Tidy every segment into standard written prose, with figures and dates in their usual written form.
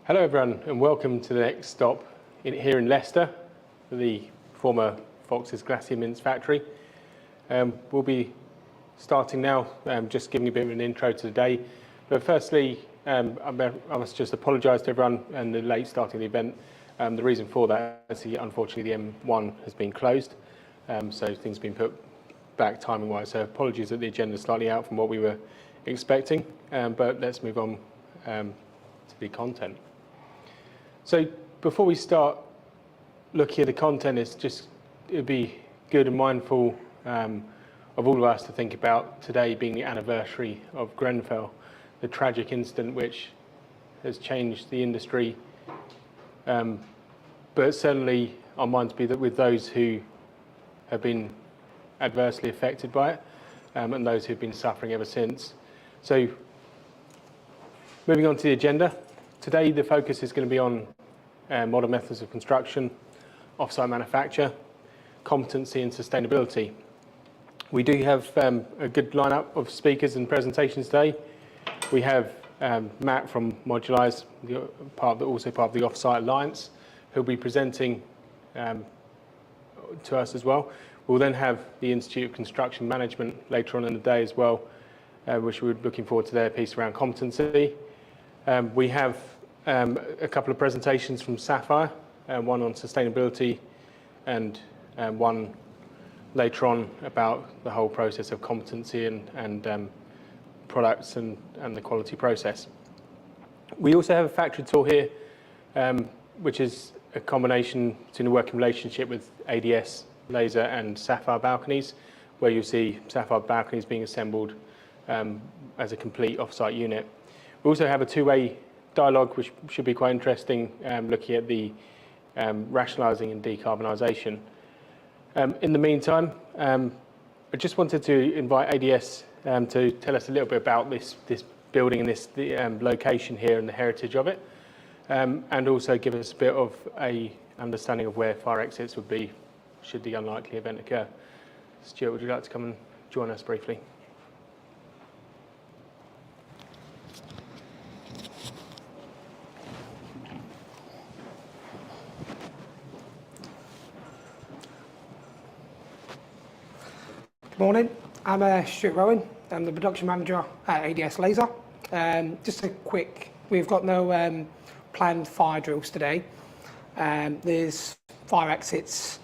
Hello everyone and welcome to the next stop here in Leicester, the former Fox's Glacier Mints factory. We'll be starting now, just giving you a bit of an intro to the day. But firstly, I must just apologise to everyone and the late starting of the event. The reason for that is unfortunately the M1 has been closed, so things have been put back timing-wise. So apologies that the agenda is slightly out from what we were expecting, but let's move on to the content. So before we start looking at the content, it'd be good and mindful of all of us to think about today being the anniversary of Grenfell, the tragic incident which has changed the industry, but certainly our minds be that with those who have been adversely affected by it, and those who've been suffering ever since. So moving on to the agenda, today the focus is going to be on modern methods of construction, off-site manufacture, competency and sustainability. We do have a good lineup of speakers and presentations today. We have Matt from Modulise, also part of the Off-Site Alliance, who'll be presenting to us as well. We'll then have the Institute of Construction Management later on in the day as well, which we're looking forward to their piece around competency. We have a couple of presentations from Sapphire, one on sustainability and one later on about the whole process of competency and products and the quality process. We also have a factory tour here, which is a combination between a working relationship with ADS, Laser and Sapphire Balconies, where you see Sapphire Balconies being assembled as a complete off-site unit. We also have a two-way dialogue, which should be quite interesting, looking at the rationalising and decarbonisation. In the meantime, I just wanted to invite ADS to tell us a little bit about this building and this location here and the heritage of it, and also give us a bit of an understanding of where fire exits would be should the unlikely event occur. Stuart, would you like to come and join us briefly? Good morning, I'm Stuart Rowan. I'm the production manager at ADS Laser. Just a quick, we've got no planned fire drills today. There's fire exits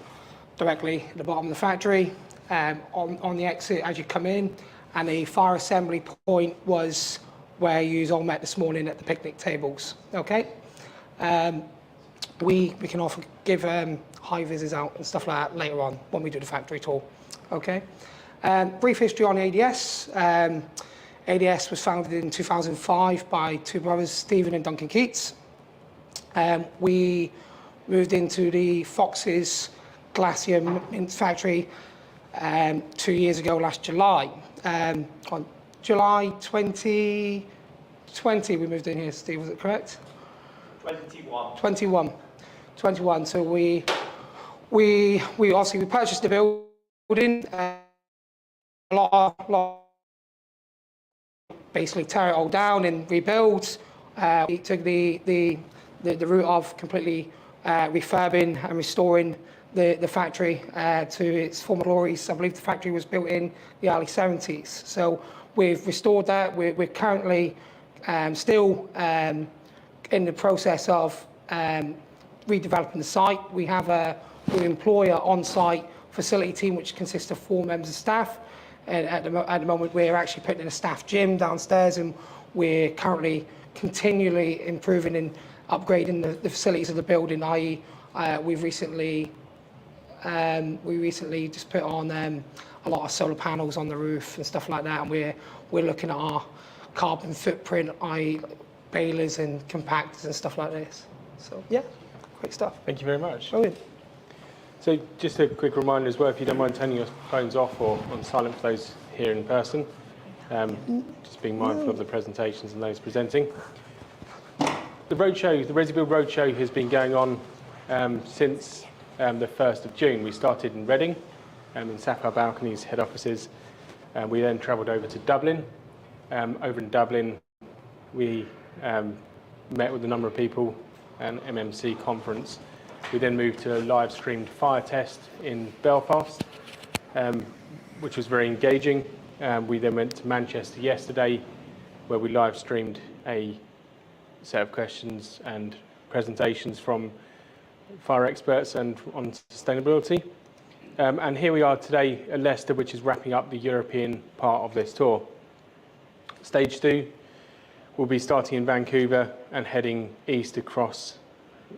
directly at the bottom of the factory, on the exit as you come in, and the fire assembly point was where you all met this morning at the picnic tables. Okay, we can often give high vises out and stuff like that later on when we do the factory tour. Okay. Brief history on ADS. ADS was founded in 2005 by two brothers, Stephen and Duncan Keats. We moved into the Fox's Glacier Mints factory 2 years ago, last July. On July 2020, we moved in here, Steve, was it correct? 21. So we obviously purchased the building. Basically tear it all down and rebuild. We took the route of completely refurbing and restoring the factory to its former glories. I believe the factory was built in the early 70s. So we've restored that. We're currently still in the process of redeveloping the site. We employ an on-site facility team which consists of 4 members of staff. And at the moment, we're actually putting in a staff gym downstairs, and we're currently continually improving and upgrading the facilities of the building. I.e., we recently just put on a lot of solar panels on the roof and stuff like that, and we're looking at our carbon footprint, i.e., balers and compactors and stuff like this. So yeah, great stuff. Thank you very much. Brilliant. So just a quick reminder as well, if you don't mind turning your phones off or on silent for those here in person, just being mindful of the presentations and those presenting. The roadshow, the Resibuild roadshow has been going on since the 1st of June. We started in Reading, in Sapphire Balconies head offices. We then travelled over to Dublin. Over in Dublin, we met with a number of people, an MMC conference. We then moved to a live streamed fire test in Belfast, which was very engaging. We then went to Manchester yesterday, where we live streamed a set of questions and presentations from fire experts and on sustainability. And here we are today at Leicester, which is wrapping up the European part of this tour. Stage 2 will be starting in Vancouver and heading east across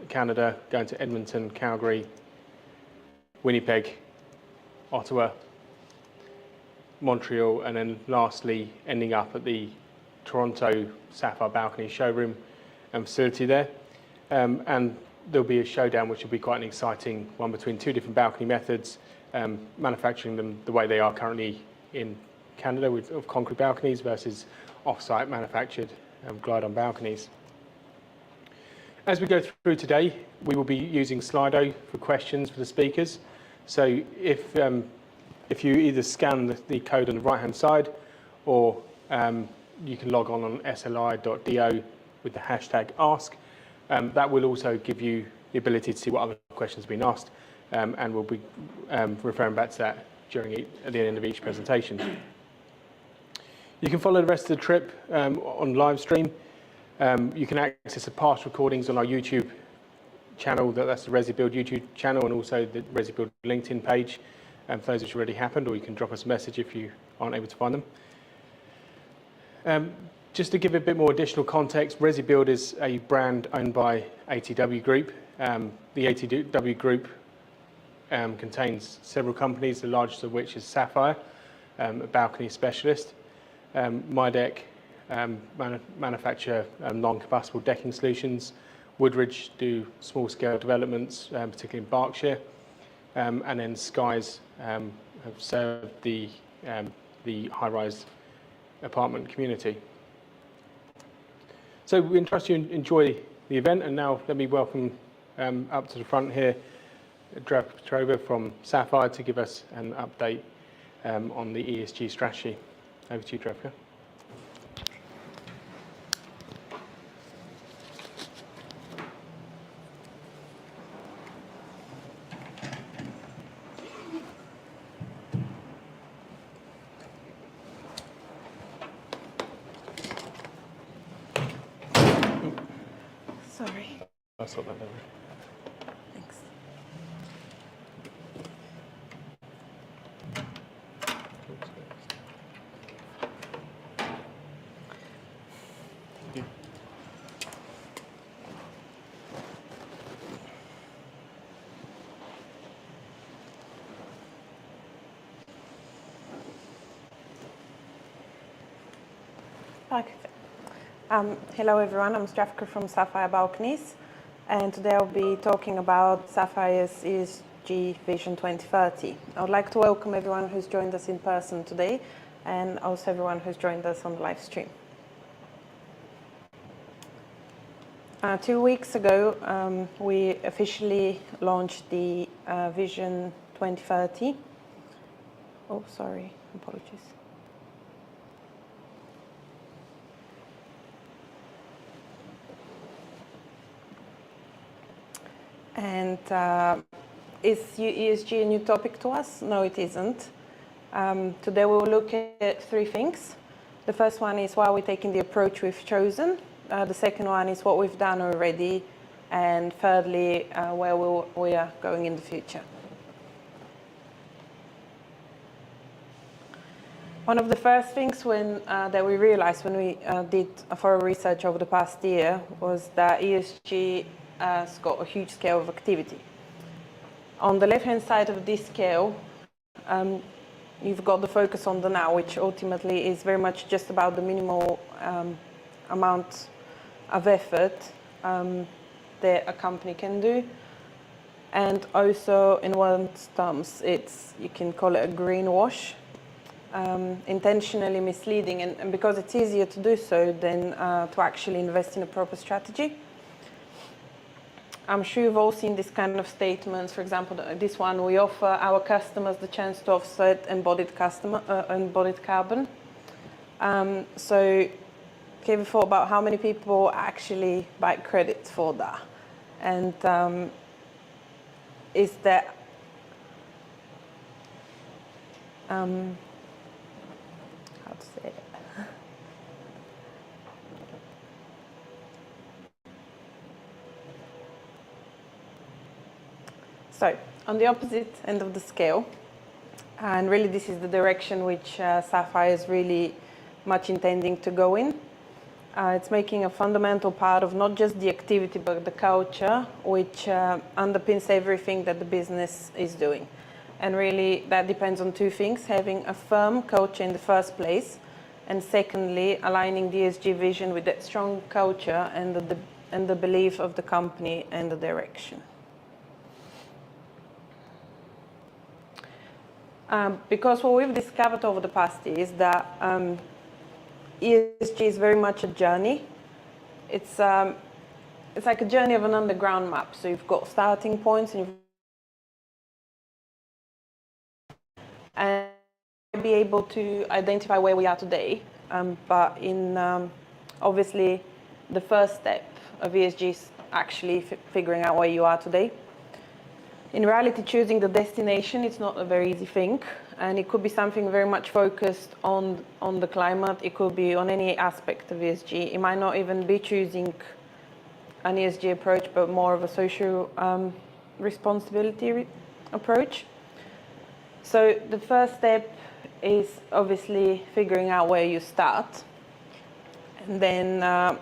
Canada, going to Edmonton, Calgary, Winnipeg, Ottawa, Montreal, and then lastly ending up at the Toronto Sapphire Balconies showroom and facility there. And there'll be a showdown which will be quite an exciting one between two different balcony methods, manufacturing them the way they are currently in Canada of concrete balconies versus off-site manufactured glide-on balconies. As we go through today, we will be using Slido for questions for the speakers. So if you either scan the code on the right-hand side, or you can log on sli.do with the hashtag ask. That will also give you the ability to see what other questions have been asked, and we'll be referring back to that at the end of each presentation. You can follow the rest of the trip on live stream. You can access the past recordings on our YouTube channel, that's the Resibuild YouTube channel, and also the Resibuild LinkedIn page, for those which already happened, or you can drop us a message if you aren't able to find them. Just to give a bit more additional context, Resibuild is a brand owned by ATW Group. The ATW Group contains several companies, the largest of which is Sapphire, a balcony specialist. Mydec manufacture non-combustible decking solutions. Woodridge do small-scale developments, particularly in Berkshire. And then Skies have served the high-rise apartment community. So we trust you enjoy the event, and now let me welcome up to the front here Zdravko Petrova from Sapphire to give us an update on the ESG strategy. Over to you, Zdravko. Sorry. I'll sort that over. Thanks. Okay. Hello everyone, I'm Zdravko from Sapphire Balconies, and today I'll be talking about Sapphire's ESG Vision 2030. I would like to welcome everyone who's joined us in person today, and also everyone who's joined us on the live stream. 2 weeks ago, we officially launched the Vision 2030. Oh, sorry, apologies. And is ESG a new topic to us? No, it isn't. Today we'll look at 3 things. The first one is why we're taking the approach we've chosen. The second one is what we've done already. And thirdly, where we are going in the future. One of the first things that we realized when we did thorough research over the past year was that ESG has got a huge scale of activity. On the left-hand side of this scale, you've got the focus on the now, which ultimately is very much just about the minimal amount of effort that a company can do. And also, in one's terms, you can call it a greenwash, intentionally misleading, and because it's easier to do so than to actually invest in a proper strategy. I'm sure you've all seen this kind of statements. For example, this one, we offer our customers the chance to offset embodied carbon. So Have you thought about how many people actually buy credit for that? And is that how to say it? So on the opposite end of the scale, and really this is the direction which Sapphire is really much intending to go in. It's making a fundamental part of not just the activity, but the culture, which underpins everything that the business is doing. And really, that depends on two things: having a firm culture in the first place, and secondly, aligning the ESG vision with that strong culture and the belief of the company and the direction. Because what we've discovered over the past year is that ESG is very much a journey. It's like a journey of an underground map. So you've got starting points, and you'll be able to identify where we are today. But in obviously, the first step of ESG is actually figuring out where you are today. In reality, choosing the destination, it's not a very easy thing, and it could be something very much focused on the climate. It could be on any aspect of ESG. It might not even be choosing an ESG approach, but more of a social responsibility approach. So the first step is obviously figuring out where you start, and then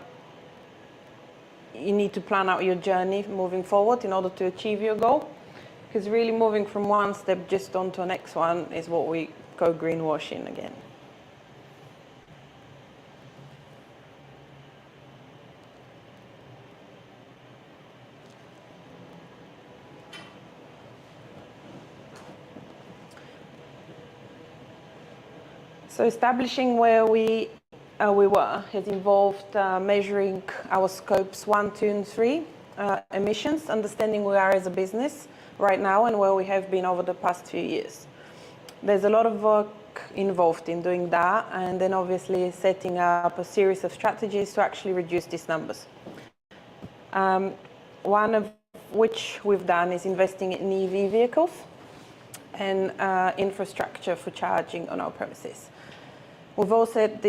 you need to plan out your journey moving forward in order to achieve your goal. Because really moving from one step just onto the next one is what we call greenwashing again. So establishing where we were has involved measuring our scopes 1, 2, and 3 emissions, understanding where we are as a business right now and where we have been over the past few years. There's a lot of work involved in doing that, and then obviously setting up a series of strategies to actually reduce these numbers. One of which we've done is investing in EV vehicles and infrastructure for charging on our premises. We've offset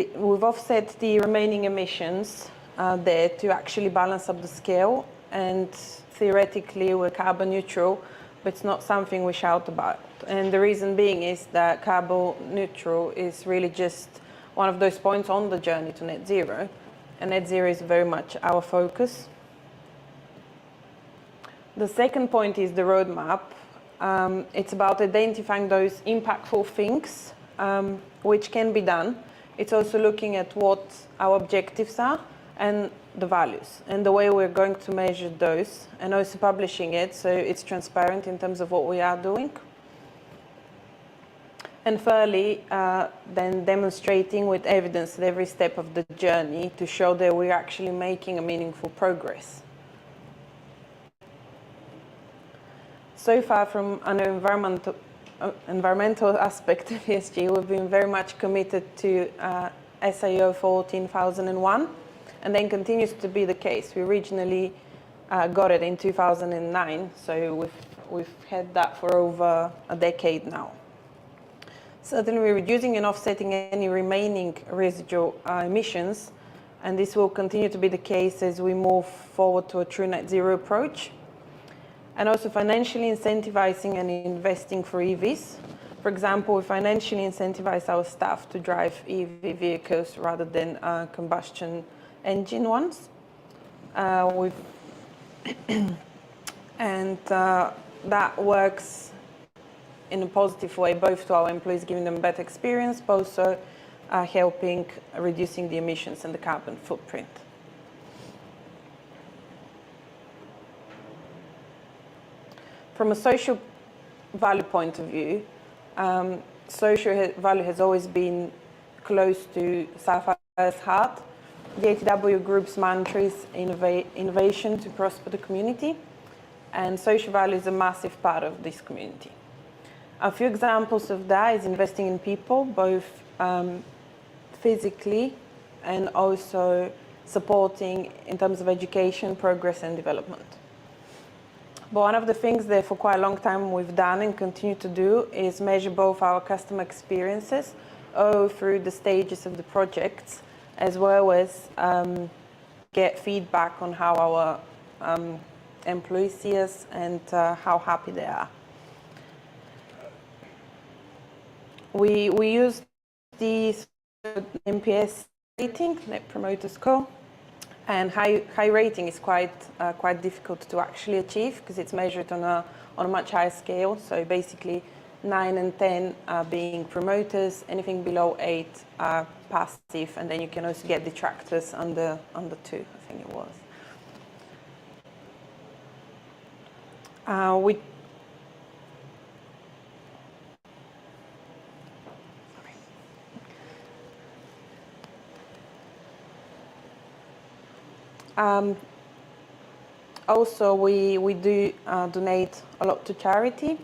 the remaining emissions there to actually balance up the scale, and theoretically we're carbon neutral, but it's not something we shout about. And the reason being is that carbon neutral is really just one of those points on the journey to net zero, and net zero is very much our focus. The second point is the roadmap. It's about identifying those impactful things which can be done. It's also looking at what our objectives are and the values and the way we're going to measure those, and also publishing it so it's transparent in terms of what we are doing. And thirdly, then demonstrating with evidence at every step of the journey to show that we're actually making a meaningful progress. So far from an environmental aspect of ESG, we've been very much committed to SIO 14001, and then continues to be the case. We originally got it in 2009, so we've had that for over a decade now. Certainly we're reducing and offsetting any remaining residual emissions, and this will continue to be the case as we move forward to a true net zero approach. And also financially incentivizing and investing for EVs. For example, we financially incentivize our staff to drive EV vehicles rather than combustion engine ones. And that works in a positive way, both to our employees, giving them a better experience, but also helping reducing the emissions and the carbon footprint. From a social value point of view, social value has always been close to Sapphire's heart. The ATW Group's mantra is innovation to prosper the community, and social value is a massive part of this community. A few examples of that is investing in people, both physically and also supporting in terms of education, progress and development. But one of the things that for quite a long time we've done and continue to do is measure both our customer experiences all through the stages of the projects, as well as get feedback on how our employees see us and how happy they are. We use the NPS rating, Net Promoter Score, and high rating is quite difficult to actually achieve because it's measured on a much higher scale. So basically 9 and 10 being promoters, anything below 8 are passive, and then you can also get detractors under 2, I think it was. Also, we do donate a lot to charity.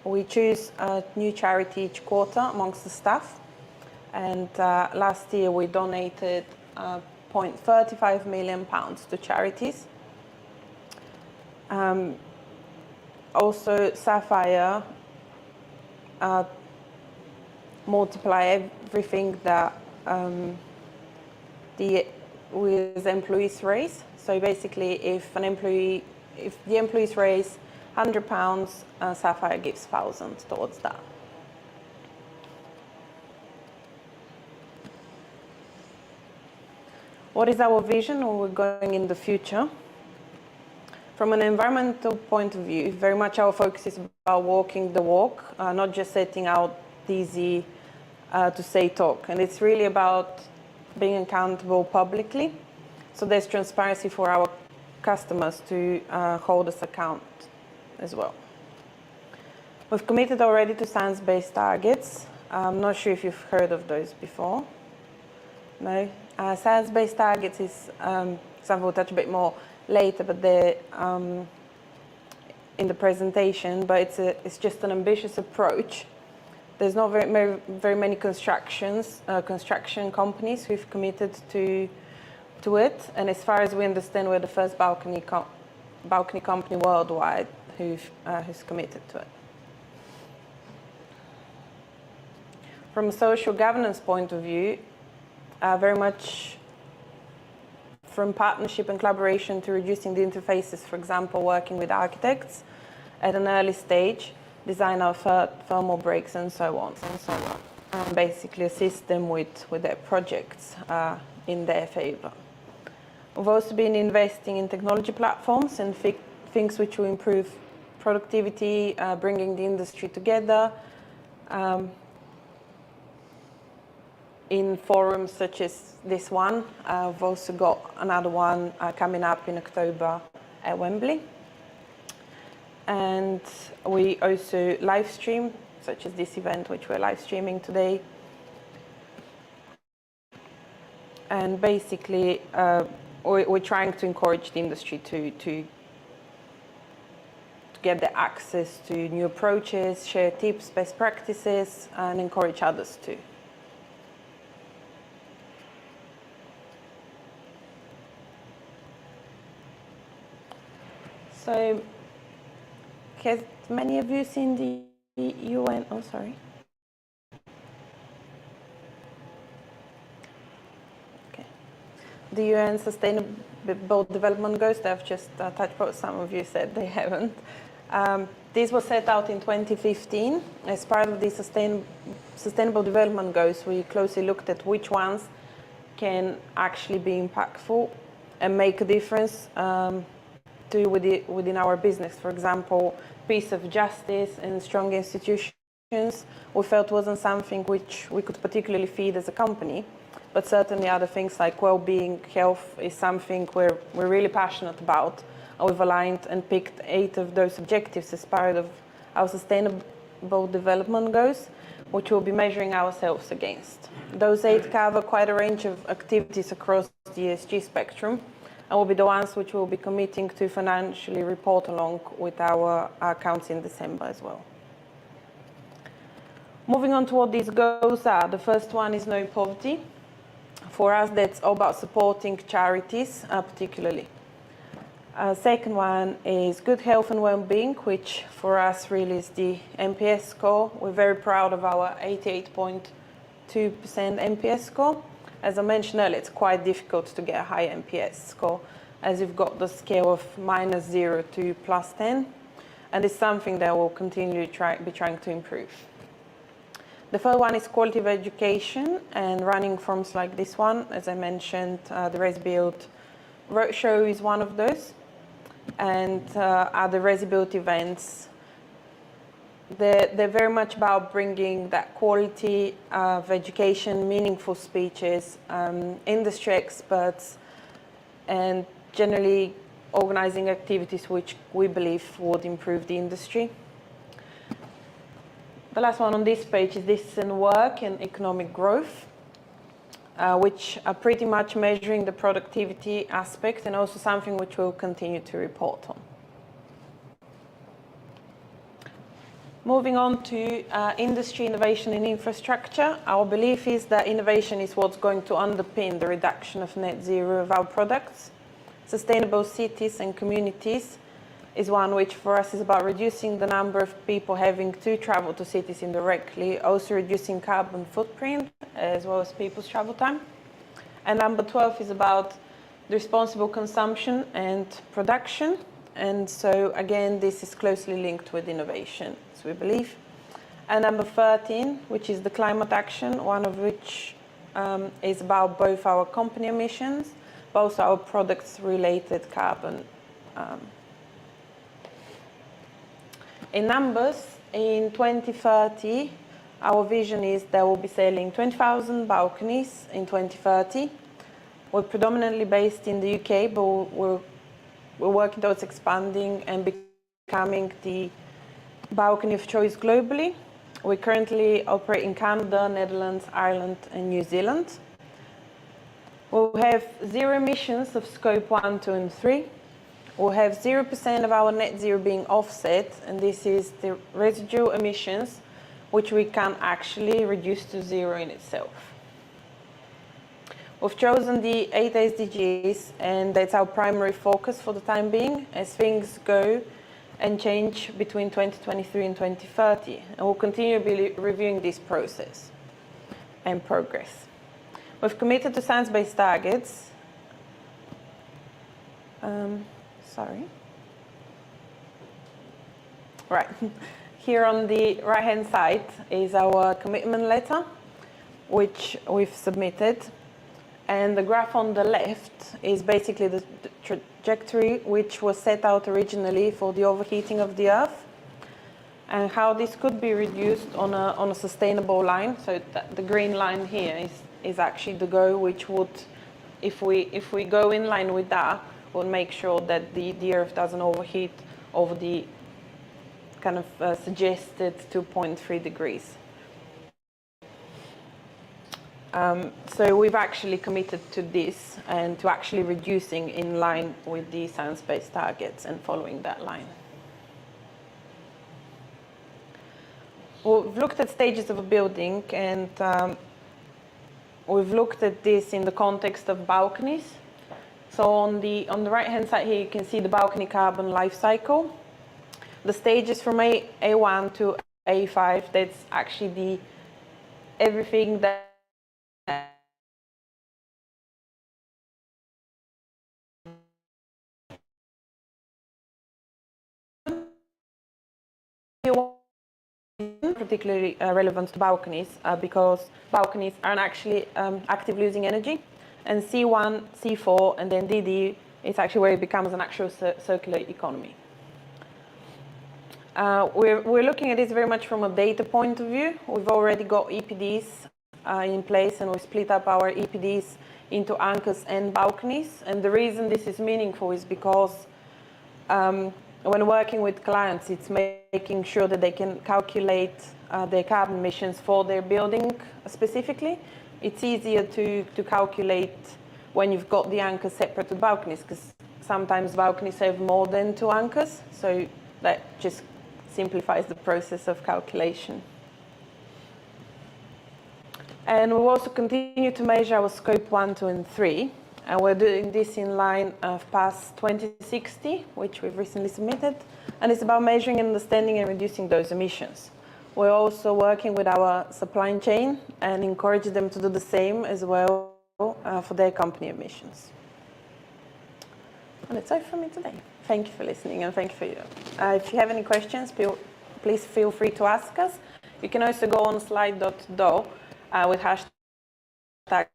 We choose a new charity each quarter amongst the staff. And last year we donated £0.35 million to charities. Also, Sapphire multiply everything that we as employees raise. So basically, if the employees raise £100, Sapphire gives 1,000 towards that. What is our vision where we're going in the future? From an environmental point of view, very much our focus is about walking the walk, not just setting out the easy to say talk. And it's really about being accountable publicly. So there's transparency for our customers to hold us account as well. We've committed already to science-based targets. I'm not sure if you've heard of those before. No? Science-based targets is something we'll touch a bit more later, but they're in the presentation, but it's just an ambitious approach. There's not very many construction companies who've committed to it, and as far as we understand, we're the first balcony company worldwide who's committed to it. From a social governance point of view, very much from partnership and collaboration to reducing the interfaces, for example, working with architects at an early stage, design our thermal breaks and so on. And basically assist them with their projects in their favor. We've also been investing in technology platforms and things which will improve productivity, bringing the industry together. In forums such as this one, we've also got another one coming up in October at Wembley. And we also live stream, such as this event, which we're live streaming today. And basically, we're trying to encourage the industry to get the access to new approaches, share tips, best practices, and encourage others too. So, has many of you seen the UN? Oh, sorry. Okay. The UN Sustainable Development Goals. They've just touched on. Some of you said they haven't. These were set out in 2015 as part of the Sustainable Development Goals. We closely looked at which ones can actually be impactful and make a difference. Within our business. For example, peace of justice and strong institutions, we felt wasn't something which we could particularly feed as a company, but certainly other things like well-being, health is something we're really passionate about. And we've aligned and picked 8 of those objectives as part of our Sustainable Development Goals, which we'll be measuring ourselves against. Those 8 cover quite a range of activities across the ESG spectrum, and will be the ones which we'll be committing to financially report along with our accounts in December as well. Moving on to what these goals are. The first one is no poverty For us, that's all about supporting charities, particularly. Second one is good health and well-being, which for us really is the NPS score. We're very proud of our 88.2% NPS score. As I mentioned earlier, it's quite difficult to get a high NPS score, as you've got the scale of -0 to +10, and it's something that we'll continue to be trying to improve. The third one is quality of education and running forums like this one. As I mentioned, the Resibuild roadshow is one of those, and other Resibuild events. They're very much about bringing that quality of education, meaningful speeches, industry experts, and generally organizing activities which we believe would improve the industry. The last one on this page is decent work and economic growth, which are pretty much measuring the productivity aspect, and also something which we'll continue to report on. Moving on to industry, innovation and infrastructure. Our belief is that innovation is what's going to underpin the reduction of net zero of our products. Sustainable cities and communities is one which for us is about reducing the number of people having to travel to cities indirectly, also reducing carbon footprint as well as people's travel time. And number 12 is about the responsible consumption and production. And so again, this is closely linked with innovation, as we believe. And number 13, which is the climate action, one of which is about both our company emissions, but also our products related carbon. In numbers, in 2030, our vision is that we'll be selling 20,000 balconies in 2030. We're predominantly based in the UK, but we're working towards expanding and becoming the balcony of choice globally. We currently operate in Canada, Netherlands, Ireland, and New Zealand. We'll have 0 emissions of scope 1, 2, and 3. We'll have 0% of our net zero being offset, and this is the residual emissions, which we can actually reduce to 0 in itself. We've chosen the 8 SDGs, and that's our primary focus for the time being, as things go and change between 2023 and 2030. And we'll continue to be reviewing this process and progress. We've committed to science-based targets. Right. Here on the right-hand side is our commitment letter, which we've submitted. And the graph on the left is basically the trajectory which was set out originally for the overheating of the Earth, and how this could be reduced on a sustainable line. So the green line here is actually the goal, which would, if we go in line with that, will make sure that the Earth doesn't overheat over the kind of suggested 2.3 degrees. So we've actually committed to this and to actually reducing in line with the science-based targets and following that line. We've looked at stages of a building, and we've looked at this in the context of balconies. So on the right-hand side here, you can see the balcony carbon life cycle. The stages from A1 to A5, that's actually everything that particularly relevant to balconies because balconies are actually actively losing energy. And C1, C4, and then DD is actually where it becomes an actual circular economy. We're looking at this very much from a data point of view. We've already got EPDs in place, and we've split up our EPDs into anchors and balconies. And the reason this is meaningful is because when working with clients, it's making sure that they can calculate their carbon emissions for their building specifically. It's easier to calculate when you've got the anchors separate to balconies, because sometimes balconies have more than 2 anchors. So that just simplifies the process of calculation. And we'll also continue to measure our scope 1, 2, and 3. And we're doing this in line of PAS 2060, which we've recently submitted. And it's about measuring, understanding, and reducing those emissions. We're also working with our supply chain and encourage them to do the same as well for their company emissions. And that's all from me today. Thank you for listening, and thank you for if you have any questions, please feel free to ask us. You can also go on slide.do with hashtag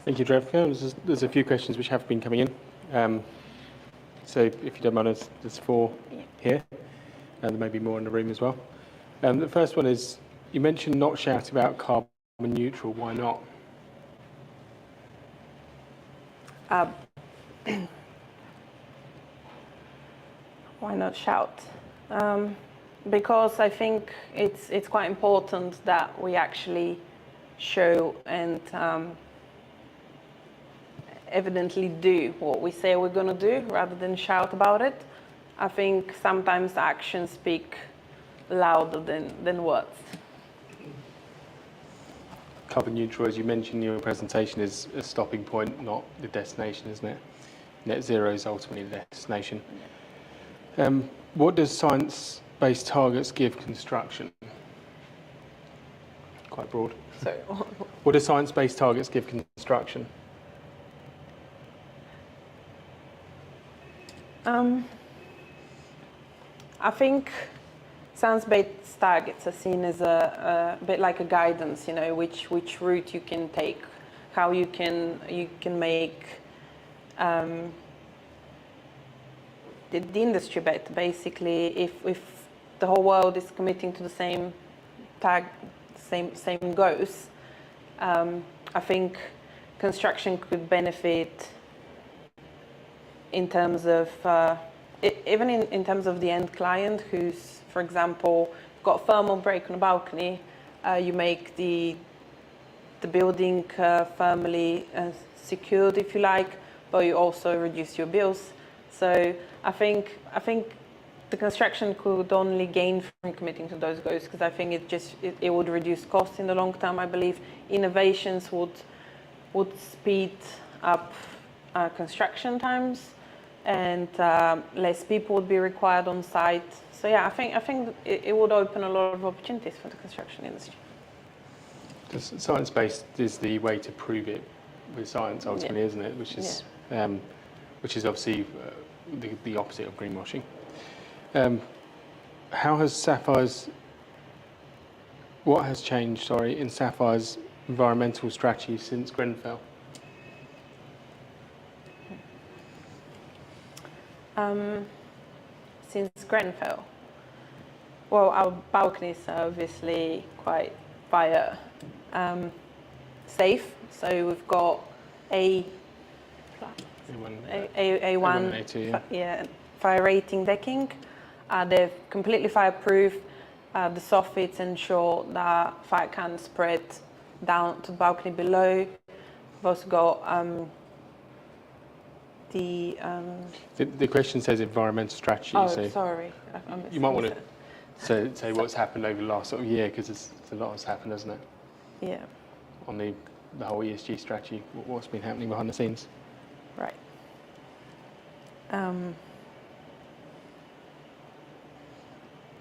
Thank you, Drevka. There's a few questions which have been coming in. So if you don't mind, there's 4 here, and there may be more in the room as well. The first one is, you mentioned not shout about carbon neutral. Why not? Why not shout? Because I think it's quite important that we actually show and evidently do what we say we're going to do rather than shout about it. I think sometimes actions speak louder than words. Carbon neutral, as you mentioned in your presentation, is a stopping point, not the destination, isn't it? Net zero is ultimately the destination. What does science-based targets give construction? Quite broad. So, what do science-based targets give construction? I think science-based targets are seen as a bit like a guidance, which route you can take, how you can make the industry better. Basically, if the whole world is committing to the same goals, I think construction could benefit in terms of even in terms of the end client, who's, for example, got a thermal break on a balcony. You make the building firmly secured, if you like, but you also reduce your bills. So I think the construction could only gain from committing to those goals, because I think it would reduce costs in the long term. I believe innovations would speed up construction times, and less people would be required on site. So yeah, I think it would open a lot of opportunities for the construction industry. Science-based is the way to prove it with science, ultimately, isn't it? Which is obviously the opposite of greenwashing. What has changed, in Sapphire's environmental strategy since Grenfell? Since Grenfell, well, our balconies are obviously quite fire safe. So we've got A1 A2, fire rating decking. They're completely fireproof. The soffits ensure that fire can't spread down to the balcony below. We've also got the question says environmental strategy. Oh, so sorry. You might want to say what's happened over the last sort of year, because a lot has happened, hasn't it? Yeah. On the whole ESG strategy, what's been happening behind the scenes? Right.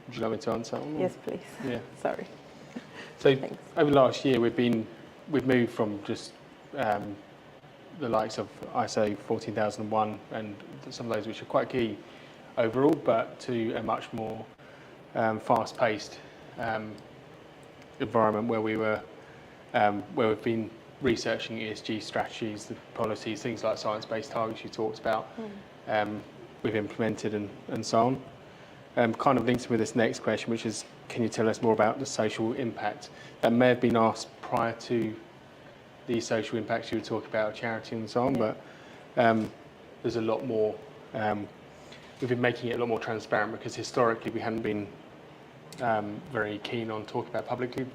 Would you like me to answer? Yes, please. Yeah. Sorry. So Thanks. over the last year, we've moved from just the likes of ISO 14001 and some of those which are quite key overall, but to a much more fast-paced environment where we've been researching ESG strategies, the policies, things like science-based targets you talked about, we've implemented and so on. Kind of links with this next question, which is, can you tell us more about the social impact? That may have been asked prior to the social impacts you were talking about, charity and so on, but there's a lot more. We've been making it a lot more transparent, because historically we hadn't been very keen on talking about publicly,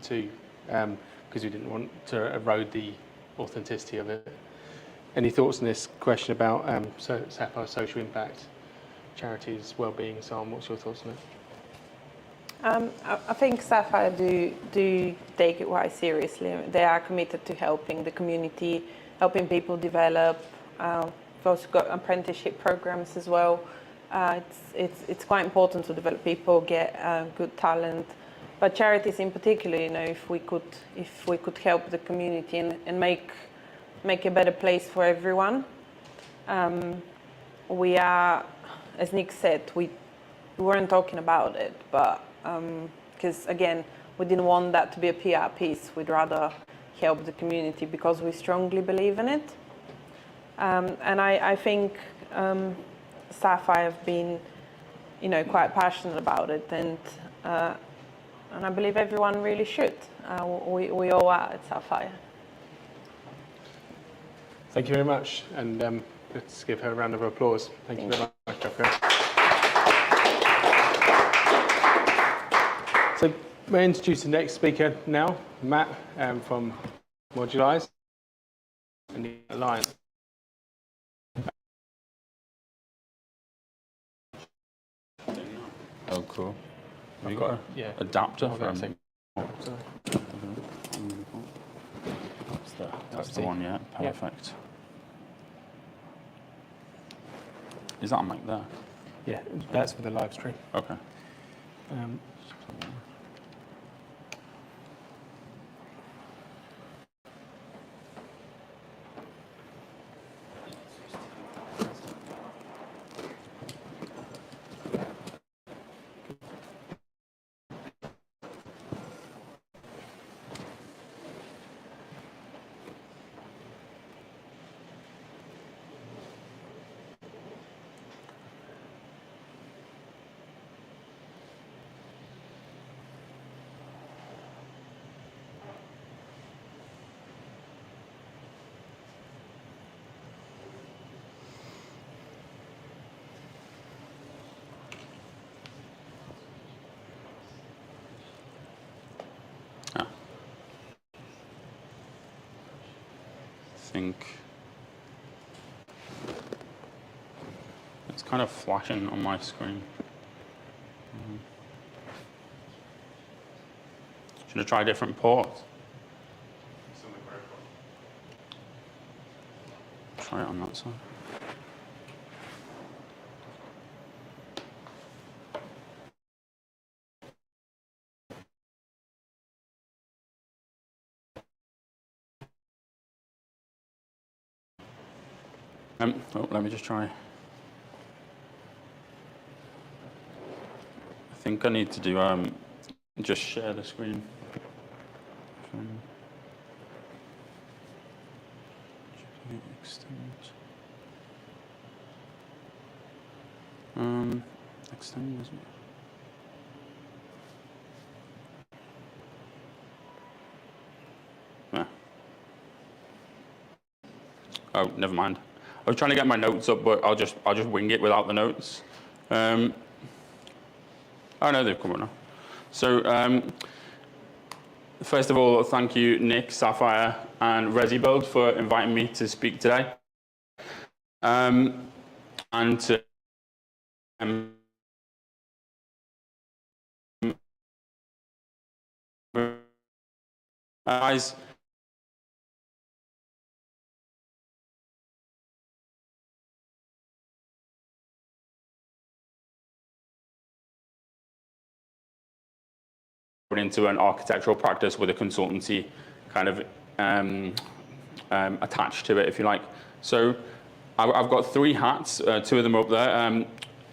because we didn't want to erode the authenticity of it. Any thoughts on this question about Sapphire social impact, charities, well-being, and so on? What's your thoughts on it? I think Sapphire do take it quite seriously. They are committed to helping the community, helping people develop. We've also got apprenticeship programs as well. It's quite important to develop people, get good talent. But charities in particular, you know, if we could help the community and make a better place for everyone. We are, as Nick said, we weren't talking about it, but because again, we didn't want that to be a PR piece. We'd rather help the community because we strongly believe in it. And I think Sapphire have been, you know, quite passionate about it, and I believe everyone really should. We all are at Sapphire. Thank you very much, and let's give her a round of applause. Thank you very much, Jessica. So may I introduce the next speaker now, Matt from Modulise and the Alliance. Oh, cool. Have you got an adapter from? That's the one, yeah. Perfect. Is that a mic there? Yeah, that's for the live stream. Okay. I think it's kind of flashing on my screen. Should I try a different port? Try it on that side. Let me just try. I think I need to do just share the screen. Extend, isn't it? Yeah. Oh, never mind. I was trying to get my notes up, but I'll just wing it without the notes. Oh no, they've come up now. So first of all, thank you, Nick, Sapphire, and Resibuild for inviting me to speak today. And to guys. Into an architectural practice with a consultancy kind of attached to it, if you like. So I've got three hats, two of them up there.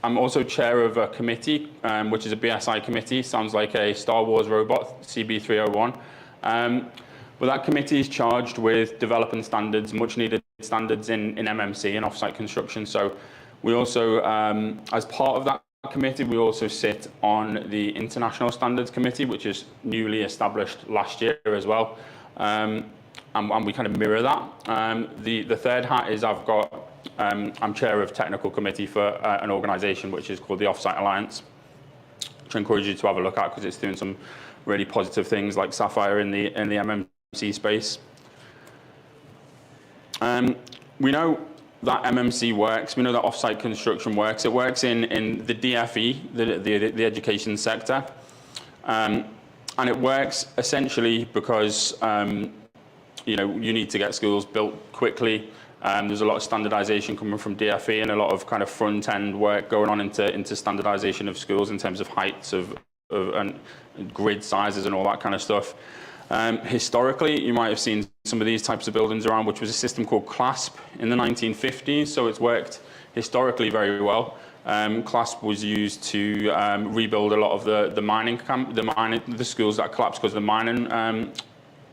I'm also chair of a committee, which is a BSI committee. Sounds like a Star Wars robot, CB301. But that committee is charged with developing standards, much needed standards in MMC and offsite construction. So we also, as part of that committee, we also sit on the International Standards Committee, which is newly established last year as well. And we kind of mirror that. The third hat is I'm chair of technical committee for an organisation which is called the Offsite Alliance, which I encourage you to have a look at because it's doing some really positive things like Sapphire in the MMC space. We know that MMC works. We know that offsite construction works. It works in the DFE, the education sector. And it works essentially because you need to get schools built quickly. There's a lot of standardization coming from DFE and a lot of kind of front-end work going on into standardization of schools in terms of heights and grid sizes and all that kind of stuff. Historically, you might have seen some of these types of buildings around, which was a system called CLASP in the 1950s. So it's worked historically very well. CLASP was used to rebuild a lot of the schools that collapsed because of the mining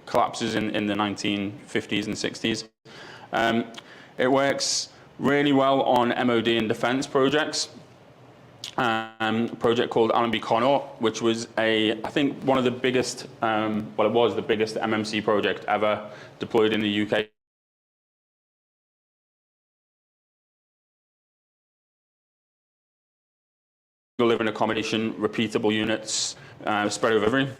collapses in the 1950s and 60s. It works really well on MOD and defence projects. A project called Allenby Connaught, which was I think one of the biggest, well, it was the biggest MMC project ever deployed in the UK. Living accommodation, repeatable units, spread over everything.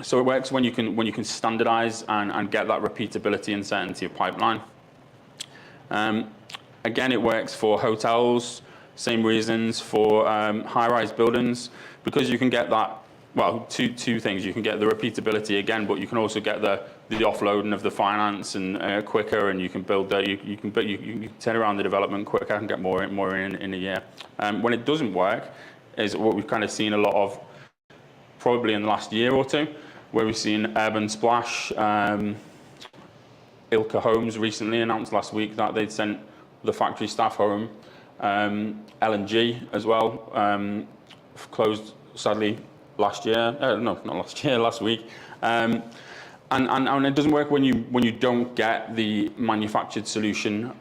So it works when you can standardize and get that repeatability and certainty of pipeline. Again, it works for hotels, same reasons for high-rise buildings, because you can get that, well, two things. You can get the repeatability again, but you can also get the offloading of the finance and quicker, and you can build that. You can turn around the development quicker and get more in a year. When it doesn't work, is what we've kind of seen a lot of, probably in the last year or two, where we've seen Urban Splash. Ilka Homes recently announced last week that they'd sent the factory staff home. L&G as well, closed sadly last year. No, not last year, last week. And it doesn't work when you don't get the manufactured solution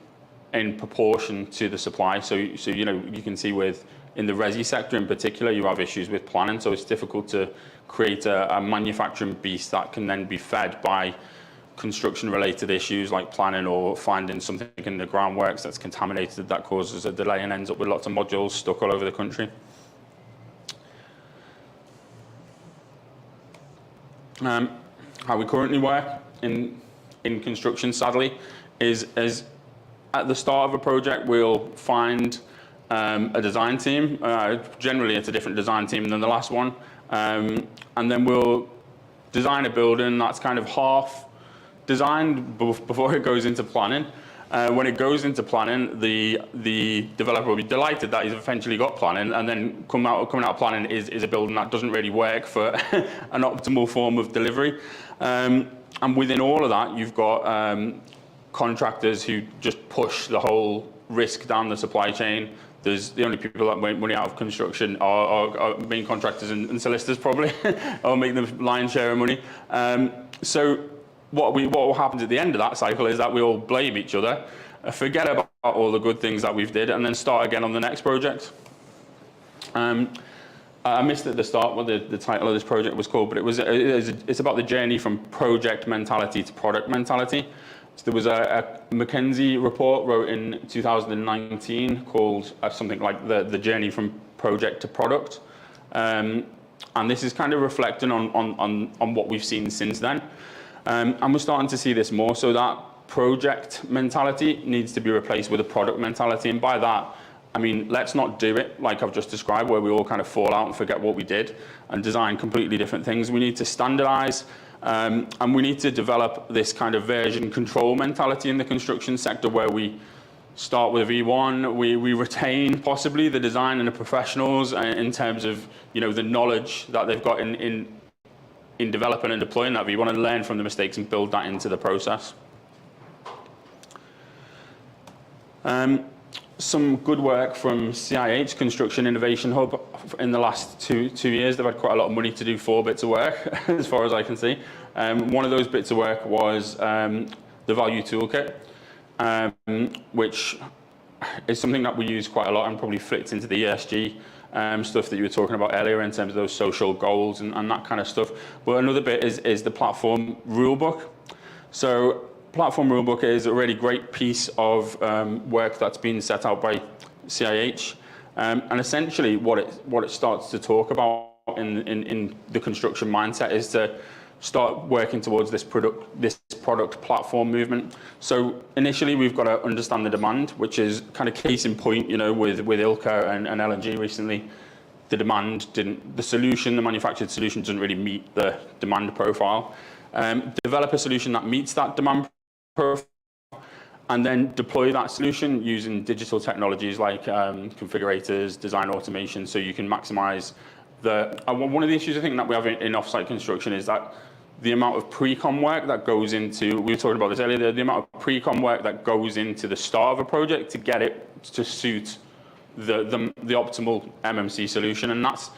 in proportion to the supply. So you can see in the resi sector in particular, you have issues with planning. So it's difficult to create a manufacturing beast that can then be fed by construction-related issues like planning or finding something in the groundworks that's contaminated that causes a delay and ends up with lots of modules stuck all over the country. How we currently work in construction, sadly, is at the start of a project, we'll find a design team. Generally, it's a different design team than the last one. And then we'll design a building that's kind of half designed before it goes into planning. When it goes into planning, the developer will be delighted that he's eventually got planning, and then coming out of planning is a building that doesn't really work for an optimal form of delivery. And within all of that, you've got contractors who just push the whole risk down the supply chain. There's the only people that make money out of construction are main contractors and solicitors probably, or make the lion's share of money. So what will happen at the end of that cycle is that we all blame each other, forget about all the good things that we've did, and then start again on the next project. I missed at the start what the title of this project was called, but it's about the journey from project mentality to product mentality. So there was a McKinsey report wrote in 2019 called something like the journey from project to product. And this is kind of reflecting on what we've seen since then. And we're starting to see this more, so that project mentality needs to be replaced with a product mentality. And by that, I mean, let's not do it like I've just described, where we all kind of fall out and forget what we did and design completely different things. We need to standardize, and we need to develop this kind of version control mentality in the construction sector, where we start with V1, we retain possibly the design and the professionals in terms of, the knowledge that they've got in developing and deploying that. We want to learn from the mistakes and build that into the process. Some good work from CIH, Construction Innovation Hub, in the last two years. They've had quite a lot of money to do 4 bits of work, as far as I can see. One of those bits of work was the Value Toolkit, which is something that we use quite a lot and probably fits into the ESG stuff that you were talking about earlier in terms of those social goals and that kind of stuff. But another bit is the platform rulebook. So platform rulebook is a really great piece of work that's been set out by CIH. And essentially what it starts to talk about in the construction mindset is to start working towards this product platform movement. So initially we've got to understand the demand, which is kind of case in point, with Ilka and L&G recently. the manufactured solution doesn't really meet the demand profile. Develop a solution that meets that demand profile, and then deploy that solution using digital technologies like configurators, design automation, so you can maximize one of the issues I think that we have in offsite construction is that the amount of pre-com work that goes into, we were talking about this earlier, the amount of pre-com work that goes into the start of a project to get it to suit the optimal MMC solution. And that's,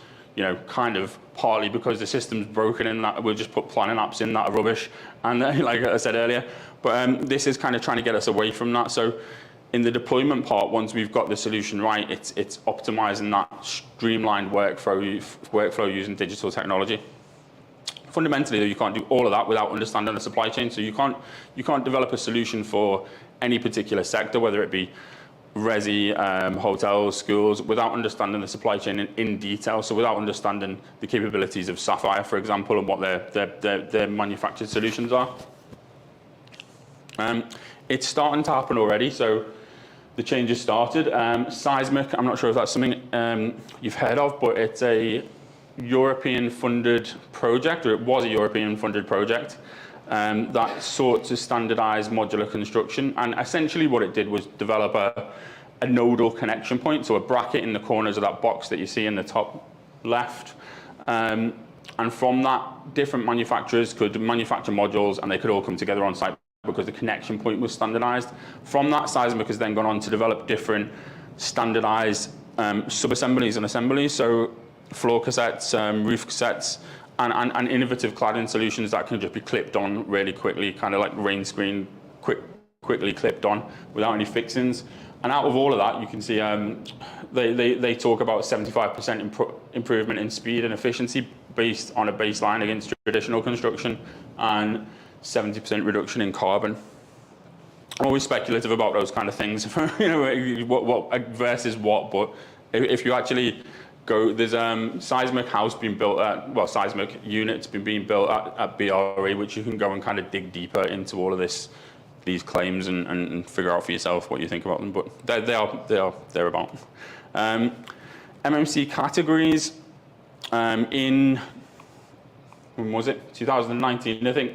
kind of partly because the system's broken and that we'll just put planning apps in that are rubbish. And like I said earlier, but this is kind of trying to get us away from that. So in the deployment part, once we've got the solution right, it's optimizing that streamlined workflow using digital technology. Fundamentally, though, you can't do all of that without understanding the supply chain. So you can't develop a solution for any particular sector, whether it be resi, hotels, schools, without understanding the supply chain in detail. So without understanding the capabilities of Sapphire, for example, and what their manufactured solutions are. It's starting to happen already. So the changes started. Seismic, I'm not sure if that's something you've heard of, but it's a European-funded project, or it was a European-funded project that sought to standardize modular construction. And essentially what it did was develop a nodal connection point, so a bracket in the corners of that box that you see in the top left. And from that, different manufacturers could manufacture modules, and they could all come together on site because the connection point was standardized. From that, Seismic has then gone on to develop different standardized sub-assemblies and assemblies. So floor cassettes, roof cassettes, and innovative cladding solutions that can just be clipped on really quickly, kind of like rain screen, quickly clipped on without any fixings. And out of all of that, you can see they talk about 75% improvement in speed and efficiency based on a baseline against traditional construction, and 70% reduction in carbon. I'm always speculative about those kind of things, what versus what, but if you actually go, there's Seismic house being built at, Seismic units being built at BRE, which you can go and kind of dig deeper into all of these claims and figure out for yourself what you think about them. But they're about. MMC categories in, when was it? 2019, I think.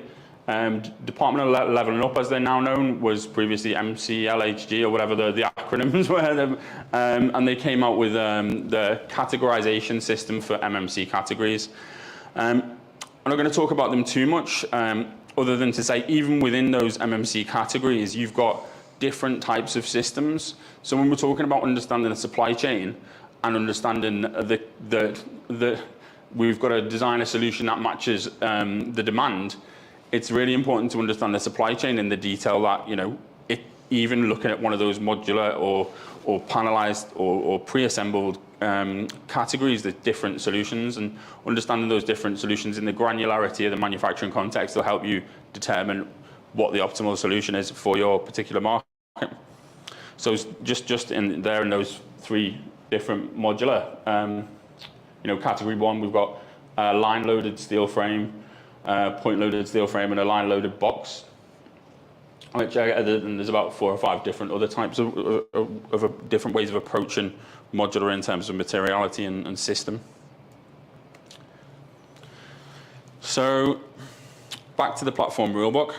Department of Leveling Up, as they're now known, was previously MCLHG or whatever the acronyms were, and they came out with the categorization system for MMC categories. I'm not going to talk about them too much, other than to say even within those MMC categories, you've got different types of systems. So when we're talking about understanding the supply chain and understanding we've got to design a solution that matches the demand, it's really important to understand the supply chain in the detail that, even looking at one of those modular or panelized or pre-assembled categories, the different solutions, and understanding those different solutions in the granularity of the manufacturing context will help you determine what the optimal solution is for your particular market. So just in those three different modular, category one, we've got a line-loaded steel frame, point-loaded steel frame, and a line-loaded box, which and there's about 4 or 5 different other types of different ways of approaching modular in terms of materiality and system. So back to the platform rulebook.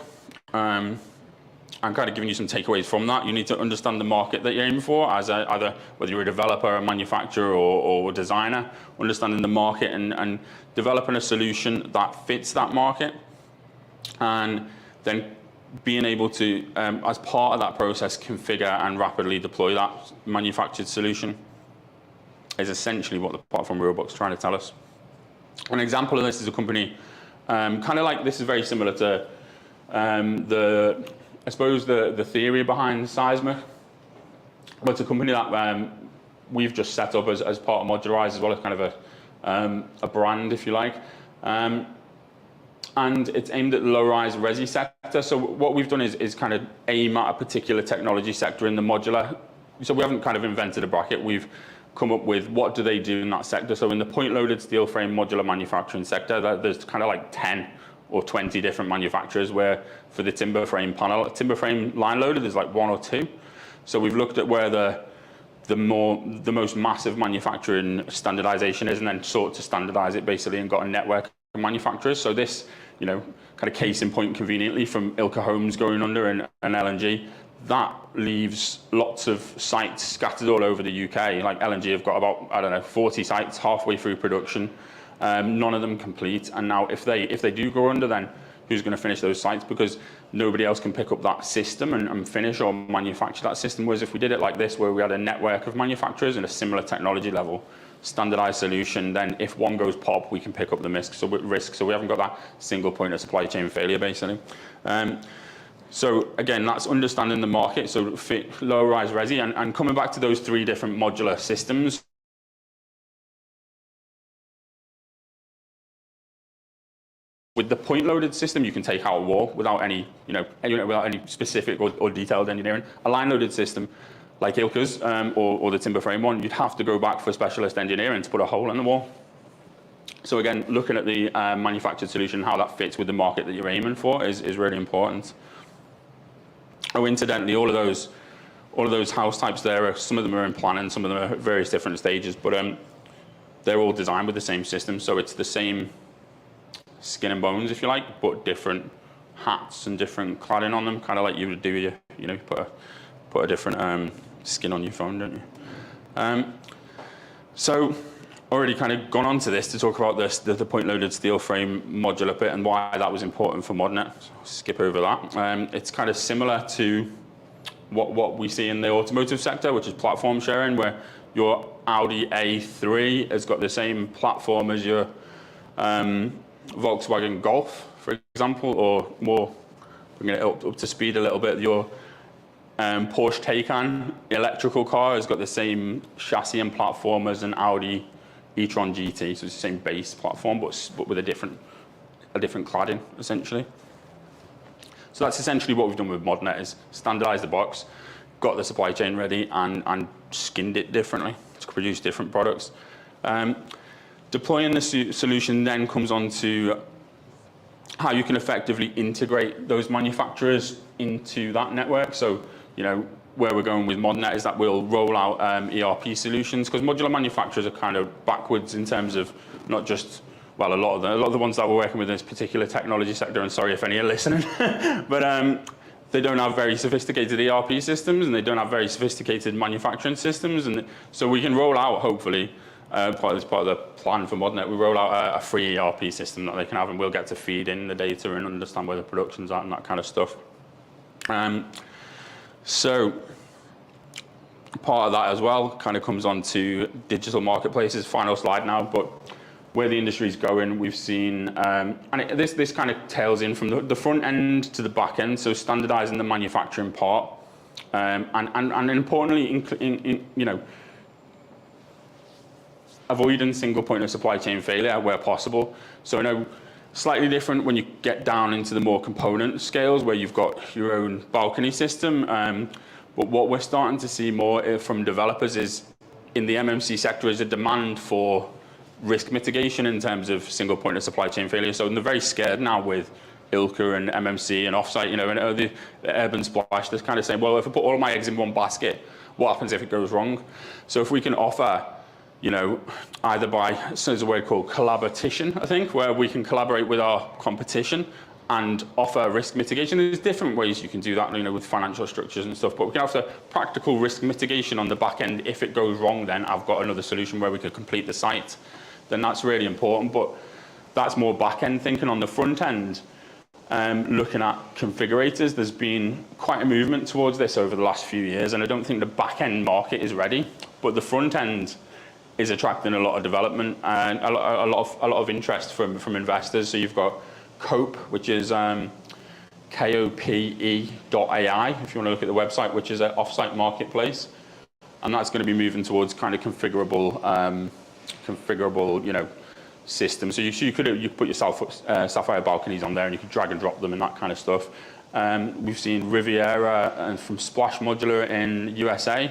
I'm kind of giving you some takeaways from that. You need to understand the market that you're aiming for, as either whether you're a developer, a manufacturer, or a designer, understanding the market and developing a solution that fits that market, and then being able to, as part of that process, configure and rapidly deploy that manufactured solution is essentially what the platform rulebook's trying to tell us. An example of this is a company, kind of like this is very similar to I suppose the theory behind Seismic, but it's a company that we've just set up as part of Modularize, as well as kind of a brand, if you like. And it's aimed at the low-rise resi sector. So what we've done is kind of aim at a particular technology sector in the modular. So we haven't kind of invented a bracket. We've come up with what do they do in that sector. So in the point-loaded steel frame modular manufacturing sector, there's kind of like 10 or 20 different manufacturers, where for the timber frame line loader, there's like 1 or 2. So we've looked at where the most massive manufacturing standardization is, and then sought to standardize it basically and got a network of manufacturers. So this, kind of case in point conveniently from Ilke Homes going under and LNG, that leaves lots of sites scattered all over the UK. Like LNG have got about, I don't know, 40 sites halfway through production, none of them complete. And now if they do go under, then who's going to finish those sites? Because nobody else can pick up that system and finish or manufacture that system. Whereas if we did it like this, where we had a network of manufacturers and a similar technology level, standardized solution, then if one goes pop, we can pick up the risk. So we haven't got that single point of supply chain failure, basically. So again, that's understanding the market. So fit low-rise resi, and coming back to those 3 different modular systems. With the point-loaded system, you can take out a wall without any, without any specific or detailed engineering. A line-loaded system, like Ilke's or the timber frame one, you'd have to go back for specialist engineering to put a hole in the wall. So again, looking at the manufactured solution, how that fits with the market that you're aiming for is really important. Oh, incidentally, all of those house types there, some of them are in planning, some of them are at various different stages, but they're all designed with the same system. So it's the same skin and bones, if you like, but different hats and different cladding on them, kind of like you would do, put a different skin on your phone, don't you? So already kind of gone on to this to talk about the point-loaded steel frame modular bit and why that was important for Modnet. So I'll skip over that. It's kind of similar to what we see in the automotive sector, which is platform sharing, where your Audi A3 has got the same platform as your Volkswagen Golf, for example, or more, bringing it up to speed a little bit, your Porsche Taycan electrical car has got the same chassis and platform as an Audi e-tron GT, so it's the same base platform, but with a different cladding, essentially. So that's essentially what we've done with Modnet, is standardized the box, got the supply chain ready, and skinned it differently to produce different products. Deploying the solution then comes on to how you can effectively integrate those manufacturers into that network. So, where we're going with Modnet is that we'll roll out ERP solutions, because modular manufacturers are kind of backwards in terms of not just, well, a lot of the ones that we're working with in this particular technology sector, and sorry if any are listening, but they don't have very sophisticated ERP systems, and they don't have very sophisticated manufacturing systems, and so we can roll out, hopefully, part of the plan for Modnet, we roll out a free ERP system that they can have, and we'll get to feed in the data and understand where the production's at and that kind of stuff. So part of that as well kind of comes on to digital marketplaces, final slide now, but where the industry's going, we've seen, this kind of tails in from the front end to the back end, so standardizing the manufacturing part, and importantly, avoiding single point of supply chain failure where possible. So slightly different when you get down into the more component scales where you've got your own balcony system. But what we're starting to see more from developers is in the MMC sector is a demand for risk mitigation in terms of single point of supply chain failure. So they're very scared now with Ilke and MMC and Offsite, and the urban splash. They're kind of saying, well, if I put all my eggs in one basket, what happens if it goes wrong? So if we can offer, either by, so there's a word called collaboration, I think, where we can collaborate with our competition and offer risk mitigation. There's different ways you can do that, with financial structures and stuff, but we can offer practical risk mitigation on the back end. If it goes wrong, then I've got another solution where we could complete the site. Then that's really important, but that's more back end thinking. On the front end, looking at configurators, there's been quite a movement towards this over the last few years, and I don't think the back end market is ready, but the front end is attracting a lot of development and a lot of interest from investors. So you've got Cope, which is kope.ai, if you want to look at the website, which is an off-site marketplace, and that's going to be moving towards kind of configurable, system. So you could put your Sapphire Balconies on there, and you could drag and drop them and that kind of stuff. We've seen Riviera and from Splash Modular in USA.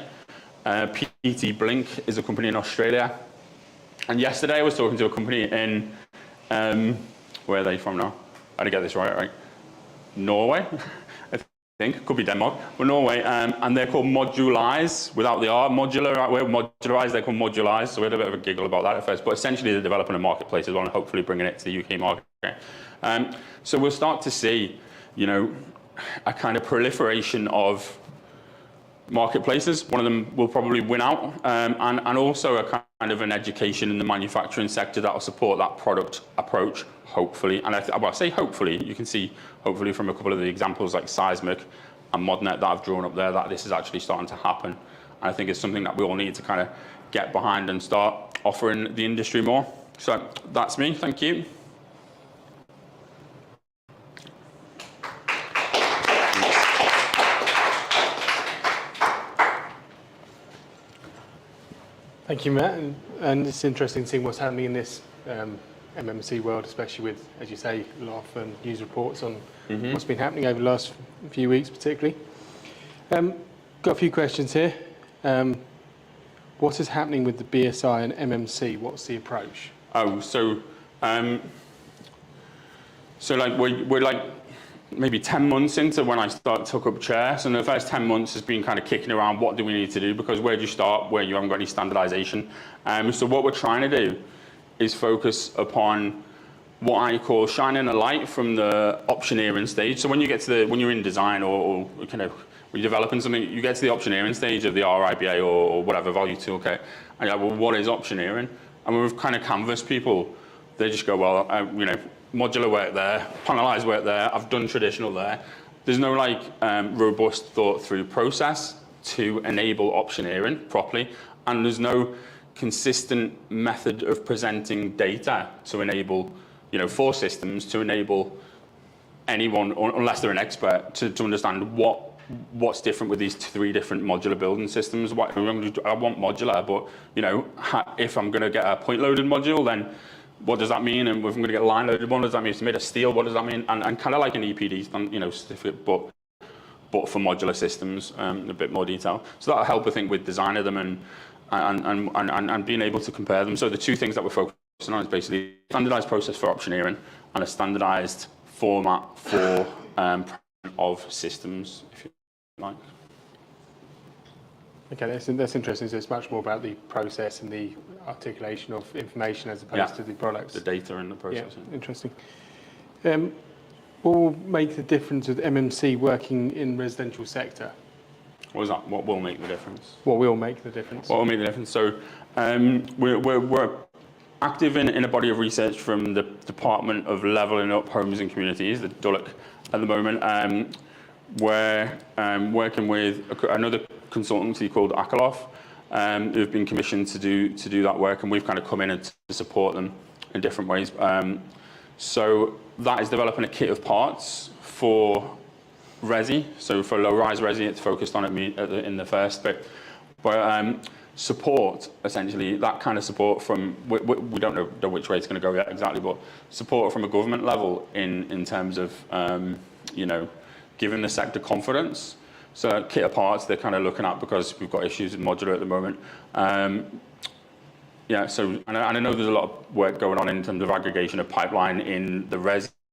PT Blink is a company in Australia. And yesterday I was talking to a company in, where are they from now? I had to get this right? Norway, I think, could be Denmark, but Norway, and they're called modulized, without the R, modular, we're modularized, they're called modularized, so we had a bit of a giggle about that at first, but essentially they're developing a marketplace as well and hopefully bringing it to the UK market. So we'll start to see, you know, a kind of proliferation of marketplaces. One of them will probably win out, and also a kind of an education in the manufacturing sector that will support that product approach, hopefully. And I say hopefully, you can see hopefully from a couple of the examples like Seismic and Modnet that I've drawn up there, that this is actually starting to happen. And I think it's something that we all need to kind of get behind and start offering the industry more. So that's me, thank you. Thank you, Matt. And it's interesting seeing what's happening in this MMC world, especially with, as you say, a lot of news reports on what's been happening over the last few weeks, particularly. Got a few questions here. What is happening with the BSI and MMC? What's the approach? Oh, so like we're like maybe 10 months into when I took up chair. So in the first 10 months has been kind of kicking around, what do we need to do? Because where do you start where you haven't got any standardization? So what we're trying to do is focus upon what I call shining a light from the optioneering stage. So when you get to when you're in design or kind of when you're developing something, you get to the optioneering stage of the RIBA or whatever value toolkit, and you're like, well, what is optioneering? And when we've kind of canvassed people, they just go, well, you know, modular work there, panelized work there, I've done traditional there. There's no like robust thought through process to enable optioneering properly, and there's no consistent method of presenting data to enable, you know, for systems to enable anyone, unless they're an expert, to understand what's different with these three different modular building systems. I want modular, but you know, if I'm going to get a point-loaded module, then what does that mean? And if I'm going to get a line-loaded one, what does that mean? It's made of steel. What does that mean? And kind of like an EPD, you know, certificate, but for modular systems, a bit more detail. So that'll help, I think, with designing them and being able to compare them. So the two things that we're focusing on is basically standardized process for optioneering and a standardized format for of systems, if you like. Okay, that's interesting. So it's much more about the process and the articulation of information as opposed to the products. The data and the process. Yeah, interesting. What will make the difference with MMC working in residential sector? What was that? What will make the difference? What will make the difference? What will make the difference? So we're active in a body of research from the Department of Levelling Up Homes and Communities, the DULC, at the moment. We're working with another consultancy called Akerlof, who've been commissioned to do that work, and we've kind of come in and to support them in different ways. So that is developing a kit of parts for resi. So for low-rise resi, it's focused on it in the first bit. But support, essentially, that kind of support from, we don't know which way it's going to go yet exactly, but support from a government level in terms of, you know, giving the sector confidence. So kit of parts they're kind of looking at because we've got issues in modular at the moment. Yeah, so, and I know there's a lot of work going on in terms of aggregation of pipeline in the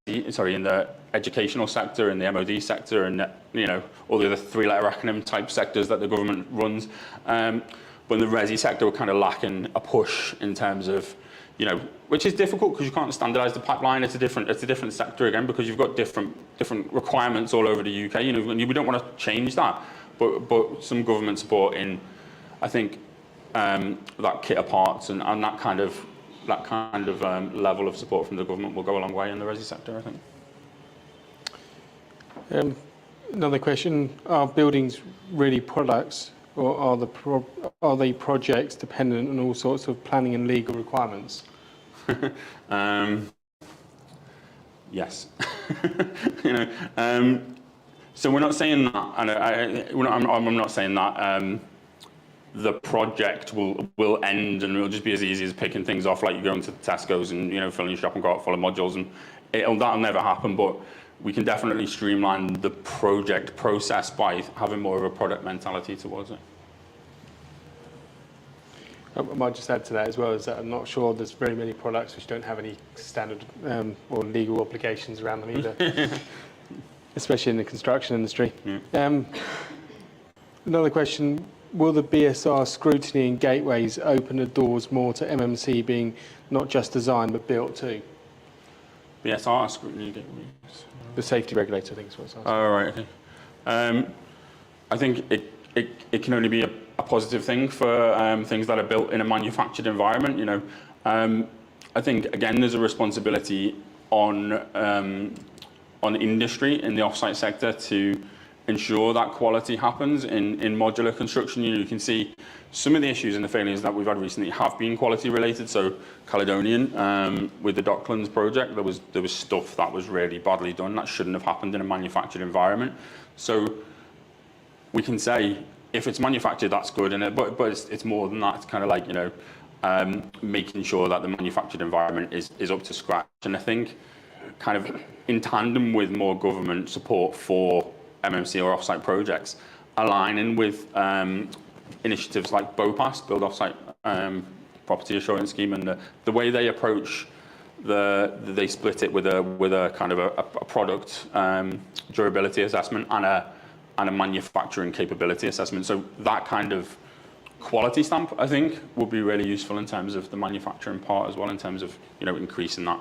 in the educational sector, in the MOD sector, and you know, all the other three-letter acronym type sectors that the government runs. But in the resi sector, we're kind of lacking a push in terms of, you know, which is difficult because you can't standardise the pipeline. It's a different sector again because you've got different requirements all over the UK. You know, and we don't want to change that, but some government support in, I think, that kit of parts and that kind of level of support from the government will go a long way in the resi sector, I think. Another question: are buildings really products, or are they projects dependent on all sorts of planning and legal requirements? Yes. You know, so we're not saying that, and I'm not saying that the project will end and it'll just be as easy as picking things off like you go into Tesco's and, you know, filling your shopping cart full of modules, and that'll never happen. But we can definitely streamline the project process by having more of a product mentality towards it. I might just add to that as well, is that I'm not sure there's very many products which don't have any standard or legal obligations around them either. especially in the construction industry. Another question, will the BSR scrutiny and gateways open the doors more to MMC being not just designed but built too? BSR scrutiny gateways. The safety regulator, I think is what it's asking. Oh, right, okay. I think it can only be a positive thing for things that are built in a manufactured environment, you know. I think, again, there's a responsibility on industry in the offsite sector to ensure that quality happens in modular construction. You know, you can see some of the issues and the failures that we've had recently have been quality related. So Caledonian, with the Docklands project, there was stuff that was really badly done that shouldn't have happened in a manufactured environment. So we can say if it's manufactured, that's good, but it's more than that. It's kind of like, you know, making sure that the manufactured environment is up to scratch. And I think kind of in tandem with more government support for MMC or offsite projects, aligning with initiatives like BOPAS, Build Offsite Property Assurance Scheme, and the way they approach they split it with a kind of a product durability assessment and a manufacturing capability assessment. So that kind of quality stamp, I think, will be really useful in terms of the manufacturing part as well, in terms of, you know, increasing that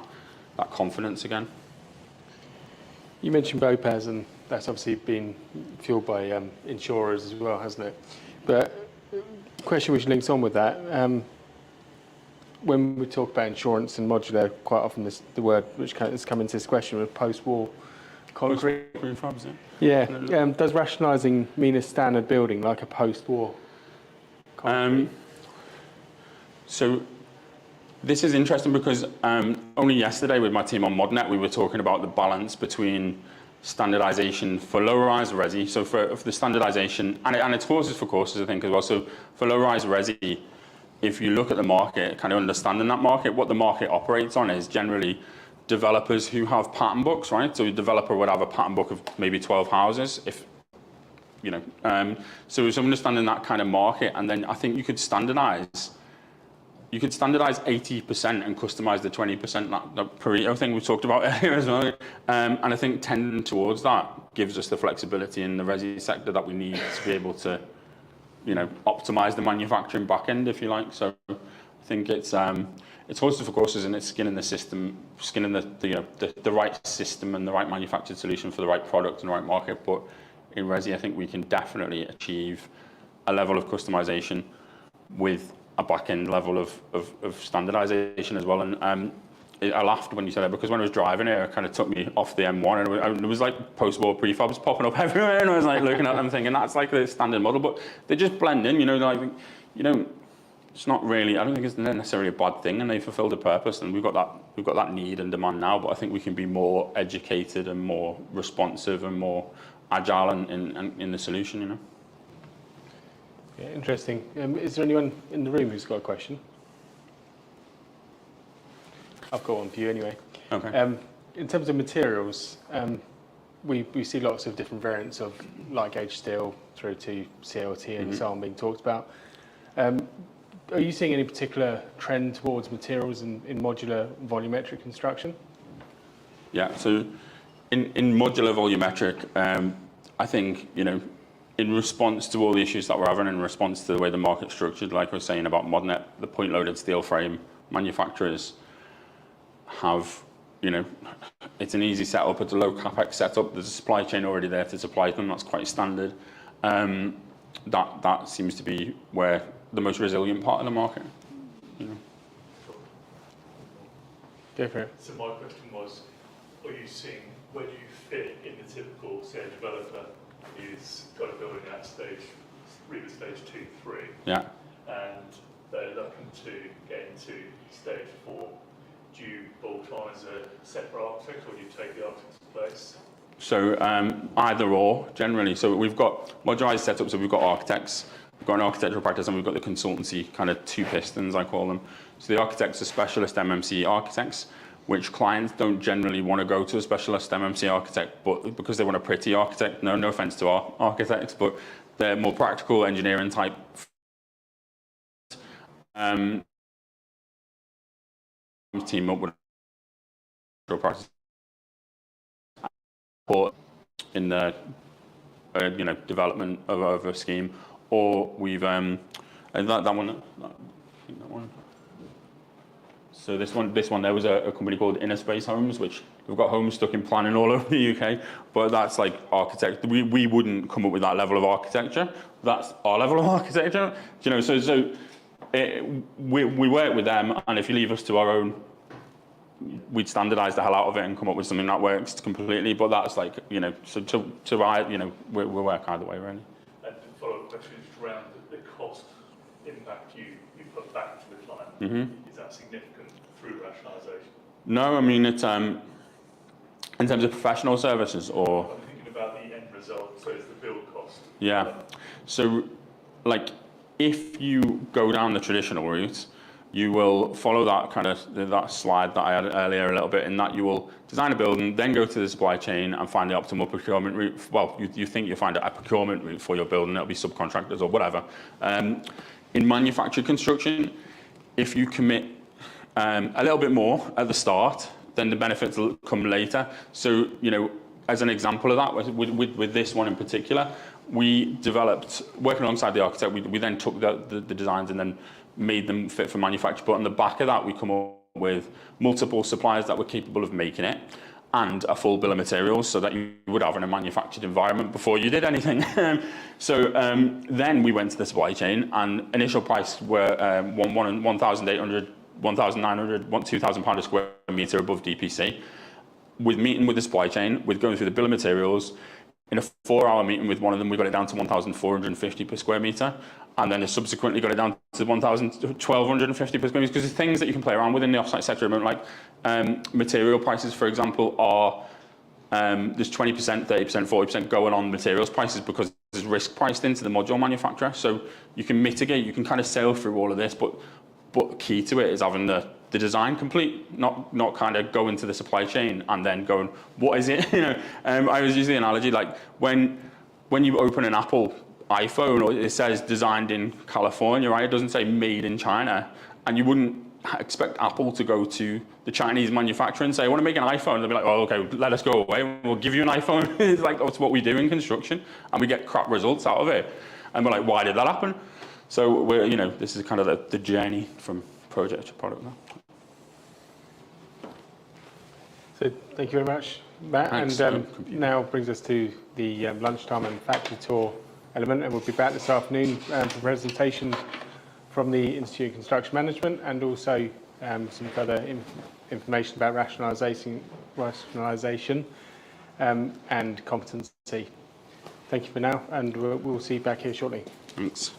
confidence again. You mentioned BOPAS, and that's obviously been fueled by insurers as well, hasn't it? But the question which links on with that, when we talk about insurance and modular, quite often the word which has come into this question was post-war concrete. Prefabs, yeah. Does rationalising mean a standard building like a post-war concrete? So this is interesting because only yesterday with my team on ModNet, we were talking about the balance between standardisation for low-rise resi. So for the standardisation, and it's horses for courses, I think, as well. So for low-rise resi, if you look at the market, kind of understanding that market, what the market operates on is generally developers who have pattern books, right? So a developer would have a pattern book of maybe 12 houses, if you know. So understanding that kind of market, and then I think you could standardise. You could standardise 80% and customise the 20%, that Pareto thing we talked about earlier as well. And I think tending towards that gives us the flexibility in the resi sector that we need to be able to, you know, optimise the manufacturing back end, if you like. So I think it's horses for courses, and it's skin in the system, skin in the right system and the right manufactured solution for the right product and the right market. But in resi, I think we can definitely achieve a level of customisation with a back-end level of standardisation as well. And I laughed when you said it, because when I was driving it kind of took me off the M1, and it was like post-war prefabs popping up everywhere, and I was like looking at them thinking, that's like the standard model, but they just blend in, you know, like, you know, it's not really, I don't think it's necessarily a bad thing, and they fulfilled a purpose, and we've got that need and demand now, but I think we can be more educated and more responsive and more agile in the solution, you know. Yeah, interesting. Is there anyone in the room who's got a question? I've got one for you anyway. Okay. In terms of materials, we see lots of different variants of light gauge steel through to CLT and so on being talked about. Are you seeing any particular trend towards materials in modular volumetric construction? Yeah, so in modular volumetric, I think, you know, in response to all the issues that we're having, in response to the way the market's structured, like I was saying about ModNet, the point-loaded steel frame manufacturers have, you know, it's an easy setup, it's a low capex setup, there's a supply chain already there to supply them, that's quite standard. That seems to be where the most resilient part of the market, you know. Go for it. So my question was, are you seeing where do you fit in the typical, say, a developer who's got a building at stage, really stage 2, 3, Yeah. and they're looking to get into stage 4? Do you bolt on as a separate architect, or do you take the architect's place? So either or, generally. So we've got modularized setups, so we've got architects, we've got an architectural practice, and we've got the consultancy, kind of two pistons, I call them. So the architects are specialist MMC architects, which clients don't generally want to go to a specialist MMC architect, but because they want a pretty architect. No offense to our architects, but they're more practical engineering type. Team up with practice. But development of a scheme, or we've and that one. I think that one. So this one there was a company called Inner Space Homes, which we've got homes stuck in planning all over the UK, but that's like architect. We wouldn't come up with that level of architecture. That's our level of architecture. We work with them, and if you leave us to our own, we'd standardise the hell out of it and come up with something that works completely. But that's like, we work either way, really. And the follow-up question is around the cost impact you put back to the client. Mm-hmm. Is that significant through rationalisation? No, I mean, it's in terms of professional services, or... I'm thinking about the end result, so it's the build cost. Yeah. So, like, if you go down the traditional route, you will follow that slide that I had earlier a little bit, in that you will design a building, then go to the supply chain and find the optimal procurement route. Well, you think you'll find a procurement route for your building, it'll be subcontractors or whatever. In manufactured construction, if you commit a little bit more at the start, then the benefits will come later. So, as an example of that, with this one in particular, we developed, working alongside the architect, we then took the designs and then made them fit for manufacture. But on the back of that, we come up with multiple suppliers that were capable of making it, and a full bill of materials, so that you would have in a manufactured environment before you did anything. Then we went to the supply chain, and initial price were £1,800, £1,900, £2,000 a square metre above DPC. With meeting with the supply chain, with going through the bill of materials, in a 4-hour meeting with one of them, we got it down to 1,450 per square metre, and then subsequently got it down to 1,250 per square metre, because there's things that you can play around with in the offsite sector, like material prices, for example, are there's 20%, 30%, 40% going on materials prices, because there's risk priced into the module manufacturer. So you can mitigate, you can kind of sail through all of this, but key to it is having the design complete, not kind of go into the supply chain and then going, what is it? I always use the analogy, like when you open an Apple iPhone, or it says designed in California, right? It doesn't say made in China, and you wouldn't expect Apple to go to the Chinese manufacturer and say, I want to make an iPhone. They'll be like, oh, okay, let us go away. We'll give you an iPhone. It's like, that's what we do in construction, and we get crap results out of it. And we're like, why did that happen? So we're, this is kind of the journey from project to product now. So thank you very much, Matt. Thanks, and now brings us to the lunchtime and factory tour element, and we'll be back this afternoon for a presentation from the Institute of Construction Management, and also some further information about rationalisation and competency. Thank you for now, and we'll see you back here shortly. Thanks.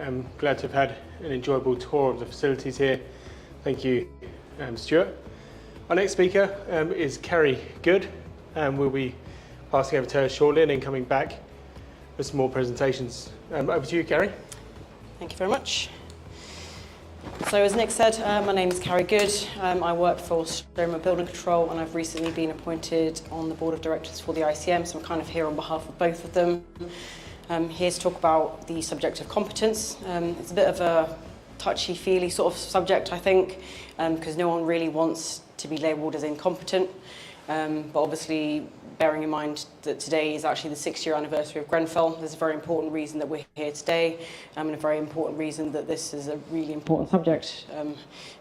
I'm glad to have had an enjoyable tour of the facilities here. Thank you, Stuart. Our next speaker is Carrie Good, and we'll be passing over to her shortly and then coming back with some more presentations. Over to you, Carrie. Thank you very much. So as Nick said, my name is Carrie Good. I work for Stroma Building Control, and I've recently been appointed on the board of directors for the ICM, so I'm kind of here on behalf of both of them. Here to talk about the subject of competence. It's a bit of a touchy-feely sort of subject, I think, because no one really wants to be labelled as incompetent. But obviously, bearing in mind that today is actually the 6-year anniversary of Grenfell, there's a very important reason that we're here today, and a very important reason that this is a really important subject.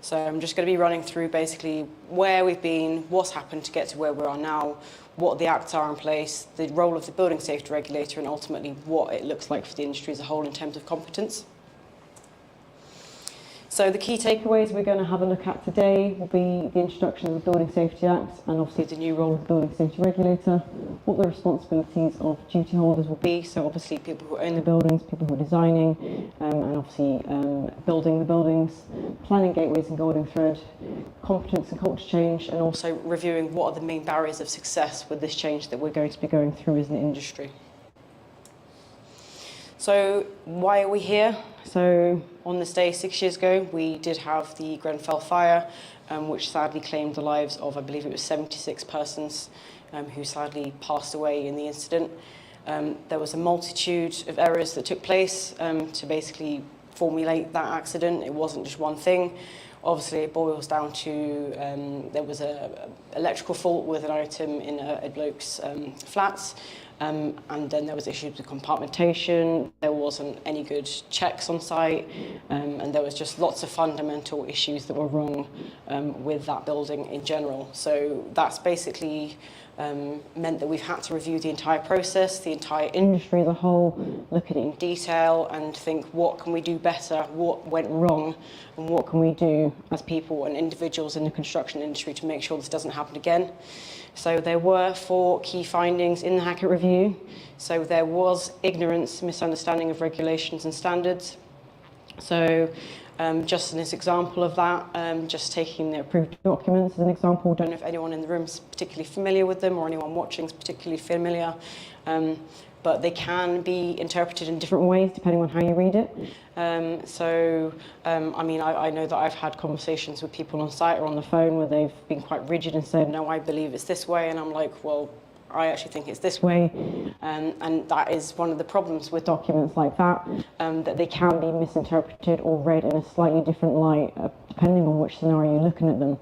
So I'm just going to be running through basically where we've been, what's happened to get to where we are now, what the acts are in place, the role of the building safety regulator, and ultimately what it looks like for the industry as a whole in terms of competence. So the key takeaways we're going to have a look at today will be the introduction of the Building Safety Act and obviously the new role of the Building Safety Regulator, what the responsibilities of duty holders will be, so obviously people who own the buildings, people who are designing and obviously building the buildings, planning gateways and golden thread, competence and culture change, and also reviewing what are the main barriers of success with this change that we're going to be going through as an industry. So why are we here? So on this day 6 years ago, we did have the Grenfell fire, which sadly claimed the lives of, I believe it was 76 persons who sadly passed away in the incident. There was a multitude of errors that took place to basically formulate that accident. It wasn't just one thing. Obviously, it boils down to there was an electrical fault with an item in a bloke's flats. And then there was issues with compartmentation, there wasn't any good checks on site, and there was just lots of fundamental issues that were wrong with that building in general. So that's basically meant that we've had to review the entire process, the entire industry as a whole, look at it in detail and think what can we do better, what went wrong, and what can we do as people and individuals in the construction industry to make sure this doesn't happen again. So there were 4 key findings in the Hackett review. So there was ignorance, misunderstanding of regulations and standards. So just an example of that, just taking the approved documents as an example. Don't know if anyone in the room is particularly familiar with them or anyone watching is particularly familiar. But they can be interpreted in different ways depending on how you read it. I mean, I know that I've had conversations with people on site or on the phone where they've been quite rigid and said, no, I believe it's this way. And I'm like, well, I actually think it's this way. And that is one of the problems with documents like that, that they can be misinterpreted or read in a slightly different light, depending on which scenario you're looking at them.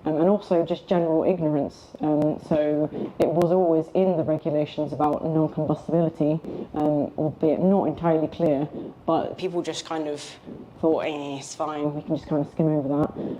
And also just general ignorance. So it was always in the regulations about non-combustibility, albeit not entirely clear, but people just kind of thought, it's fine, we can just kind of skim over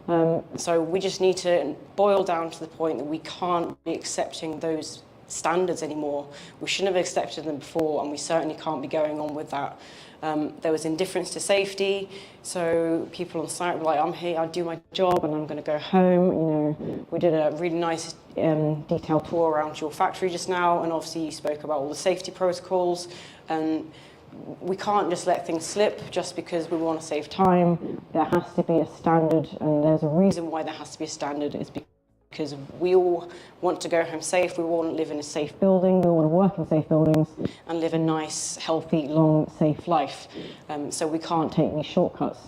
that. So we just need to boil down to the point that we can't be accepting those standards anymore. We shouldn't have accepted them before, and we certainly can't be going on with that. There was indifference to safety, so people on site were like, I'm here, I'll do my job and I'm going to go home. You know, we did a really nice detailed tour around your factory just now, and obviously you spoke about all the safety protocols, and we can't just let things slip just because we want to save time. There has to be a standard, and there's a reason why there has to be a standard. It's because we all want to go home safe, we all want to live in a safe building, we all want to work in safe buildings and live a nice, healthy, long, safe life. So we can't take these shortcuts.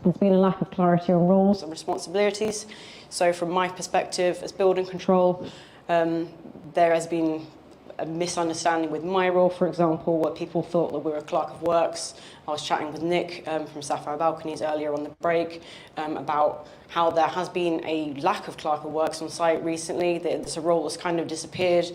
There's been a lack of clarity on roles and responsibilities. So from my perspective as building control, there has been a misunderstanding with my role, for example, where people thought that we were a clerk of works. I was chatting with Nick from Sapphire Balconies earlier on the break about how there has been a lack of clerk of works on site recently. There's a role that's kind of disappeared,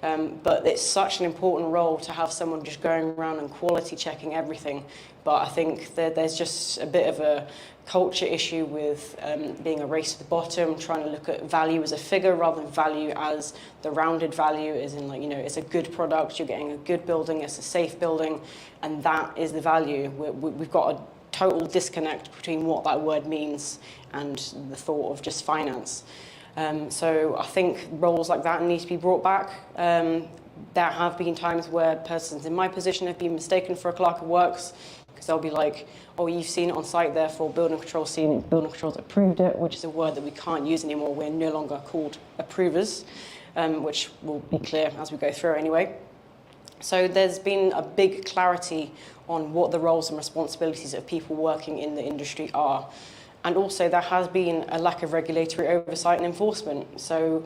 but it's such an important role to have someone just going around and quality checking everything. But I think that there's just a bit of a culture issue with being a race to the bottom, trying to look at value as a figure rather than value as the rounded value, as in, like, you know, it's a good product, you're getting a good building, it's a safe building, and that is the value. We've got a total disconnect between what that word means and the thought of just finance. So I think roles like that need to be brought back. There have been times where persons in my position have been mistaken for a clerk of works Because they'll be like, oh, you've seen it on site, therefore building control's seen it, building control's approved it, which is a word that we can't use anymore. We're no longer called approvers, which will be clear as we go through anyway. So there's been a big clarity on what the roles and responsibilities of people working in the industry are. And also there has been a lack of regulatory oversight and enforcement. So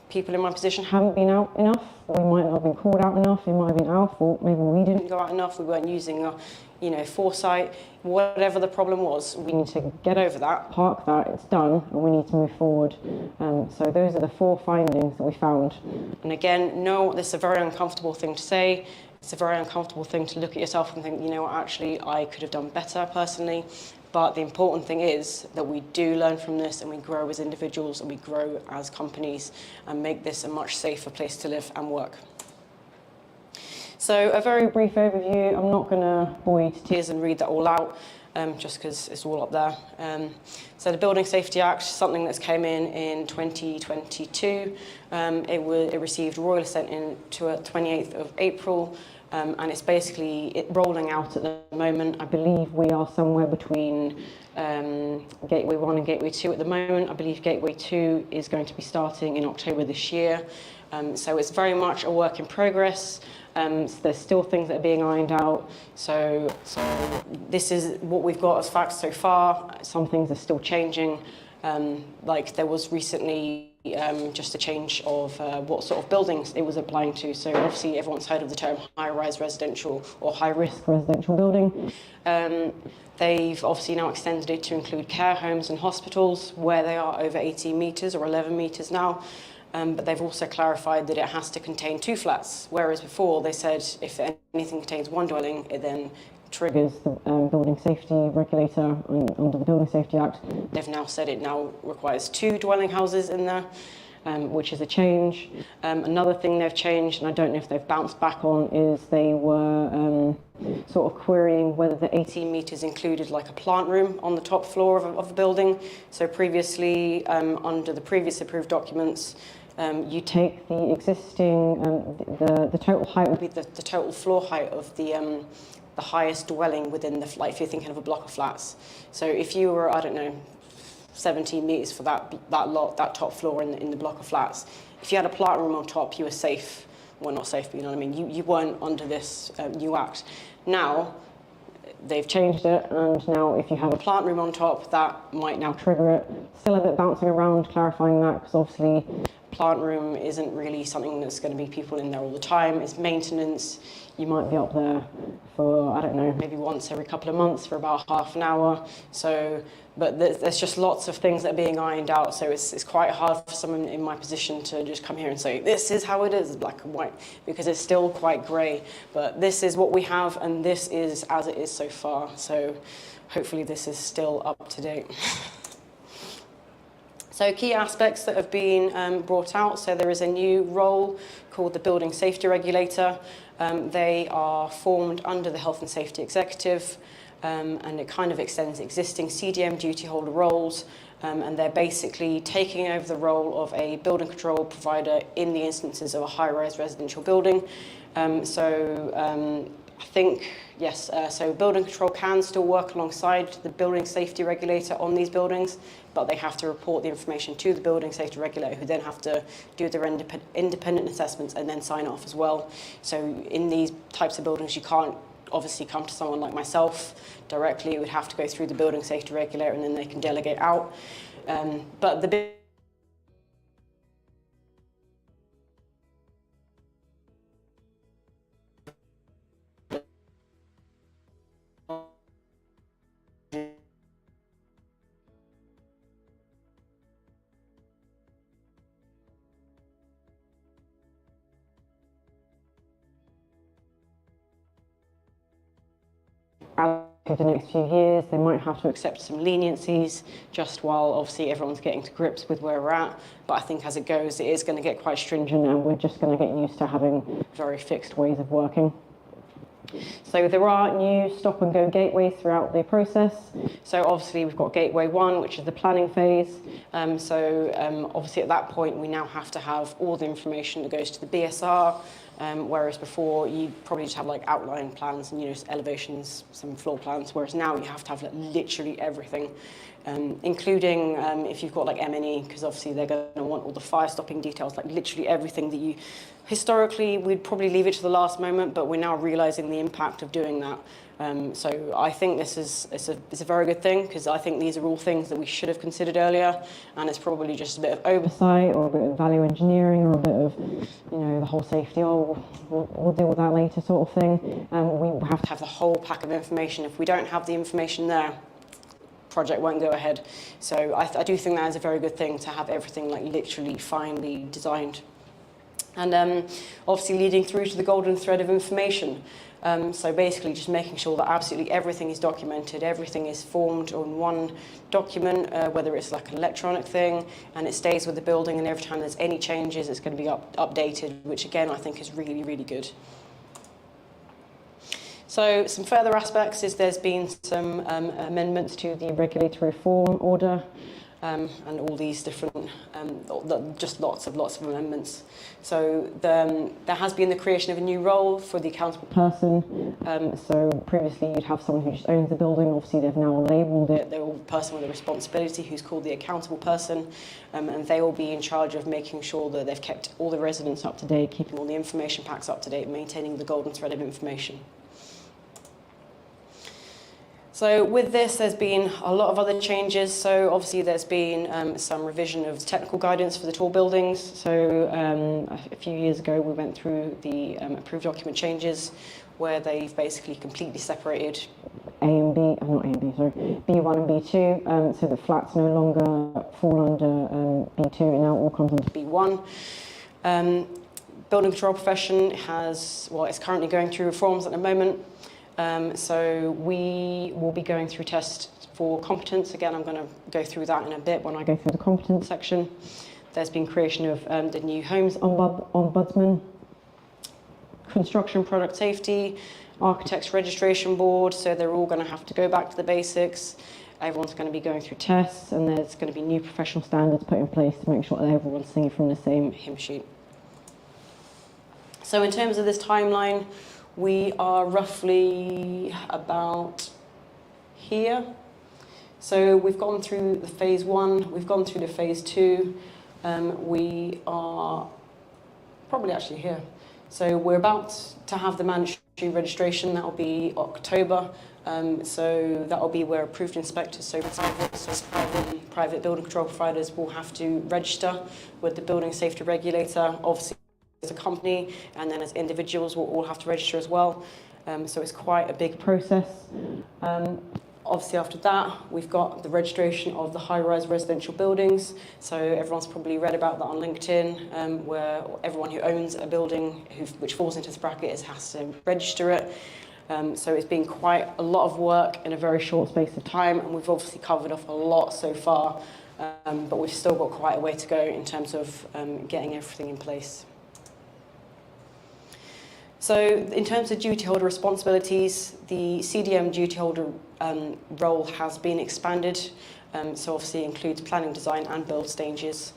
people in my position haven't been out enough. We might not have been called out enough. It might have been our fault. Maybe we didn't go out enough. We weren't using foresight. Whatever the problem was, we need to get over that, park that, it's done, and we need to move forward. So those are the 4 findings that we found. And again, no, this is a very uncomfortable thing to say. It's a very uncomfortable thing to look at yourself and think, you know what, actually, I could have done better personally. But the important thing is that we do learn from this and we grow as individuals and we grow as companies and make this a much safer place to live and work. So a very brief overview. I'm not going to bore you to tears and read that all out, just because it's all up there. So the Building Safety Act, something that's came in 2022. It received royal assent to 28th of April. And it's basically rolling out at the moment. I believe we are somewhere between Gateway 1 and Gateway 2 at the moment. I believe Gateway 2 is going to be starting in October this year. So it's very much a work in progress. So there's still things that are being ironed out. So this is what we've got as facts so far. Some things are still changing. Like there was recently just a change of what sort of buildings it was applying to. So obviously everyone's heard of the term high-rise residential or high-risk residential building. They've obviously now extended it to include care homes and hospitals where they are over 18 metres or 11 metres now. But they've also clarified that it has to contain 2 flats, whereas before they said if anything contains 1 dwelling, it then triggers the building safety regulator under the Building Safety Act. They've now said it now requires 2 dwelling houses in there, which is a change. Another thing they've changed, and I don't know if they've bounced back on, is they were sort of querying whether the 18 metres included like a plant room on the top floor of the building. So previously, under the previous approved documents, you take the existing, the total height would be the total floor height of the highest dwelling within the, like if you're thinking of a block of flats. So if you were, I don't know, 17 metres for that top floor in the block of flats, if you had a plant room on top, you were safe. Well, not safe, but you know what I mean. You weren't under this new act. Now, they've changed it, and now if you have a plant room on top, that might now trigger it. Still a bit bouncing around, clarifying that, because obviously plant room isn't really something that's going to be people in there all the time. It's maintenance. You might be up there for, I don't know, maybe once every couple of months for about half an hour. So, but there's just lots of things that are being ironed out. So it's quite hard for someone in my position to just come here and say, this is how it is, black and white, because it's still quite grey. But this is what we have, and this is as it is so far. So hopefully this is still up to date. So key aspects that have been brought out. So there is a new role called the Building Safety Regulator. They are formed under the Health and Safety Executive, and it kind of extends existing CDM duty holder roles, and they're basically taking over the role of a building control provider in the instances of a high-rise residential building. I think, yes, so building control can still work alongside the building safety regulator on these buildings, but they have to report the information to the building safety regulator, who then have to do their independent assessments and then sign off as well. So in these types of buildings, you can't obviously come to someone like myself directly. It would have to go through the building safety regulator, and then they can delegate out. But the big over the next few years, they might have to accept some leniencies just while obviously everyone's getting to grips with where we're at. But I think as it goes, it is going to get quite stringent, and we're just going to get used to having very fixed ways of working. So there are new stop and go gateways throughout the process. So obviously we've got Gateway 1, which is the planning phase. Obviously at that point we now have to have all the information that goes to the BSR, whereas before you probably just have like outline plans and, you know, elevations, some floor plans, whereas now you have to have like, literally everything, including if you've got like M&E, because obviously they're going to want all the fire stopping details, like literally everything that you, historically we'd probably leave it to the last moment, but we're now realizing the impact of doing that. So I think this is it's a very good thing, because I think these are all things that we should have considered earlier, and it's probably just a bit of oversight or a bit of value engineering or a bit of, you know, the whole safety, we'll deal with that later sort of thing. We have to have the whole pack of information. If we don't have the information there, project won't go ahead. So I do think that is a very good thing, to have everything like literally finely designed. And obviously leading through to the golden thread of information. So basically just making sure that absolutely everything is documented, everything is formed on one document, whether it's like an electronic thing, and it stays with the building, and every time there's any changes, it's going to be updated, which again, I think is really, really good. So some further aspects is there's been some amendments to the regulatory reform order, and all these different, just lots of amendments. So there has been the creation of a new role for the accountable person. So previously you'd have someone who just owns the building. Obviously they've now labelled it. They're a person with a responsibility who's called the accountable person, and they will be in charge of making sure that they've kept all the residents up to date, keeping all the information packs up to date, maintaining the golden thread of information. So with this, there's been a lot of other changes. So obviously there's been some revision of technical guidance for the tall buildings. So a few years ago, we went through the approved document changes, where they've basically completely separated A and B, not A and B, sorry, B1 and B2, so the flats no longer fall under B2, it now all comes under B1. Building control profession it's currently going through reforms at the moment. So we will be going through tests for competence. Again, I'm going to go through that in a bit when I go through the competence section. There's been creation of the new Homes Ombudsman, Construction Product Safety, Architects Registration Board, so they're all going to have to go back to the basics. Everyone's going to be going through tests, and there's going to be new professional standards put in place to make sure that everyone's singing from the same hymn sheet. So in terms of this timeline, we are roughly about here. So we've gone through the phase 1, we've gone through the phase 2, we are probably actually here. So we're about to have the mandatory registration. That will be October. So that will be where approved inspectors, so private building control providers, will have to register with the building safety regulator. Obviously, as a company, and then as individuals, will all have to register as well. So it's quite a big process. Obviously, after that, we've got the registration of the high-rise residential buildings. So everyone's probably read about that on LinkedIn, where everyone who owns a building which falls into this bracket has to register it. So it's been quite a lot of work in a very short space of time, and we've obviously covered off a lot so far, but we've still got quite a way to go in terms of getting everything in place. So in terms of duty holder responsibilities, the CDM duty holder role has been expanded. So obviously includes planning, design and build stages,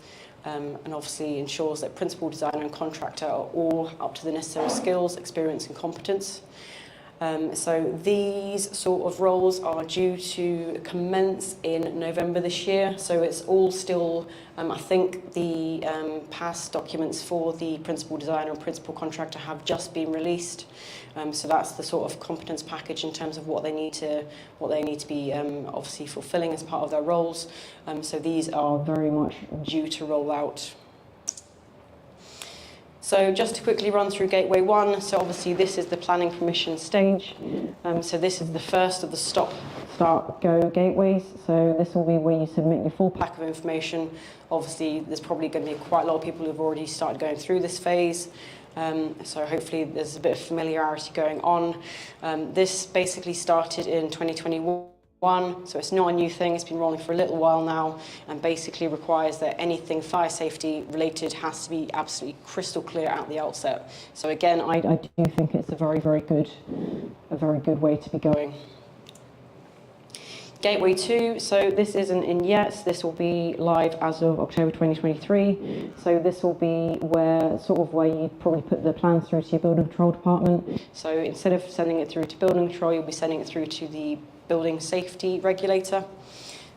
and obviously ensures that principal designer and contractor are all up to the necessary skills, experience and competence. So these sort of roles are due to commence in November this year. So it's all still, I think the past documents for the principal designer and principal contractor have just been released. So that's the sort of competence package in terms of what they need to be obviously fulfilling as part of their roles. So these are very much due to roll out. So just to quickly run through Gateway 1, so obviously this is the planning permission stage. So this is the first of the stop, start, go gateways. So this will be where you submit your full pack of information. Obviously there's probably going to be quite a lot of people who've already started going through this phase. So hopefully there's a bit of familiarity going on. This basically started in 2021. So it's not a new thing, it's been rolling for a little while now, and basically requires that anything fire safety related has to be absolutely crystal clear at the outset. So again, I do think it's a very good way to be going. Gateway 2, so this isn't in yet. This will be live as of October 2023. So this will be where you probably put the plans through to your building control department. So instead of sending it through to building control, you'll be sending it through to the building safety regulator.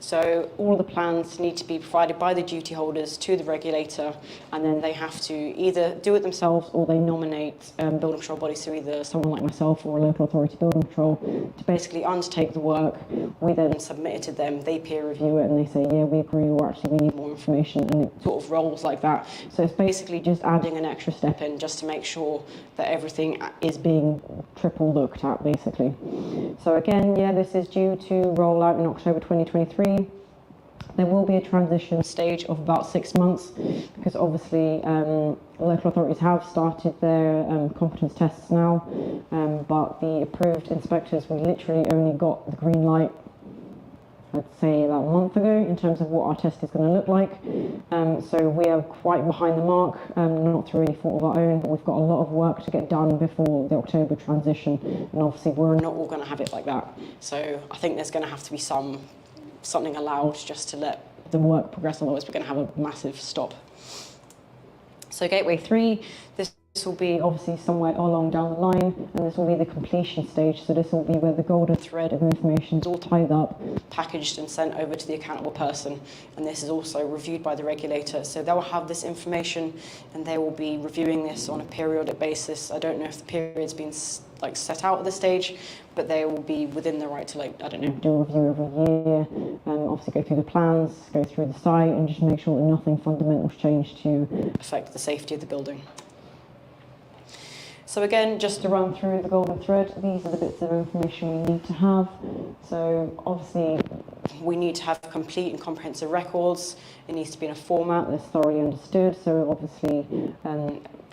So all of the plans need to be provided by the duty holders to the regulator, and then they have to either do it themselves or they nominate building control bodies, so either someone like myself or a local authority building control, to basically undertake the work. We then submit it to them, they peer review it, and they say, yeah, we agree, or actually we need more information, and it sort of rolls like that. So it's basically just adding an extra step in just to make sure that everything is being triple looked at, basically. So again, yeah, this is due to roll out in October 2023. There will be a transition stage of about 6 months, because obviously local authorities have started their competence tests now, but the approved inspectors, we literally only got the green light, I'd say about a month ago, in terms of what our test is going to look like. So we are quite behind the mark, not through any fault of our own, but we've got a lot of work to get done before the October transition, and obviously we're not all going to have it like that. So I think there's going to have to be something allowed just to let the work progress, otherwise we're going to have a massive stop. So Gateway 3, this will be obviously somewhere along down the line, and this will be the completion stage. So this will be where the golden thread of information is all tied up, packaged and sent over to the accountable person, and this is also reviewed by the regulator. So they will have this information and they will be reviewing this on a periodic basis. I don't know if the period's been set out at this stage, but they will be within the right to do a review every year, obviously go through the plans, go through the site, and just make sure that nothing fundamental has changed to affect the safety of the building. So again, just to run through the golden thread, these are the bits of information we need to have. So obviously we need to have complete and comprehensive records. It needs to be in a format that's thoroughly understood. So obviously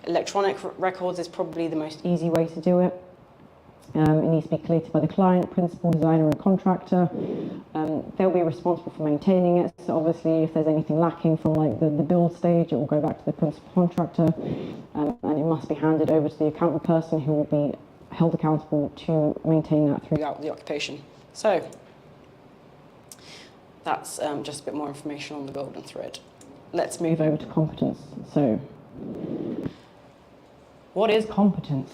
electronic records is probably the most easy way to do it. It needs to be collated by the client, principal, designer and contractor. They'll be responsible for maintaining it. So obviously if there's anything lacking from the build stage, it will go back to the principal contractor, and it must be handed over to the accountable person, who will be held accountable to maintain that throughout the occupation. So that's just a bit more information on the golden thread. Let's move over to competence. So what is competence?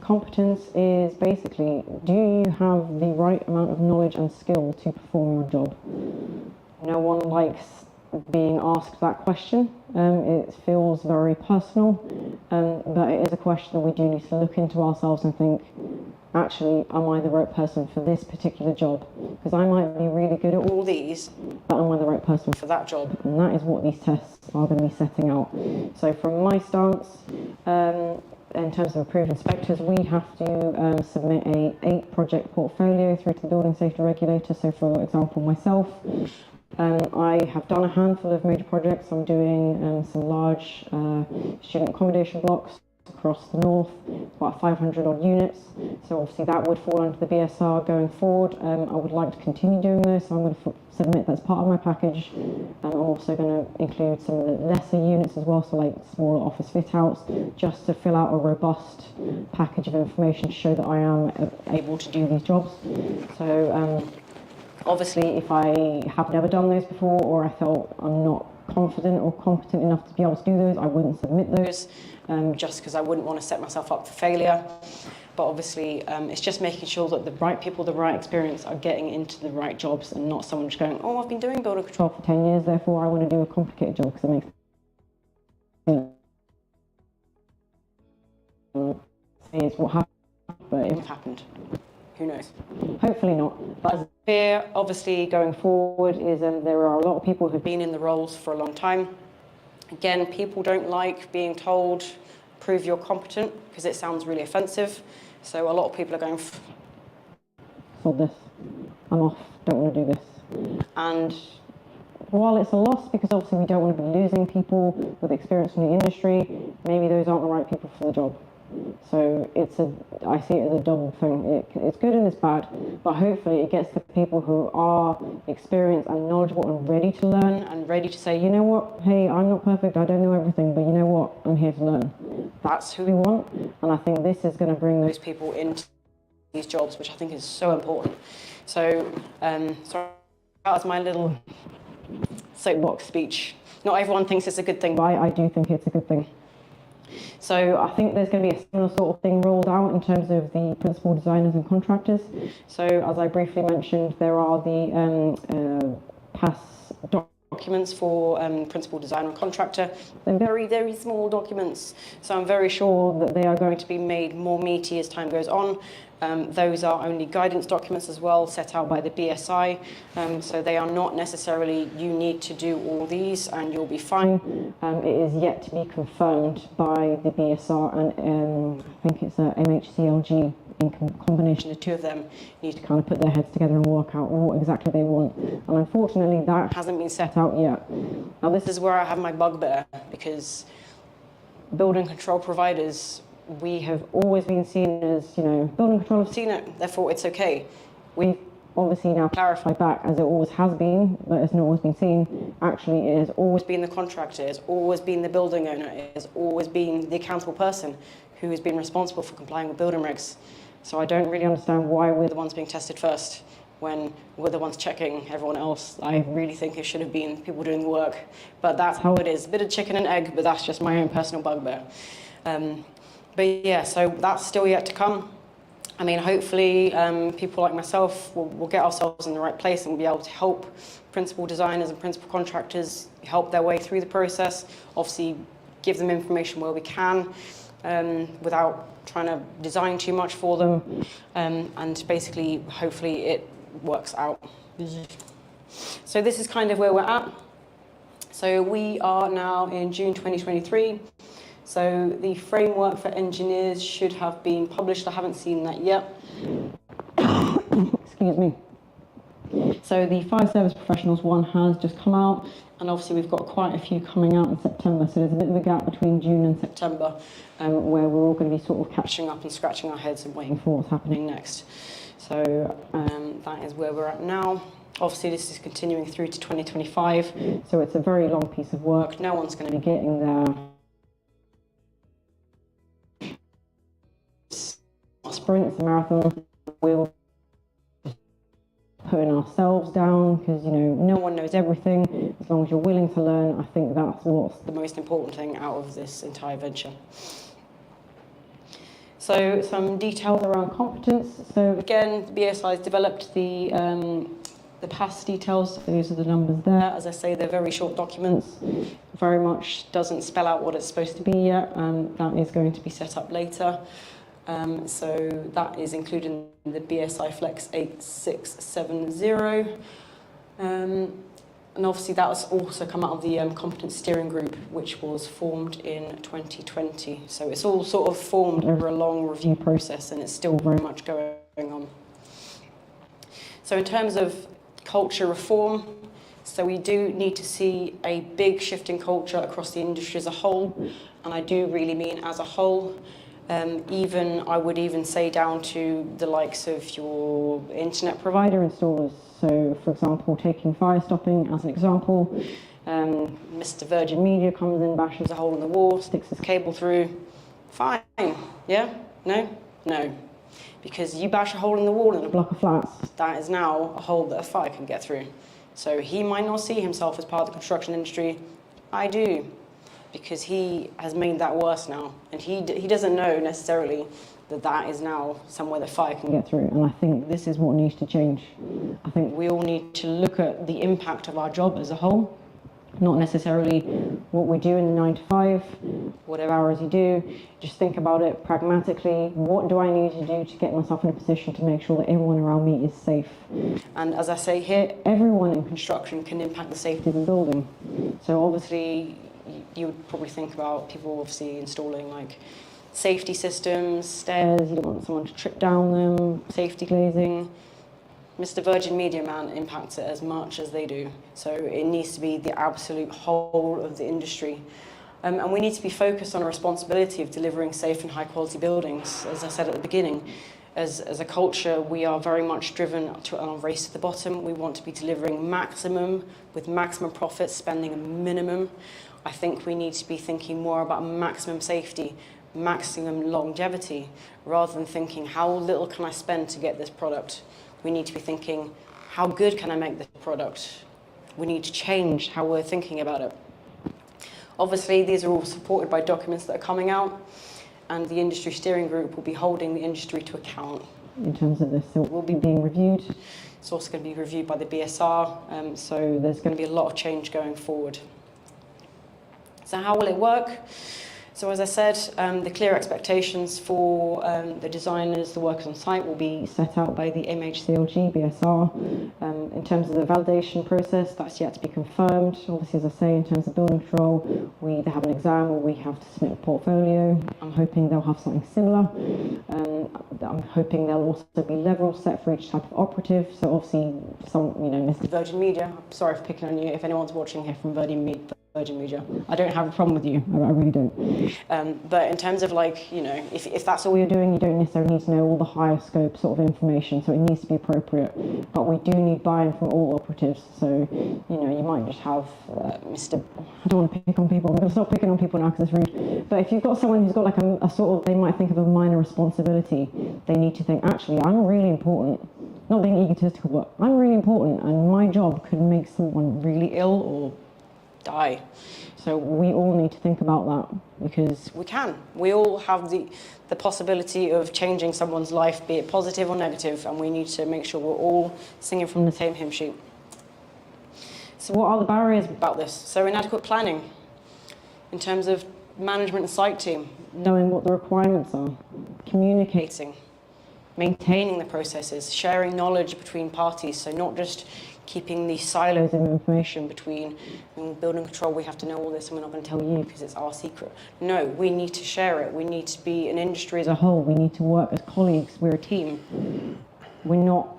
Competence is basically, do you have the right amount of knowledge and skill to perform your job? No one likes being asked that question. It feels very personal, but it is a question that we do need to look into ourselves and think, actually, am I the right person for this particular job? Because I might be really good at all these, but am I the right person for that job? And that is what these tests are going to be setting out. So from my stance, in terms of approved inspectors, we have to submit a 8-project portfolio through to the building safety regulator. So for example, myself, I have done a handful of major projects. I'm doing some large student accommodation blocks across the north, about 500 odd units. So obviously that would fall under the BSR going forward. I would like to continue doing this, so I'm going to submit that's part of my package. I'm also going to include some of the lesser units as well, so like smaller office fit outs, just to fill out a robust package of information to show that I am able to do these jobs. So obviously if I have never done those before, or I felt I'm not confident or competent enough to be able to do those, I wouldn't submit those, just because I wouldn't want to set myself up for failure. But obviously it's just making sure that the right people, the right experience are getting into the right jobs, and not someone just going, oh, I've been doing building control for 10 years, therefore I want to do a complicated job because it makes it's what happened, but it happened. Who knows? Hopefully not. But fear, obviously, going forward is there are a lot of people who've been in the roles for a long time. Again, people don't like being told, prove you're competent, because it sounds really offensive. So a lot of people are going, sod this, I'm off, don't want to do this. And while it's a loss, because obviously we don't want to be losing people with experience in the industry, maybe those aren't the right people for the job. So I see it as a double thing. It's good and it's bad, but hopefully it gets the people who are experienced and knowledgeable and ready to learn and ready to say, you know what, hey, I'm not perfect, I don't know everything, but you know what, I'm here to learn. That's who we want, and I think this is going to bring those people into these jobs, which I think is so important. So, sorry, that was my little soapbox speech. Not everyone thinks it's a good thing, but I do think it's a good thing. So I think there's going to be a similar sort of thing rolled out in terms of the principal designers and contractors. So as I briefly mentioned, there are the PAS documents for principal designer and contractor. They're very, very small documents. So I'm very sure that they are going to be made more meaty as time goes on. Those are only guidance documents as well, set out by the BSI. So they are not necessarily, you need to do all these and you'll be fine. It is yet to be confirmed by the BSR and I think it's a MHCLG. In combination, the two of them need to kind of put their heads together and work out what exactly they want. And unfortunately, that hasn't been set out yet. Now, this is where I have my bugbear, because building control providers, we have always been seen as, building control have seen it, therefore it's okay. We've obviously now clarified back, as it always has been, but it's not always been seen. Actually, it has always been the contractor, it's always been the building owner, it has always been the accountable person who has been responsible for complying with building regs. So I don't really understand why we're the ones being tested first when we're the ones checking everyone else. I really think it should have been people doing the work, but that's how it is. A bit of chicken and egg, but that's just my own personal bugbear. But yeah, so that's still yet to come. I mean, hopefully people like myself will get ourselves in the right place and we'll be able to help principal designers and principal contractors help their way through the process. Obviously, give them information where we can without trying to design too much for them. And basically, hopefully it works out. So this is kind of where we're at. So we are now in June 2023. So the framework for engineers should have been published. I haven't seen that yet. Excuse me. So the fire service professionals one has just come out, and obviously we've got quite a few coming out in September. So there's a bit of a gap between June and September where we're all going to be sort of catching up and scratching our heads and waiting for what's happening next. So that is where we're at now. Obviously, this is continuing through to 2025. So it's a very long piece of work. No one's going to be getting there. Sprints, marathon, we'll putting ourselves down because no one knows everything. As long as you're willing to learn, I think that's what's the most important thing out of this entire venture. So some details around competence. So again, the BSI has developed the PAS details. Those are the numbers there. As I say, they're very short documents. Very much doesn't spell out what it's supposed to be yet. That is going to be set up later. So that is included in the BSI Flex 8670. And obviously that was also come out of the Competence Steering Group, which was formed in 2020. So it's all sort of formed over a long review process and it's still very much going on. So in terms of culture reform, so we do need to see a big shift in culture across the industry as a whole. And I do really mean as a whole. I would even say down to the likes of your internet provider installers. So, for example, taking fire stopping as an example, Mr. Virgin Media comes in, bashes a hole in the wall, sticks his cable through. Fine, yeah? No? No. Because you bash a hole in the wall in a block of flats, that is now a hole that a fire can get through. So he might not see himself as part of the construction industry. I do. Because he has made that worse now. And he doesn't know necessarily that is now somewhere that fire can get through. And I think this is what needs to change. I think we all need to look at the impact of our job as a whole, not necessarily what we do in the 9 to 5, whatever hours you do. Just think about it pragmatically. What do I need to do to get myself in a position to make sure that everyone around me is safe? And as I say here, everyone in construction can impact the safety of the building. So obviously, you would probably think about people obviously installing like safety systems, stairs, you don't want someone to trip down them, safety glazing. Mr. Virgin Media Man impacts it as much as they do. So it needs to be the absolute whole of the industry. And we need to be focused on a responsibility of delivering safe and high quality buildings. As I said at the beginning, as a culture, we are very much driven on a race to the bottom. We want to be delivering maximum with maximum profits, spending a minimum. I think we need to be thinking more about maximum safety, maximum longevity, rather than thinking how little can I spend to get this product. We need to be thinking, how good can I make this product? We need to change how we're thinking about it. Obviously, these are all supported by documents that are coming out, and the industry steering group will be holding the industry to account in terms of this. So it will be being reviewed. It's also going to be reviewed by the BSR, so there's going to be a lot of change going forward. So how will it work? So as I said, the clear expectations for the designers, the workers on site will be set out by the MHCLG, BSR. In terms of the validation process, that's yet to be confirmed. Obviously, as I say, in terms of building control, we either have an exam or we have to submit a portfolio. I'm hoping they'll have something similar. I'm hoping there'll also be levels set for each type of operative. So obviously, Mr. Virgin Media, I'm sorry for picking on you. If anyone's watching here from Virgin Media, I don't have a problem with you, I really don't. But in terms of if that's all you're doing, you don't necessarily need to know all the higher scope sort of information, so it needs to be appropriate. But we do need buy-in from all operatives, so you might just have I don't want to pick on people, I'm going to stop picking on people now because it's rude. But if you've got someone who's got like a sort of, they might think of a minor responsibility, they need to think, actually, I'm really important. Not being egotistical, but I'm really important, and my job could make someone really ill or die. So we all need to think about that, because we all have the possibility of changing someone's life, be it positive or negative, and we need to make sure we're all singing from the same hymn sheet. So what are the barriers about this? So inadequate planning in terms of management and site team, knowing what the requirements are, communicating, maintaining the processes, sharing knowledge between parties, so not just keeping these silos of information between building control, we have to know all this and we're not going to tell you because it's our secret. No, we need to share it. We need to be an industry as a whole. We need to work as colleagues. We're a team. We're not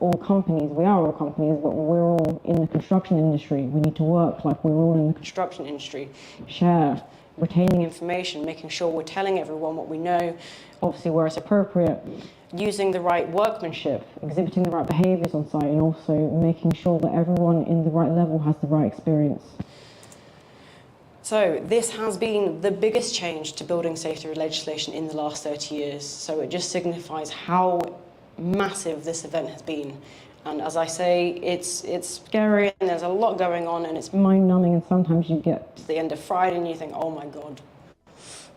all companies. We are all companies, but we're all in the construction industry. We need to work like we're all in the construction industry. Share, retaining information, making sure we're telling everyone what we know, obviously where it's appropriate. Using the right workmanship, exhibiting the right behaviours on site, and also making sure that everyone in the right level has the right experience. So this has been the biggest change to building safety legislation in the last 30 years. So it just signifies how massive this event has been. And as I say, it's scary and there's a lot going on and it's mind-numbing, and sometimes you get to the end of Friday and you think, oh my God.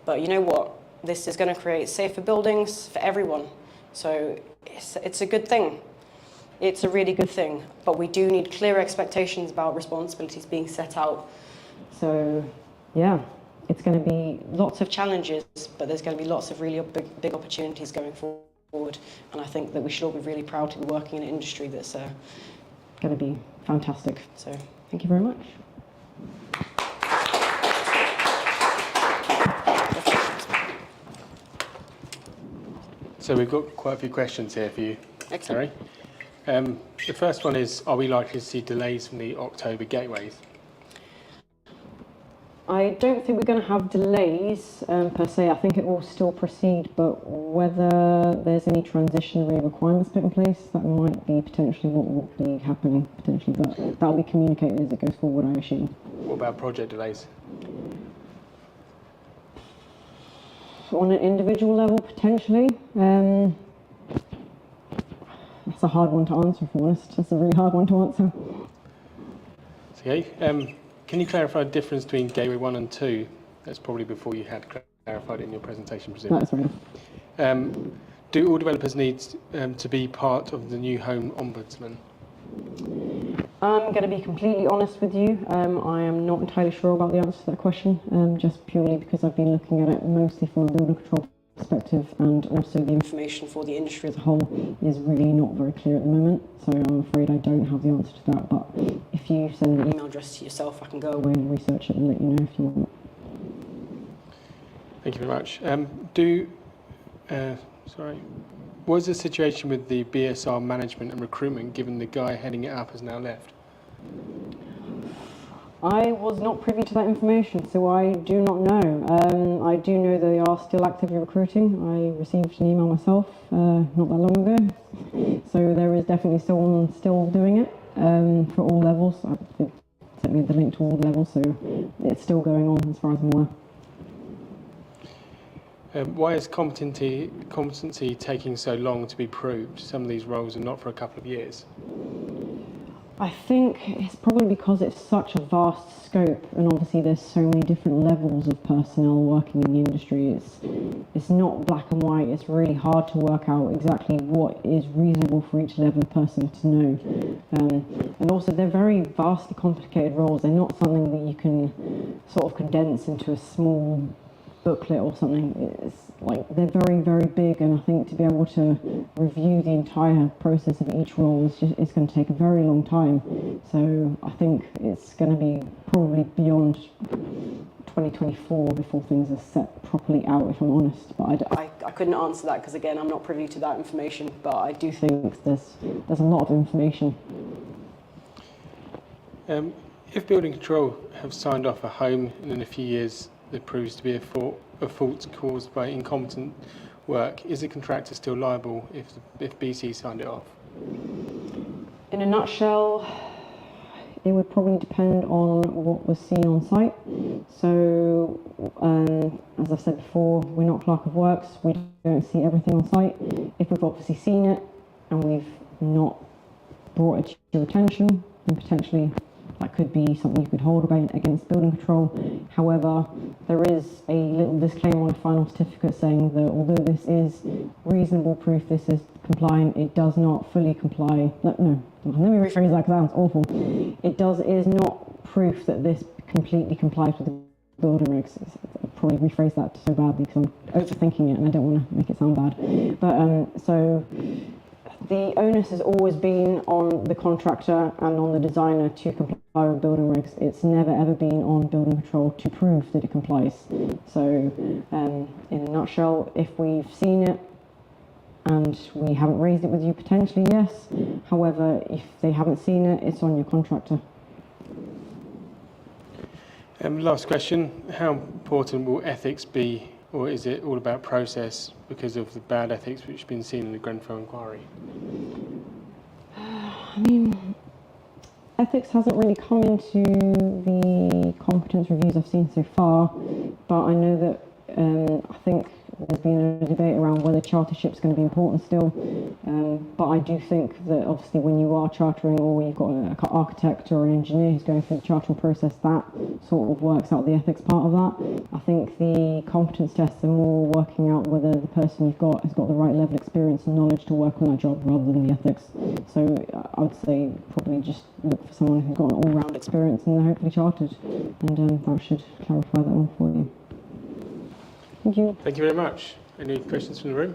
But you know what? This is going to create safer buildings for everyone. So it's a good thing. It's a really good thing. But we do need clear expectations about responsibilities being set out. So yeah, it's going to be lots of challenges, but there's going to be lots of really big opportunities going forward. And I think that we should all be really proud to be working in an industry that's going to be fantastic. So thank you very much. So we've got quite a few questions here for you, Excellent. Harry. The first one is, are we likely to see delays from the October gateways? I don't think we're going to have delays per se. I think it will still proceed, but whether there's any transitionary requirements put in place, that might be potentially what will be happening, potentially, but that'll be communicated as it goes forward, I assume. What about project delays? On an individual level, potentially. That's a hard one to answer, if I'm honest. That's a really hard one to answer. Okay. Can you clarify the difference between Gateway 1 and 2? That's probably before you had clarified it in your presentation, presumably. That's right. Do all developers need to be part of the new Home Ombudsman? I'm going to be completely honest with you. I am not entirely sure about the answer to that question, just purely because I've been looking at it mostly from a building control perspective, and also the information for the industry as a whole is really not very clear at the moment. So I'm afraid I don't have the answer to that. But if you send an email address to yourself, I can go away and research it and let you know if you want. Thank you very much. What is the situation with the BSR management and recruitment, given the guy heading it up has now left? I was not privy to that information, so I do not know. I do know they are still actively recruiting. I received an email myself not that long ago. So there is definitely someone still doing it for all levels. I sent me the link to all the levels, so it's still going on as far as I'm aware. Why is competency taking so long to be proved? Some of these roles are not for a couple of years. I think it's probably because it's such a vast scope, and obviously there's so many different levels of personnel working in the industry. It's not black and white. It's really hard to work out exactly what is reasonable for each level of person to know. And also they're very vastly complicated roles. They're not something that you can sort of condense into a small booklet or something. It's like they're very, very big, and I think to be able to review the entire process of each role is going to take a very long time. So I think it's going to be probably beyond 2024 before things are set properly out, if I'm honest. But I couldn't answer that because again I'm not privy to that information, but I do think there's a lot of information. If building control have signed off a home and in a few years that proves to be a fault caused by incompetent work, is the contractor still liable if BC signed it off? In a nutshell, it would probably depend on what was seen on site. So, as I've said before, we're not clerk of works, we don't see everything on site. If we've obviously seen it and we've not brought it to your attention, then potentially that could be something you could hold against building control. However, there is a little disclaimer on the final certificate saying that although this is reasonable proof this is compliant, it does not fully comply. No, let me rephrase that because that sounds awful. It is not proof that this completely complies with the building regs. I'll probably rephrase that so badly because I'm overthinking it and I don't want to make it sound bad. But so the onus has always been on the contractor and on the designer to comply with building regs. It's never ever been on building control to prove that it complies. So in a nutshell, if we've seen it and we haven't raised it with you, potentially yes. However, if they haven't seen it, it's on your contractor. Last question, how important will ethics be, or is it all about process because of the bad ethics which have been seen in the Grenfell inquiry? I mean, ethics hasn't really come into the competence reviews I've seen so far, but I know that I think there's been a debate around whether chartership's going to be important still, but I do think that obviously when you are chartering or you've got an architect or an engineer who's going through the chartering process, that sort of works out the ethics part of that. I think the competence tests are more working out whether the person you've got has got the right level of experience and knowledge to work on that job rather than the ethics. So I would say probably just look for someone who's got an all-round experience and they're hopefully chartered, and that should clarify that one for you. Thank you. Thank you very much. Any questions from the room?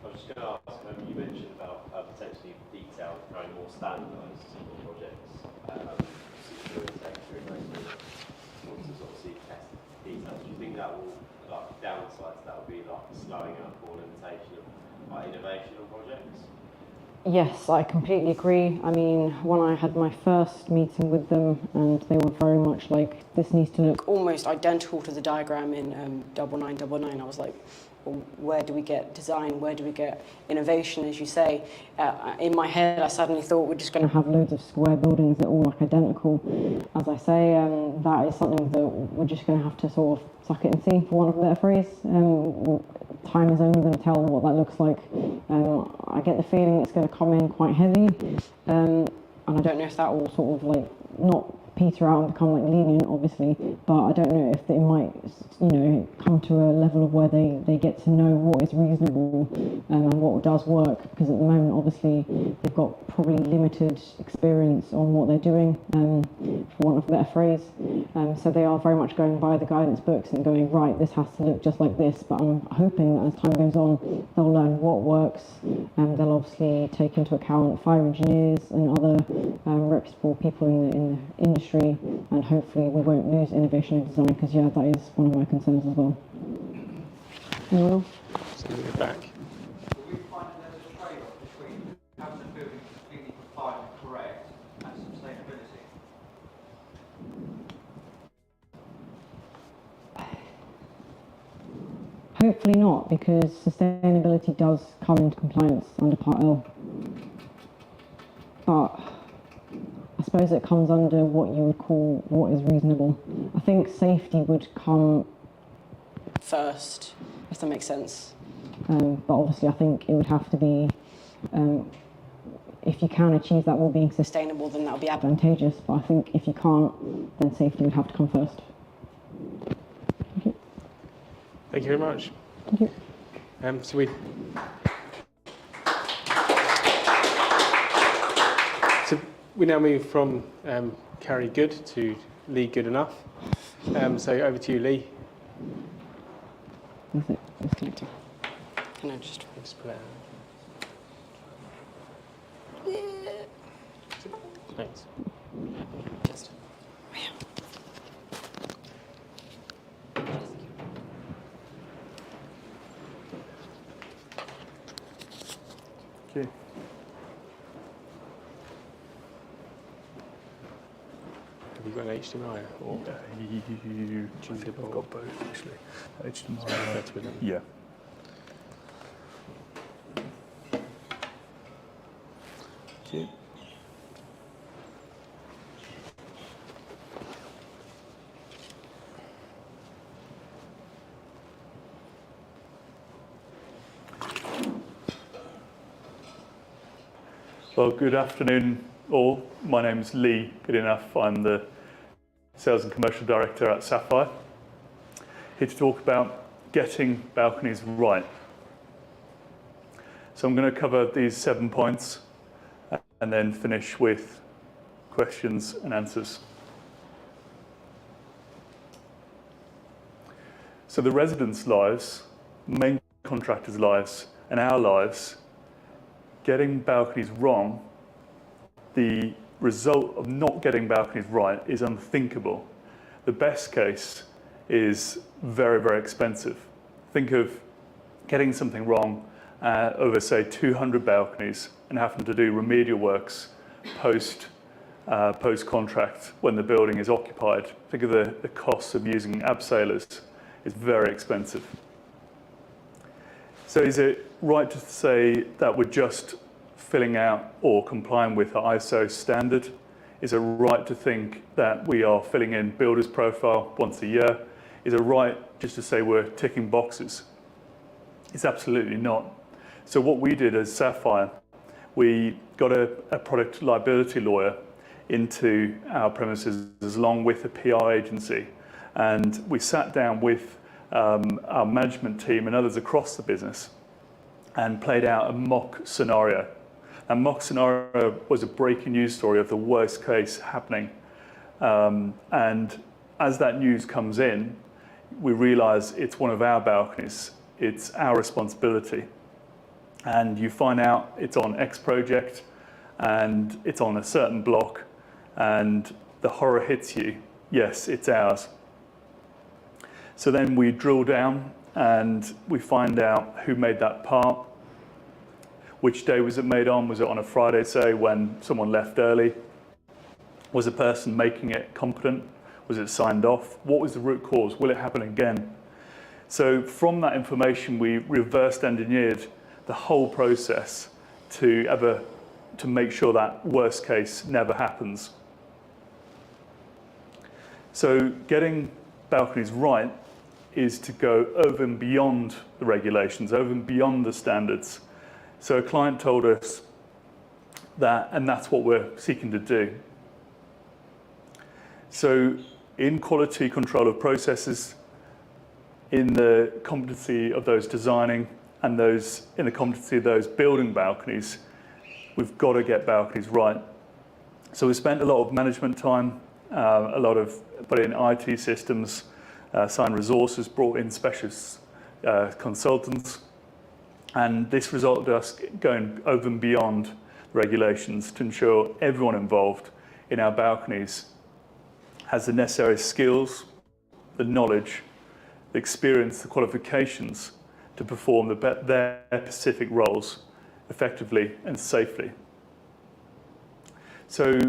I was just going to ask, you mentioned about potentially detailed, kind of more standardised sort of projects, secure sector and those sorts of obviously test details. Do you think that will, like, downsides, that will be like slowing up or limitation of like innovation on projects? Yes, I completely agree. I mean, when I had my first meeting with them, and they were very much like, this needs to look almost identical to the diagram in 9999, I was like, well, where do we get design? Where do we get innovation, as you say? In my head, I suddenly thought we're just going to have loads of square buildings that all look identical. As I say, that is something that we're just going to have to sort of suck it and see, for want of a better phrase. Time is only going to tell what that looks like. I get the feeling it's going to come in quite heavy, and I don't know if that will sort of like not peter out and become like lenient, obviously, but I don't know if it might, come to a level of where they get to know what is reasonable and what does work, because at the moment, obviously, they've got probably limited experience on what they're doing, for want of a better phrase. So they are very much going by the guidance books and going, right, this has to look just like this, but I'm hoping that as time goes on, they'll learn what works, and they'll obviously take into account fire engineers and other reputable people in the industry, and hopefully we won't lose innovation in design, because that is one of my concerns as well. Anyone else? Something at the back. Will we find that there's a trade-off between having the building completely compliant and correct and sustainability? Hopefully not, because sustainability does come into compliance under Part L. But I suppose it comes under what you would call what is reasonable. I think safety would come first, if that makes sense. But obviously I think it would have to be, if you can achieve that while being sustainable, then that would be advantageous. But I think if you can't, then safety would have to come first. Thank you. Thank you very much. Thank you. So we now move from Carrie Good to Lee Good Enough. So over to you, Lee. That's it. It's connecting. Can I just pull it out. Thanks. just... Okay. Have you got an HDMI or? I've got both actually. HDMI. That's with them. Yeah. Okay. Well, good afternoon all. My name is Lee Good Enough. I'm the Sales and Commercial Director at Sapphire. Here to talk about getting balconies right. So I'm going to cover these 7 points and then finish with questions and answers. So the residents' lives, main contractors' lives, and our lives, getting balconies wrong, the result of not getting balconies right is unthinkable. The best case is very, very expensive. Think of getting something wrong over, say, 200 balconies and having to do remedial works post-contract when the building is occupied. Think of the costs of using abseilers. It's very expensive. So is it right to say that we're just filling out or complying with the ISO standard? Is it right to think that we are filling in builder's profile once a year? Is it right just to say we're ticking boxes? It's absolutely not. So what we did as Sapphire, we got a product liability lawyer into our premises along with a PR agency. And we sat down with our management team and others across the business and played out a mock scenario. A mock scenario was a breaking news story of the worst case happening. And as that news comes in, we realize it's one of our balconies. It's our responsibility. And you find out it's on X project and it's on a certain block and the horror hits you. Yes, it's ours. So then we drill down and we find out who made that part. Which day was it made on? Was it on a Friday, say, when someone left early? Was the person making it competent? Was it signed off? What was the root cause? Will it happen again? So from that information, we reversed engineered the whole process to make sure that worst case never happens. So getting balconies right is to go over and beyond the regulations, over and beyond the standards. So a client told us that, and that's what we're seeking to do. So in quality control of processes, in the competency of those designing, and in the competency of those building balconies, we've got to get balconies right. So we spent a lot of management time, put in IT systems, assigned resources, brought in specialist consultants, and this resulted in us going over and beyond regulations to ensure everyone involved in our balconies has the necessary skills, the knowledge, the experience, the qualifications to perform their specific roles effectively and safely. So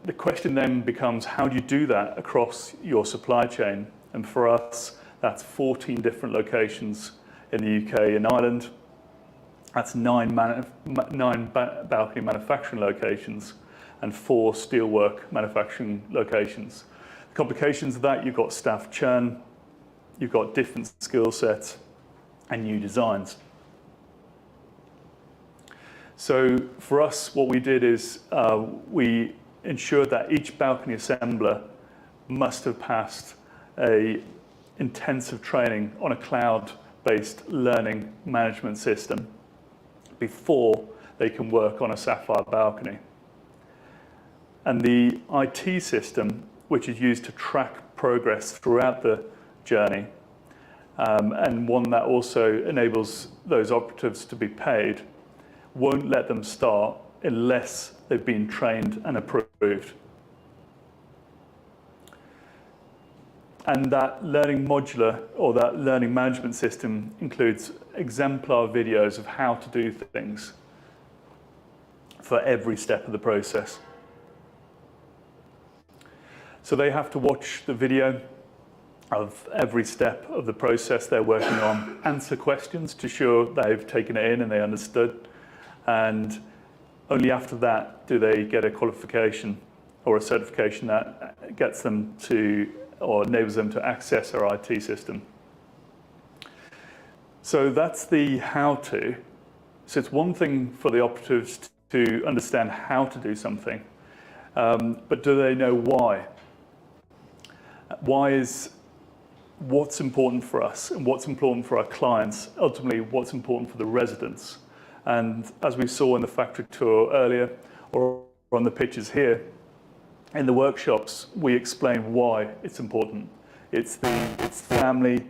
the question then becomes, how do you do that across your supply chain? And for us, that's 14 different locations in the UK and Ireland. That's nine balcony manufacturing locations and 4 steelwork manufacturing locations. The complications of that, you've got staff churn, you've got different skill sets, and new designs. So for us, what we did is we ensured that each balcony assembler must have passed a intensive training on a cloud-based learning management system before they can work on a Sapphire balcony. And the IT system, which is used to track progress throughout the journey, and one that also enables those operatives to be paid, won't let them start unless they've been trained and approved. And that learning modular, or that learning management system, includes exemplar videos of how to do things for every step of the process. So they have to watch the video of every step of the process they're working on, answer questions to ensure they've taken it in and they understood, and only after that do they get a qualification or a certification that gets them to, or enables them to access our IT system. So that's the how-to. So it's one thing for the operatives to understand how to do something, but do they know why? Why is what's important for us and what's important for our clients, ultimately what's important for the residents. And as we saw in the factory tour earlier, or on the pictures here, in the workshops, we explain why it's important. It's the family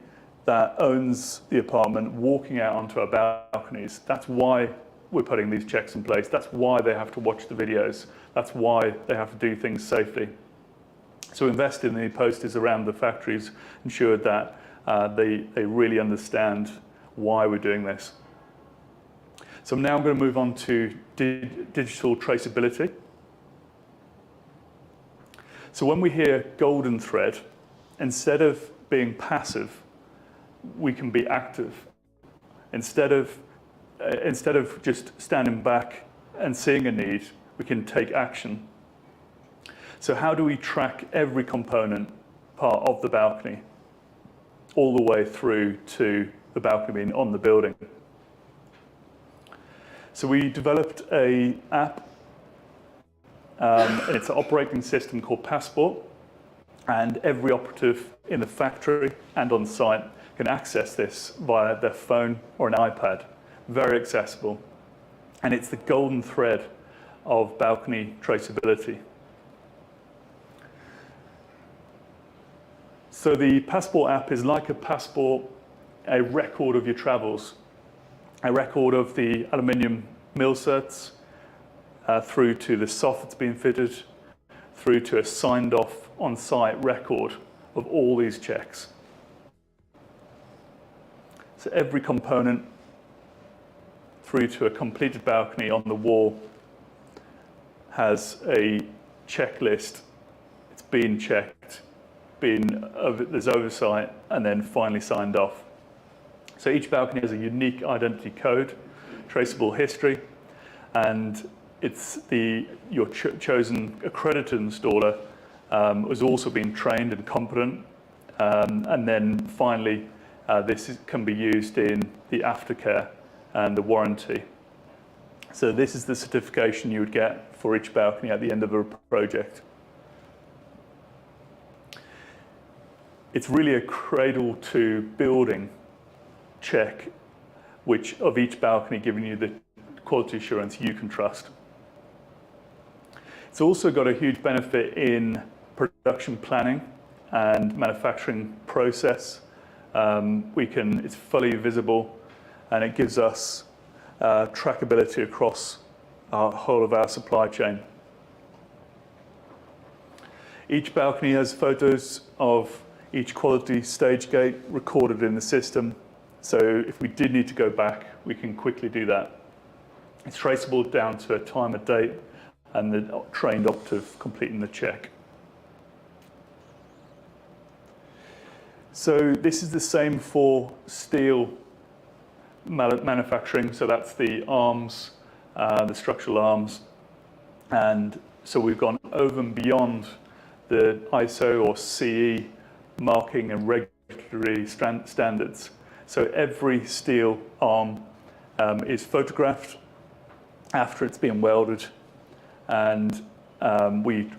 that owns the apartment walking out onto our balconies. That's why we're putting these checks in place. That's why they have to watch the videos. That's why they have to do things safely. So invest in the posters around the factories, ensured that they really understand why we're doing this. So now I'm going to move on to digital traceability. So when we hear golden thread, instead of being passive, we can be active. Instead of just standing back and seeing a need, we can take action. So how do we track every component part of the balcony, all the way through to the balcony being on the building? So we developed an app, and it's an operating system called Passport, and every operative in the factory and on site can access this via their phone or an iPad. Very accessible. And it's the golden thread of balcony traceability. So the Passport app is like a passport, a record of your travels, a record of the aluminium mill certs, through to the soft that's been fitted, through to a signed off on-site record of all these checks. So every component through to a completed balcony on the wall has a checklist. It's been checked, there's oversight, and then finally signed off. So each balcony has a unique identity code, traceable history, and it's your chosen accredited installer has also been trained and competent, and then finally this can be used in the aftercare and the warranty. So this is the certification you would get for each balcony at the end of a project. It's really a cradle to building check of each balcony, giving you the quality assurance you can trust. It's also got a huge benefit in production planning and manufacturing process. It's fully visible, and it gives us trackability across the whole of our supply chain. Each balcony has photos of each quality stage gate recorded in the system. So if we did need to go back, we can quickly do that. It's traceable down to a time, a date, and the trained operative completing the check. So this is the same for steel manufacturing. So that's the arms, the structural arms. And so we've gone over and beyond the ISO or CE marking and regulatory standards So every steel arm is photographed after it's been welded, and we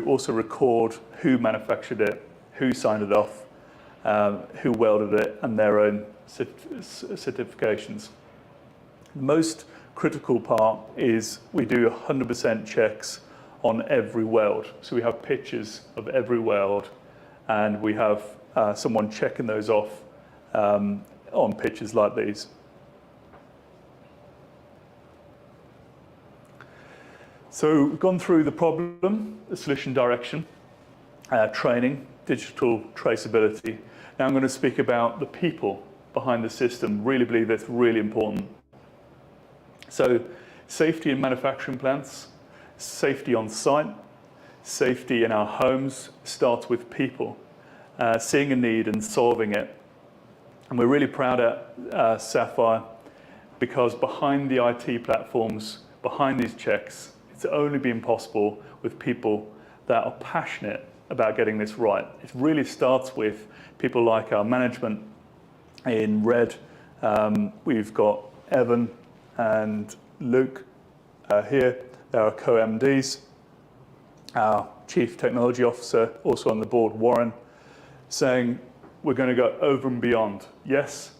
also record who manufactured it, who signed it off, who welded it, and their own certifications. The most critical part is we do 100% checks on every weld. So we have pictures of every weld, and we have someone checking those off on pictures like these. So we've gone through the problem, the solution direction, training, digital traceability. Now I'm going to speak about the people behind the system. Really believe that's really important. So safety in manufacturing plants, safety on site, safety in our homes starts with people, seeing a need and solving it. And we're really proud at Sapphire because behind the IT platforms, behind these checks, it's only been possible with people that are passionate about getting this right. It really starts with people like our management in red. We've got Evan and Luke here. They're our co-MDs. Our Chief Technology Officer, also on the board, Warren, saying we're going to go over and beyond. Yes,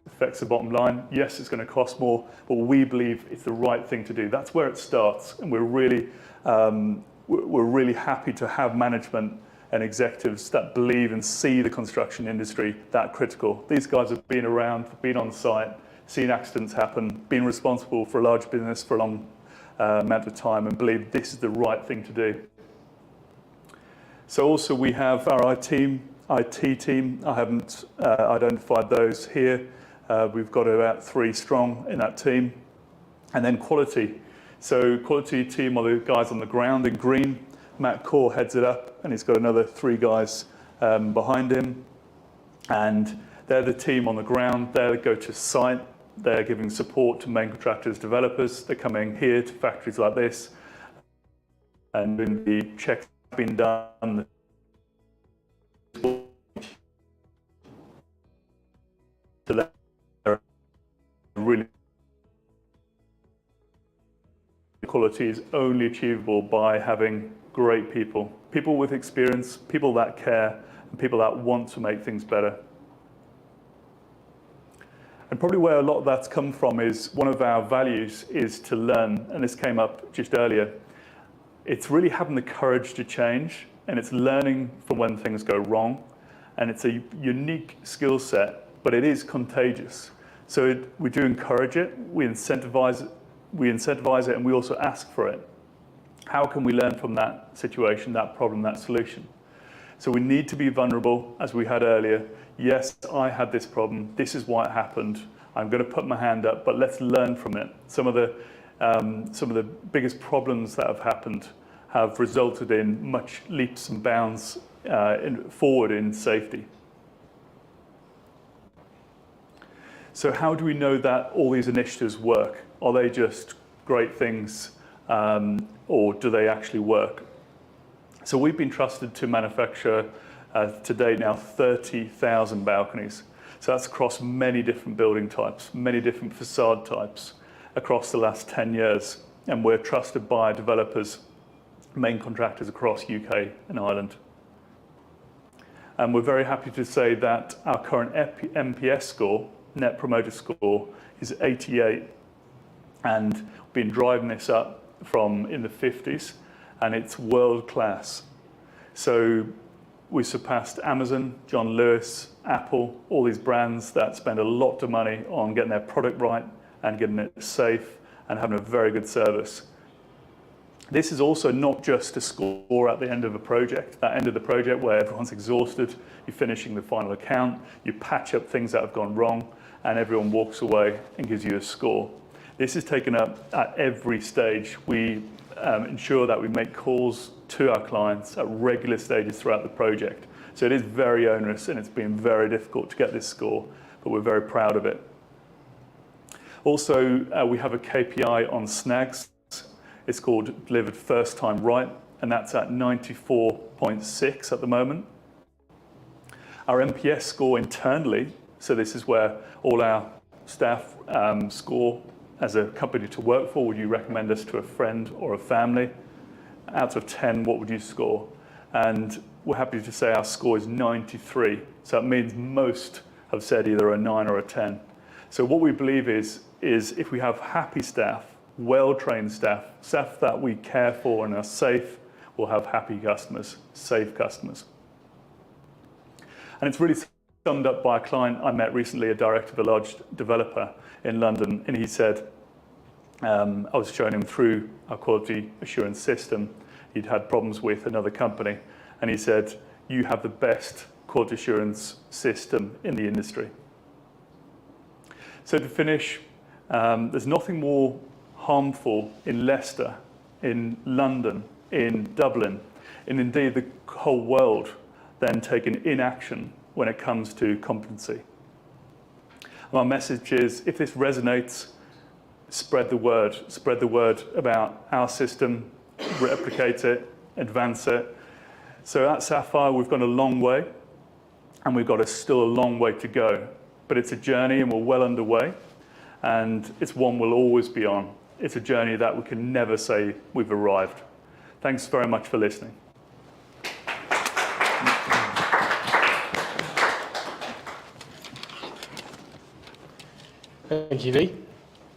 it affects the bottom line. Yes, it's going to cost more, but we believe it's the right thing to do. That's where it starts, and we're really happy to have management and executives that believe and see the construction industry that critical. These guys have been around, been on site, seen accidents happen, been responsible for a large business for a long amount of time, and believe this is the right thing to do. So also we have our IT team. I haven't identified those here. We've got about 3 strong in that team. And then quality. So quality team are the guys on the ground in green. Matt Core heads it up, and he's got another 3 guys behind him. And they're the team on the ground. They go to site. They're giving support to main contractors, developers. They're coming here to factories like this. And when the checks have been done, really quality is only achievable by having great people with experience, people that care, and people that want to make things better. And probably where a lot of that's come from is one of our values is to learn, and this came up just earlier. It's really having the courage to change, and it's learning from when things go wrong, and it's a unique skill set, but it is contagious. So we do encourage it, we incentivize it, and we also ask for it. How can we learn from that situation, that problem, that solution? So we need to be vulnerable, as we had earlier. Yes, I had this problem. This is why it happened. I'm going to put my hand up, but let's learn from it. Some of the biggest problems that have happened have resulted in much leaps and bounds forward in safety. So how do we know that all these initiatives work? Are they just great things, or do they actually work? So we've been trusted to manufacture to date now 30,000 balconies. So that's across many different building types, many different facade types across the last 10 years. And we're trusted by developers, main contractors across UK and Ireland. And we're very happy to say that our current NPS score, Net Promoter Score, is 88. And we've been driving this up from in the 50s, and it's world class. So we surpassed Amazon, John Lewis, Apple, all these brands that spend a lot of money on getting their product right and getting it safe and having a very good service. This is also not just a score at the end of a project, that end of the project where everyone's exhausted, you're finishing the final account, you patch up things that have gone wrong, and everyone walks away and gives you a score. This is taken up at every stage. We ensure that we make calls to our clients at regular stages throughout the project. So it is very onerous, and it's been very difficult to get this score, but we're very proud of it. Also, we have a KPI on snags. It's called Delivered First Time Right, and that's at 94.6 at the moment. Our NPS score internally So this is where all our staff score as a company to work for. Would you recommend us to a friend or a family? Out of 10, what would you score? And we're happy to say our score is 93. So it means most have said either a 9 or a 10. So what we believe is if we have happy staff, well-trained staff, staff that we care for and are safe, we'll have happy customers, safe customers. And it's really summed up by a client I met recently, a director of a large developer in London, and he said, I was showing him through our quality assurance system. He'd had problems with another company, and he said, you have the best quality assurance system in the industry. So to finish, there's nothing more harmful in Leicester, in London, in Dublin, and indeed the whole world than taking inaction when it comes to competency. My message is, if this resonates, spread the word about our system, replicate it, advance it. So at Sapphire, we've gone a long way, and we've got still a long way to go. But it's a journey, and we're well underway, and it's one we'll always be on. It's a journey that we can never say we've arrived. Thanks very much for listening. Thank you, Lee.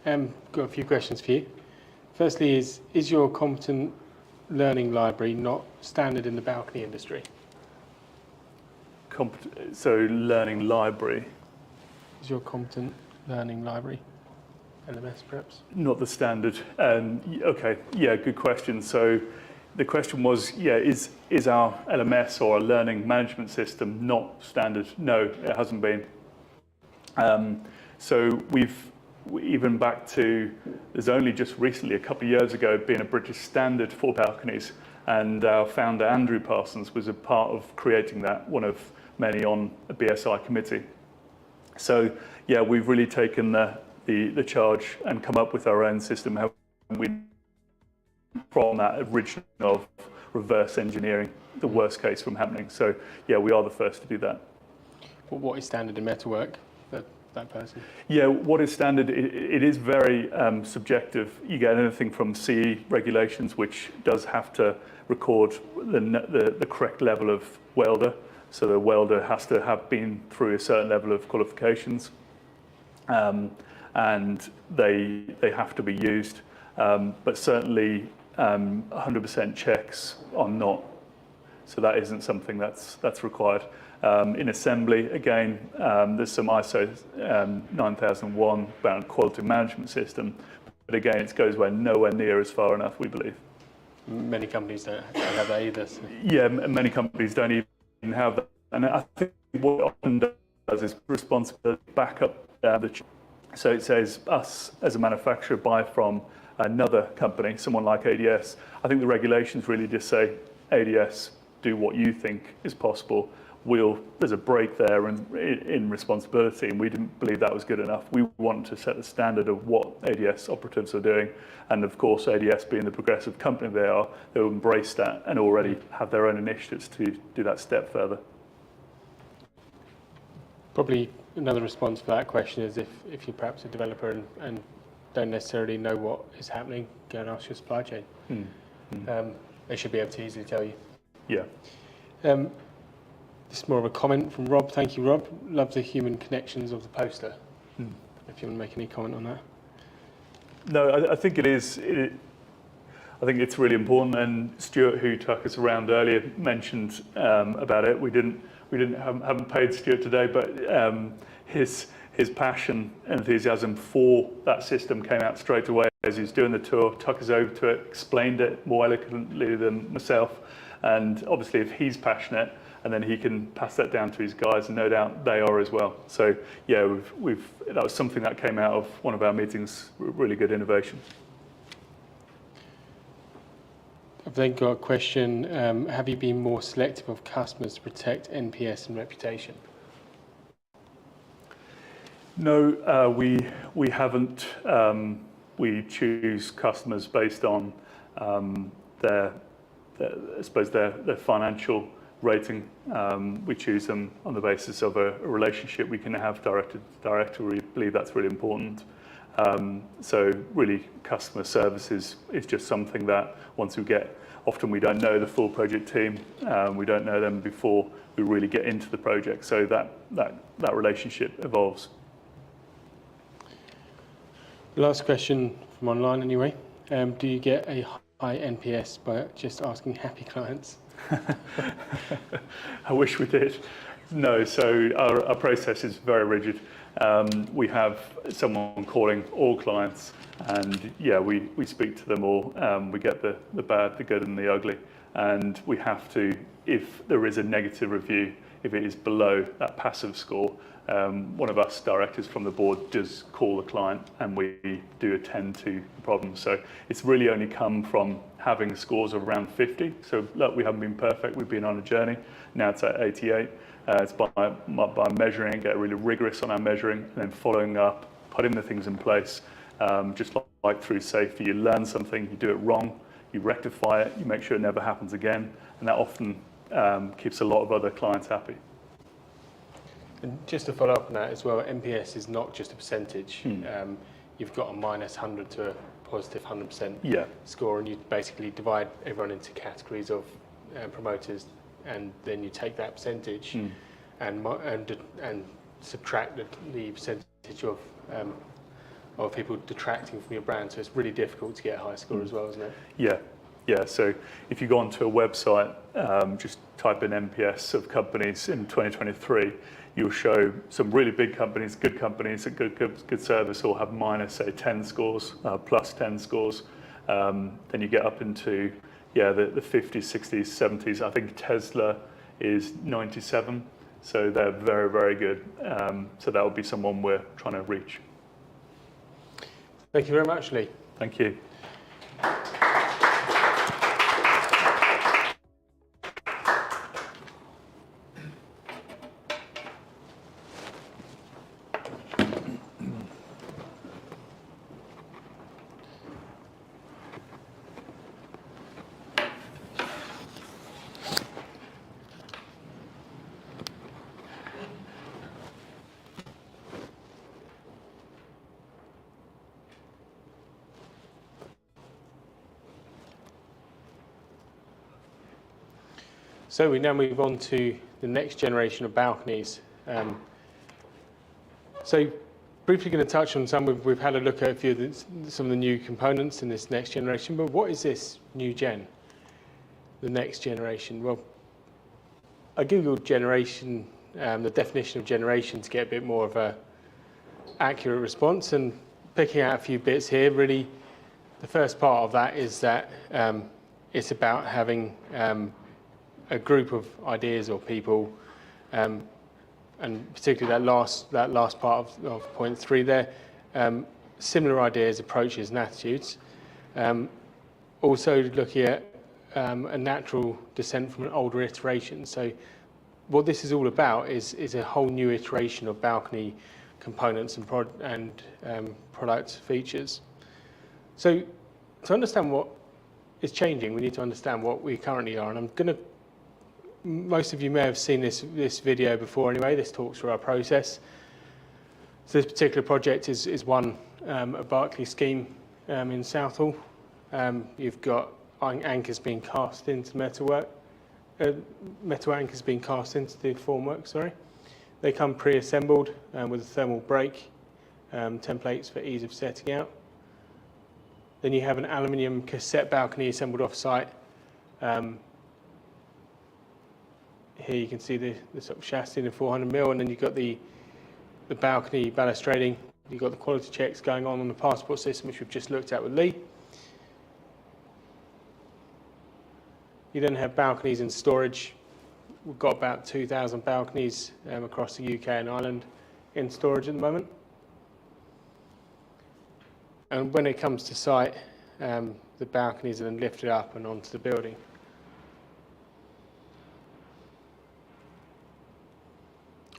Got a few questions for you. Firstly, is your competent learning library not standard in the balcony industry? So learning library. Is your competent learning library LMS perhaps? Not the standard. Okay, yeah, good question. So the question was, yeah, is our LMS or our learning management system not standard? No, it hasn't been. So even back to, there's only just recently, a couple of years ago, been a British standard for balconies, and our founder, Andrew Parsons, was a part of creating that, one of many on a BSI committee. So yeah, we've really taken the charge and come up with our own system, how we, from that original of reverse engineering the worst case from happening. So yeah, we are the first to do that. What is standard in metalwork? That person? Yeah, what is standard? It is very subjective. You get anything from CE regulations, which does have to record the correct level of welder. So the welder has to have been through a certain level of qualifications, and they have to be used. But certainly 100% checks are not. So that isn't something that's required. In assembly, again, there's some ISO 9001 about quality management system, but again, it goes nowhere near as far enough, we believe. Many companies don't have that either. So. Yeah, many companies don't even have that, and I think what it often does is responsibility back up so it says us as a manufacturer buy from another company, someone like ADS. I think the regulations really just say ADS, do what you think is possible. There's a break there in responsibility, and we didn't believe that was good enough. We want to set the standard of what ADS operatives are doing, and of course ADS being the progressive company they are, they'll embrace that and already have their own initiatives to do that step further. Probably another response for that question is if you're perhaps a developer and don't necessarily know what is happening, go and ask your supply chain. They should be able to easily tell you. Yeah. This is more of a comment from Rob. Thank you, Rob. Love the human connections of the poster. If you want to make any comment on that. No, I think it is. I think it's really important. And Stuart, who took us around earlier, mentioned about it. We haven't paid Stuart today, but his passion and enthusiasm for that system came out straight away as he was doing the tour. Took us over to it, explained it more eloquently than myself. And obviously, if he's passionate, and then he can pass that down to his guys, and no doubt they are as well. So yeah, that was something that came out of one of our meetings, really good innovation. I've then got a question, have you been more selective of customers to protect NPS and reputation? No, we haven't. We choose customers based on their financial rating. We choose them on the basis of a relationship we can have direct to direct. We believe that's really important. So really customer service is just something that once we get, often we don't know the full project team, we don't know them before we really get into the project, so that relationship evolves. Last question from online anyway. Do you get a high NPS by just asking happy clients? I wish we did. No, so our process is very rigid. We have someone calling all clients, and yeah, we speak to them all. We get the bad, the good and the ugly, and we have to, if there is a negative review, if it is below that passive score, one of us directors from the board does call the client and we do attend to the problem. So it's really only come from having scores of around 50. So look, we haven't been perfect, we've been on a journey. Now it's at 88. It's by measuring, get really rigorous on our measuring, and then following up, putting the things in place. Just like through safety, you learn something, you do it wrong, you rectify it, you make sure it never happens again, and that often keeps a lot of other clients happy. And just to follow up on that as well, NPS is not just a percentage. You've got a minus 100 to a positive 100% score, and you basically divide everyone into categories of promoters, and then you take that percentage and subtract the percentage of people detracting from your brand. So it's really difficult to get a high score as well, isn't it? Yeah. So if you go onto a website, just type in NPS of companies in 2023, you'll show some really big companies, good companies, good service, all have minus, say, 10 scores, plus 10 scores. Then you get up into the 50s, 60s, 70s. I think Tesla is 97, so they're very, very good. So that would be someone we're trying to reach. Thank you very much, Lee. Thank you. So we now move on to the next generation of balconies. So briefly going to touch on some. We've had a look at a few of some of the new components in this next generation, but what is this new gen, the next generation? Well, I googled generation, the definition of generation, to get a bit more of a accurate response, and picking out a few bits here. Really, the first part of that is that it's about having a group of ideas or people, and particularly that last part of point 3 there, similar ideas, approaches and attitudes. Also looking at a natural descent from an older iteration. So what this is all about is a whole new iteration of balcony components and product features. So to understand what is changing, we need to understand what we currently are, and most of you may have seen this video before anyway. This talks through our process. So this particular project is one, a Berkeley scheme in Southall. You've got anchors being cast into metalwork, metal anchors being cast into the formwork, sorry. They come pre-assembled with a thermal break, templates for ease of setting out. Then you have an aluminium cassette balcony assembled off-site. Here you can see the sort of chassis in the 400mm, and then you've got the balcony balustrading. You've got the quality checks going on the passport system, which we've just looked at with Lee. You then have balconies in storage. We've got about 2,000 balconies across the UK and Ireland in storage at the moment. And when it comes to site, the balconies are then lifted up and onto the building.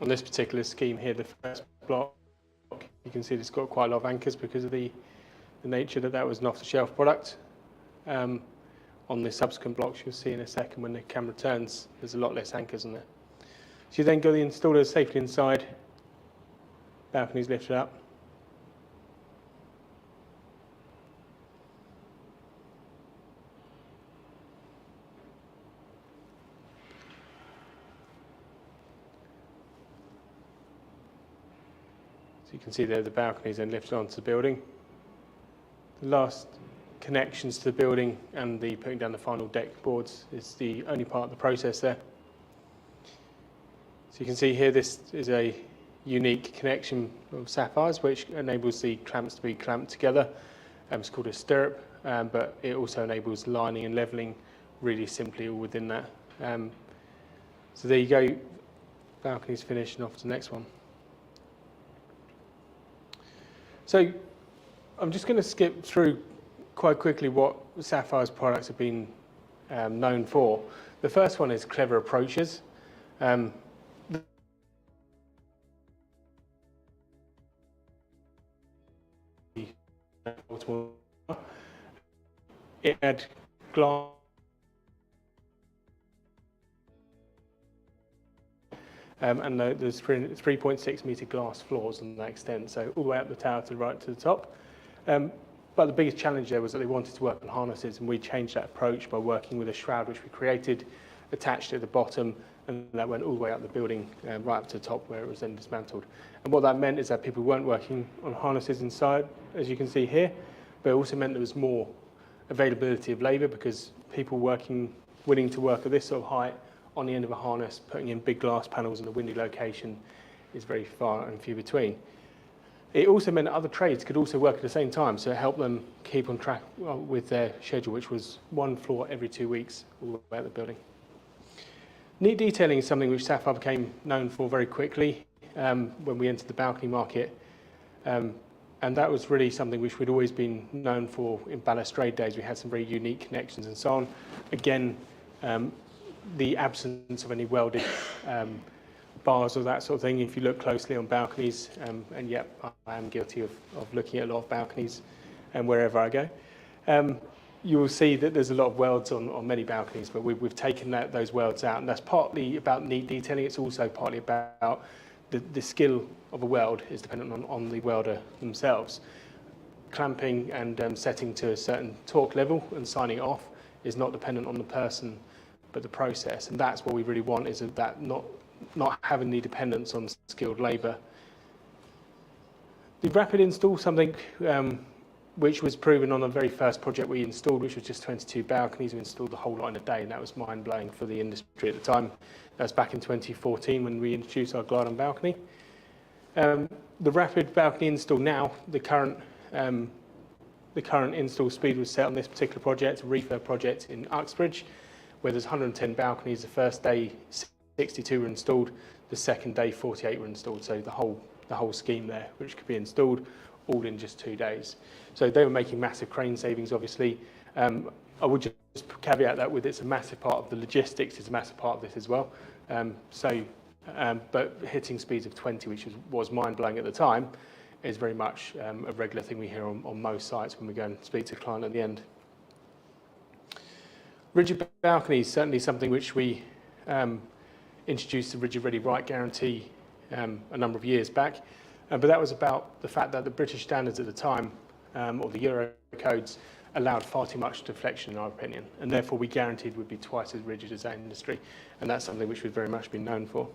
On this particular scheme here, the first block, you can see it's got quite a lot of anchors because of the nature that was an off-the-shelf product. On on the subsequent blocks. You'll see in a second when the camera turns, there's a lot less anchors on there. So you then got the installer safely inside, balconies lifted up. So you can see there the balconies then lifted onto the building. The last connections to the building and the putting down the final deck boards is the only part of the process there. So you can see here this is a unique connection of Sapphires which enables the clamps to be clamped together. It's called a stirrup, but it also enables lining and levelling really simply all within that. So there you go, balconies finished and off to the next one. So I'm just going to skip through quite quickly what Sapphire's products have been known for. The first one is clever approaches. It had glass and there's 3.6 metre glass floors on that extent, so all the way up the tower to right to the top. But the biggest challenge there was that they wanted to work on harnesses, and we changed that approach by working with a shroud which we created, attached at the bottom, and that went all the way up the building, right up to the top where it was then dismantled. And what that meant is that people weren't working on harnesses inside, as you can see here, but it also meant there was more availability of labour because people willing to work at this sort of height on the end of a harness, putting in big glass panels in a windy location is very far and few between. It also meant that other trades could also work at the same time, so it helped them keep on track with their schedule, which was one floor every 2 weeks all the way out the building. Neat detailing is something which Sapphire became known for very quickly when we entered the balcony market. And that was really something which we'd always been known for in balustrade days. We had some very unique connections and so on. Again, the absence of any welded bars or that sort of thing, if you look closely on balconies, and yet I am guilty of looking at a lot of balconies wherever I go. You will see that there's a lot of welds on many balconies, but we've taken those welds out, and that's partly about neat detailing. It's also partly about the skill of a weld is dependent on the welder themselves. Clamping and setting to a certain torque level and signing it off is not dependent on the person, but the process, and that's what we really want, is that not having the dependence on skilled labour. The rapid install, something which was proven on the very first project we installed, which was just 22 balconies. We installed the whole lot in a day, and that was mind-blowing for the industry at the time. That was back in 2014 when we introduced our glide-on balcony. The rapid balcony install now, the current install speed was set on this particular project, a refurb project in Uxbridge, where there's 110 balconies. The first day 62 were installed, the second day 48 were installed, so the whole scheme there, which could be installed all in just 2 days. So they were making massive crane savings, obviously. I would just caveat that with it's a massive part of the logistics, is a massive part of this as well. But hitting speeds of 20, which was mind-blowing at the time, is very much a regular thing we hear on most sites when we go and speak to the client at the end. Rigid balconies, certainly something which we introduced the Rigid Ready Right guarantee a number of years back. But that was about the fact that the British standards at the time, or the Euro codes, allowed far too much deflection in our opinion, and therefore we guaranteed would be twice as rigid as our industry, and that's something which we've very much been known for.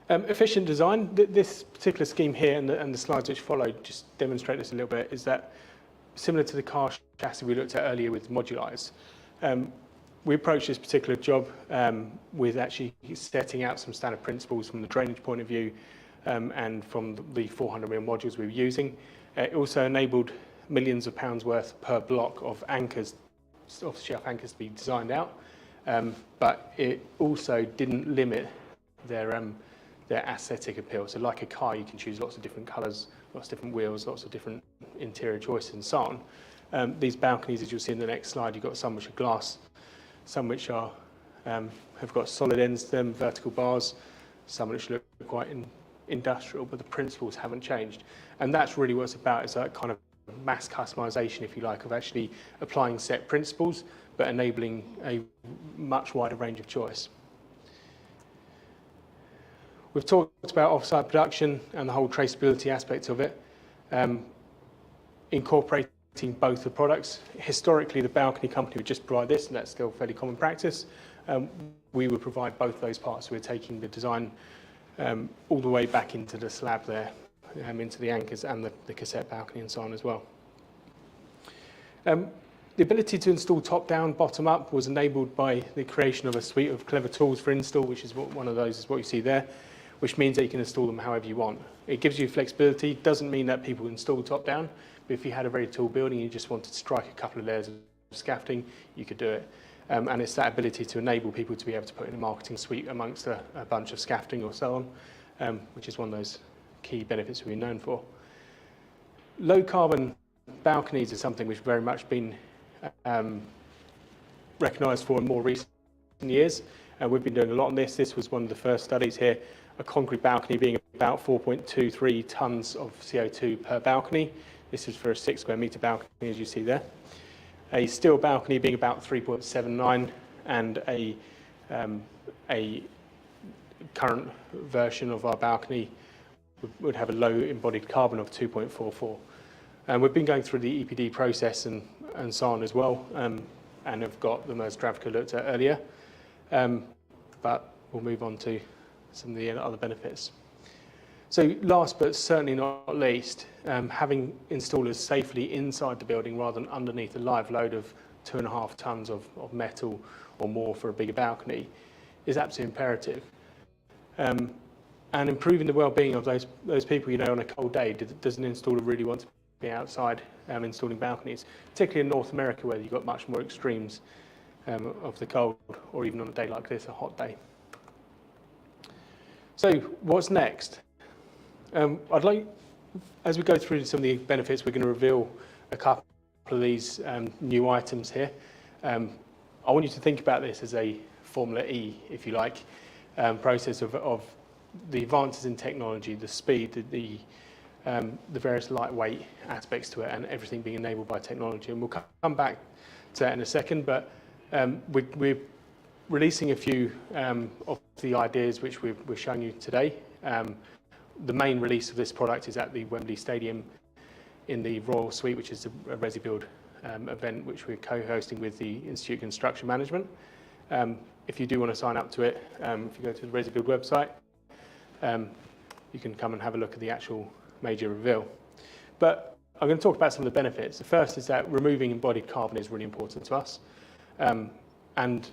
Efficient design, this particular scheme here and the slides which follow just demonstrate this a little bit, is that similar to the car chassis we looked at earlier with Modulise, we approached this particular job with actually setting out some standard principles from the drainage point of view and from the 400mm modules we were using. It also enabled millions of pounds worth per block of anchors, off-the-shelf anchors, to be designed out, but it also didn't limit their aesthetic appeal. So like a car, you can choose lots of different colours, lots of different wheels, lots of different interior choices and so on. These balconies, as you'll see in the next slide, you've got some which are glass, some which are have got solid ends to them, vertical bars, some which look quite industrial, but the principles haven't changed. And that's really what it's about, is that kind of mass customization, if you like, of actually applying set principles, but enabling a much wider range of choice. We've talked about off-site production and the whole traceability aspect of it, incorporating both the products. Historically, the balcony company would just provide this, and that's still fairly common practice. We would provide both those parts. We're taking the design all the way back into the slab there, into the anchors and the cassette balcony and so on as well. The ability to install top-down, bottom-up was enabled by the creation of a suite of clever tools for install, which is one of those is what you see there, which means that you can install them however you want. It gives you flexibility. Doesn't mean that people install top-down, but if you had a very tall building and you just wanted to strike a couple of layers of scaffolding, you could do it. And it's that ability to enable people to be able to put in a marketing suite amongst a bunch of scaffolding or so on, which is one of those key benefits we're known for. Low carbon balconies is something which has very much been recognised for in more recent years. We've been doing a lot on this. This was one of the first studies here, a concrete balcony being about 4.23 tonnes of CO2 per balcony. This is for a 6 square metre balcony, as you see there. A steel balcony being about 3.79, and a current version of our balcony would have a low embodied carbon of 2.44. And we've been going through the EPD process and so on as well, and have got the most Stravka looked at earlier. But we'll move on to some of the other benefits. So last but certainly not least, having installers safely inside the building rather than underneath a live load of 2.5 tonnes of metal or more for a bigger balcony is absolutely imperative. And improving the well-being of those people, you know, on a cold day. Does an installer really want to be outside installing balconies, particularly in North America where you've got much more extremes of the cold, or even on a day like this, a hot day. So what's next? I'd like, as we go through some of the benefits, we're going to reveal a couple of these new items here. I want you to think about this as a Formula E, if you like, process of the advances in technology, the speed, the various lightweight aspects to it, and everything being enabled by technology. And we'll come back to that in a second, but we're releasing a few of the ideas which we're showing you today. The main release of this product is at the Wembley Stadium in the Royal Suite, which is a Resibuild event which we're co-hosting with the Institute of Construction Management. If you do want to sign up to it, if you go to the Resibuild website, you can come and have a look at the actual major reveal. But I'm going to talk about some of the benefits. The first is that removing embodied carbon is really important to us. And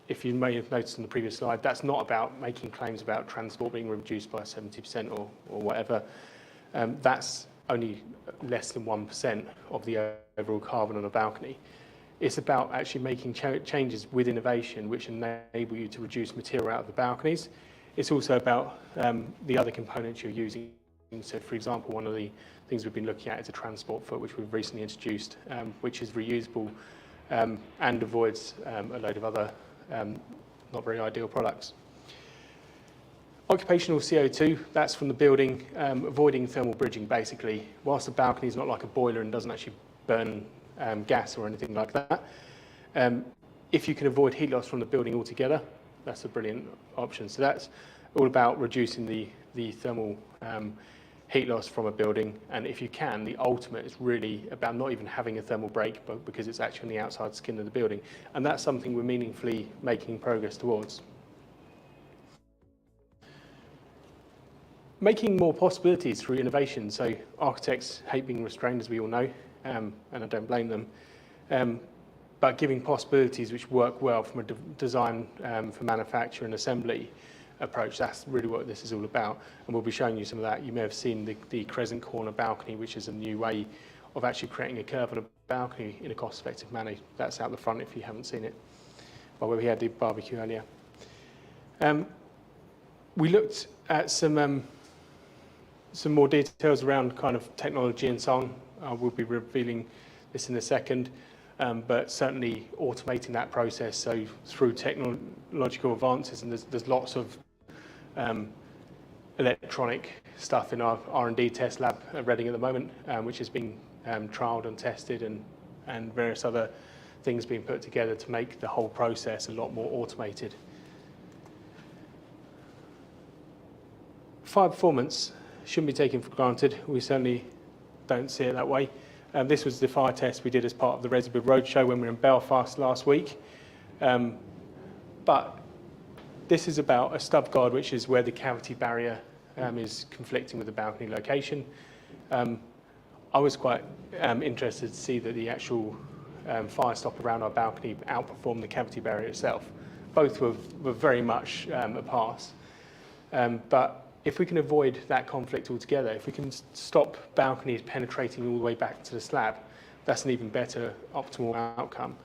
if you may have noticed on the previous slide, that's not about making claims about transport being reduced by 70% or whatever. That's only less than 1% of the overall carbon on a balcony. It's about actually making changes with innovation which enable you to reduce material out of the balconies. It's also about the other components you're using. So, for example, one of the things we've been looking at is a transport foot, which we've recently introduced, which is reusable and avoids a load of other not very ideal products. Occupational CO2, that's from the building, avoiding thermal bridging basically. Whilst the balcony is not like a boiler and doesn't actually burn gas or anything like that, if you can avoid heat loss from the building altogether, that's a brilliant option. So that's all about reducing the thermal heat loss from a building, and if you can, the ultimate is really about not even having a thermal break, but because it's actually on the outside skin of the building, and that's something we're meaningfully making progress towards. Making more possibilities through innovation. So architects hate being restrained, as we all know, and I don't blame them, but giving possibilities which work well from a design for manufacture and assembly approach, that's really what this is all about, and we'll be showing you some of that. You may have seen the crescent corner balcony, which is a new way of actually creating a curve on a balcony in a cost-effective manner. That's out the front if you haven't seen it, by where we had the barbecue earlier. We looked at some more details around kind of technology and so on. We'll be revealing this in a second, but certainly automating that process, so through technological advances, and there's lots of electronic stuff in our R&D test lab at Reading at the moment, which has been trialled and tested, and various other things being put together to make the whole process a lot more automated. Fire performance shouldn't be taken for granted. We certainly don't see it that way. This was the fire test we did as part of the Resibuild Roadshow when we were in Belfast last week. But this is about a stub guard, which is where the cavity barrier is conflicting with the balcony location. I was quite interested to see that the actual fire stop around our balcony outperformed the cavity barrier itself. Both were very much a pass. But if we can avoid that conflict altogether, if we can stop balconies penetrating all the way back to the slab, that's an even better optimal outcome.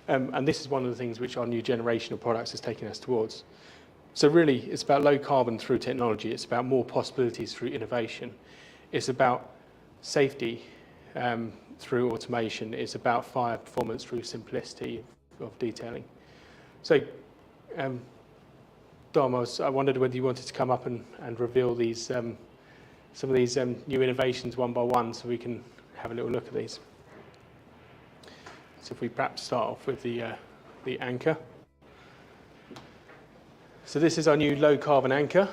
And this is one of the things which our new generation of products is taking us towards. So really, it's about low carbon through technology. It's about more possibilities through innovation. It's about safety through automation. It's about fire performance through simplicity of detailing. So, Dom, I wondered whether you wanted to come up and reveal these some of these new innovations one by one, so we can have a little look at these. So if we perhaps start off with the anchor. So this is our new low carbon anchor.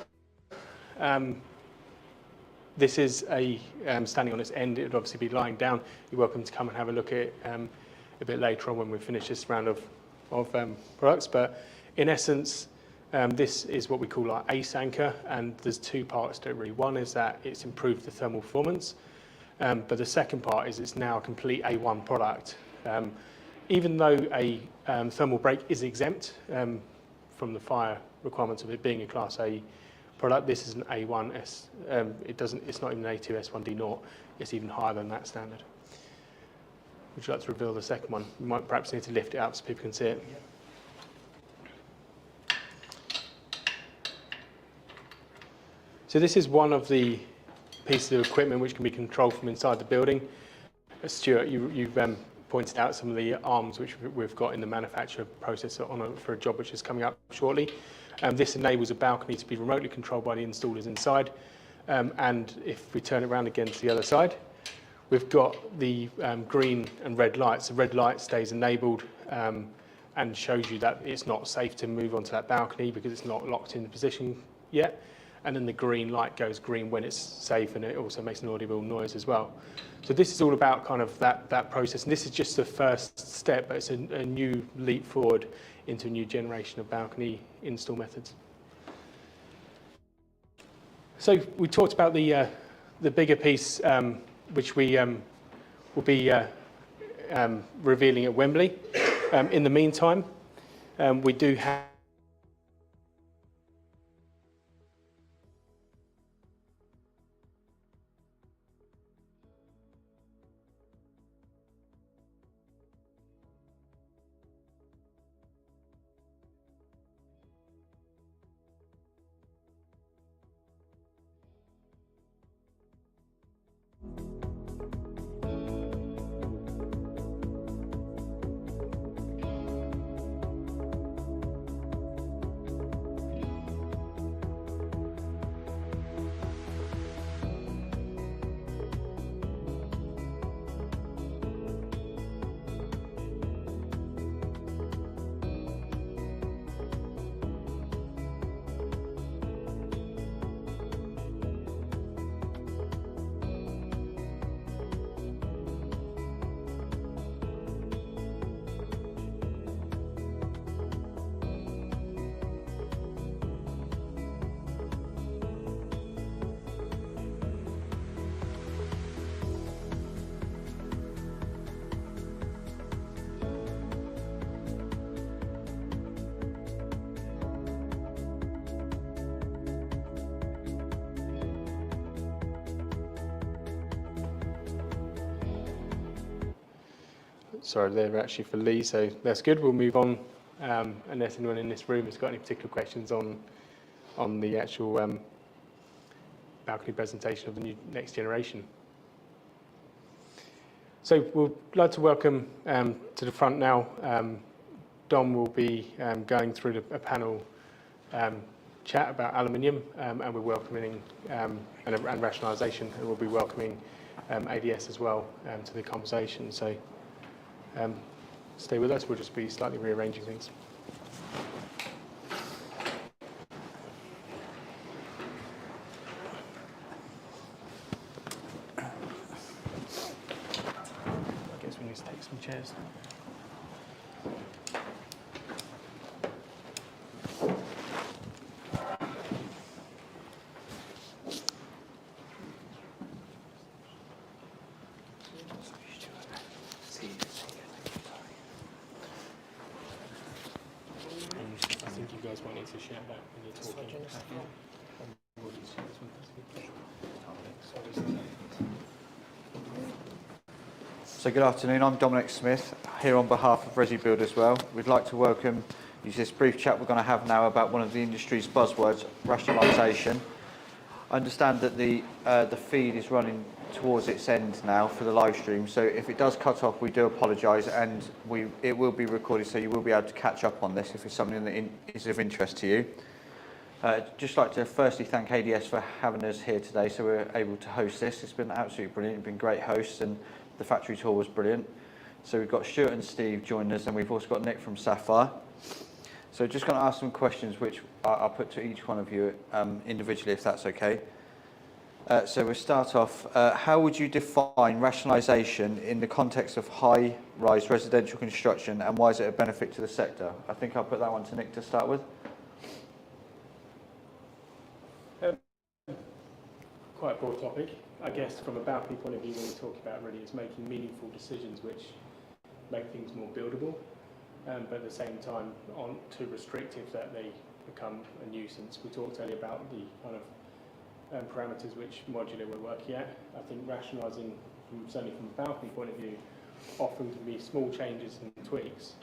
This is a standing on its end. It would obviously be lying down. You're welcome to come and have a look at it a bit later on when we finish this round of products. But in essence, this is what we call our ACE anchor, and there's two parts to it really. One is that it's improved the thermal performance, but the second part is it's now a complete A1 product. Even though a thermal break is exempt from the fire requirements of it being a Class A product, this is an A1. It's not even an A2 S1D naught. It's even higher than that standard. Would you like to reveal the second one? You might perhaps need to lift it up so people can see it. So this is one of the pieces of equipment which can be controlled from inside the building. Stuart, you've pointed out some of the arms which we've got in the manufacture process for a job which is coming up shortly. This enables a balcony to be remotely controlled by the installers inside. And if we turn it around again to the other side, we've got the green and red lights. The red light stays enabled and shows you that it's not safe to move onto that balcony because it's not locked in the position yet. And then the green light goes green when it's safe, and it also makes an audible noise as well. So this is all about kind of that process. And this is just the first step, but it's a new leap forward into a new generation of balcony install methods. So we talked about the bigger piece, which we will be revealing at Wembley. In the meantime, we do have sorry, they're actually for Lee, so that's good. We'll move on, unless anyone in this room has got any particular questions on the actual balcony presentation of the new next generation. So we'd like to welcome to the front now. Dom will be going through a panel chat about aluminium, and we're welcoming and rationalisation, and we'll be welcoming ADS as well to the conversation. So stay with us. We'll just be slightly rearranging things. I guess we need to take some chairs. I think you guys might need to share that when you're talking. So good afternoon, I'm Dominic Smith, here on behalf of Resibuild as well. We'd like to welcome you to this brief chat we're going to have now about one of the industry's buzzwords, rationalisation. I understand that the feed is running towards its end now for the live stream, so if it does cut off, we do apologise, and it will be recorded, so you will be able to catch up on this if it's something that is of interest to you. Just like to firstly thank ADS for having us here today, so we're able to host this. It's been absolutely brilliant, it's been great hosts, and the factory tour was brilliant. So we've got Stuart and Steve joining us, and we've also got Nick from Sapphire. So just going to ask some questions which I'll put to each one of you individually, if that's okay. So we'll start off. How would you define rationalisation in the context of high-rise residential construction, and why is it a benefit to the sector? I think I'll put that one to Nick to start with. Quite a broad topic. I guess from a balcony point of view, what we're talking about really is making meaningful decisions which make things more buildable, but at the same time aren't too restrictive that they become a nuisance. We talked earlier about the kind of parameters which modular we're working at. I think rationalising, certainly from a balcony point of view, often can be small changes and tweaks.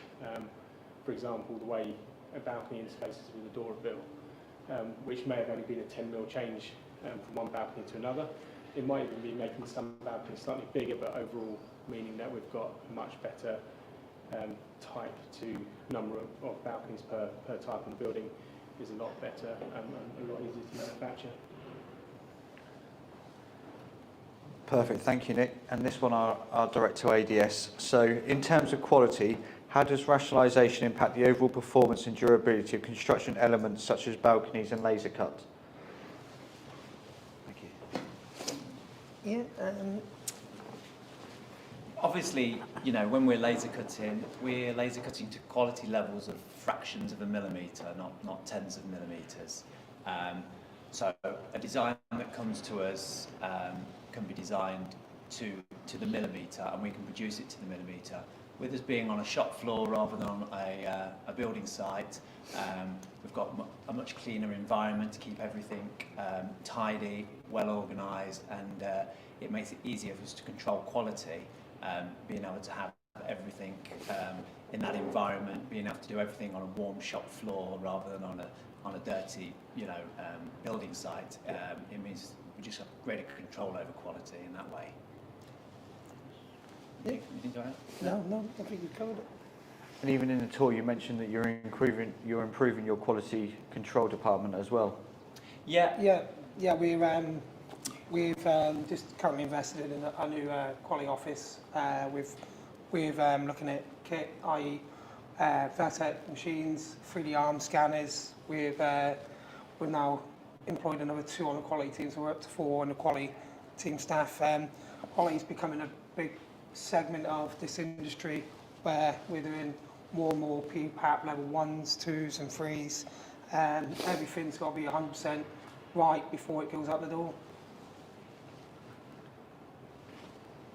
For example, the way a balcony interfaces with a door bill, which may have only been a 10mm change from one balcony to another. It might even be making some balconies slightly bigger, but overall meaning that we've got a much better type to number of balconies per type in the building is a lot better and a lot easier to manufacture. Perfect, thank you, Nick. And this one I'll direct to ADS. So in terms of quality, how does rationalisation impact the overall performance and durability of construction elements such as balconies and laser cut? Thank you. Yeah. Obviously, you know, when we're laser cutting to quality levels of fractions of a millimetre, not tens of millimetres. So a design that comes to us can be designed to the millimetre, and we can produce it to the millimetre. With us being on a shop floor rather than on a building site, we've got a much cleaner environment to keep everything tidy, well organised, and it makes it easier for us to control quality, being able to have everything in that environment, being able to do everything on a warm shop floor rather than on a dirty, building site. It means we just have greater control over quality in that way. Yeah. Anything to add? No, I think you covered it. And even in the tour, you mentioned that you're improving your quality control department as well. Yeah. We've just currently invested in a new quality office. We've looking at kit, i.e. Vertec machines, 3D arm scanners. We've now employed another 2 on the quality team, so we're up to 4 on the quality team staff. Quality is becoming a big segment of this industry where we're doing more and more PPAP level 1s, 2s and 3s. Everything's got to be 100% right before it goes out the door.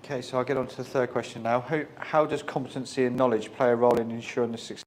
Okay, so I'll get on to the third question now. How does competency and knowledge play a role in ensuring the success?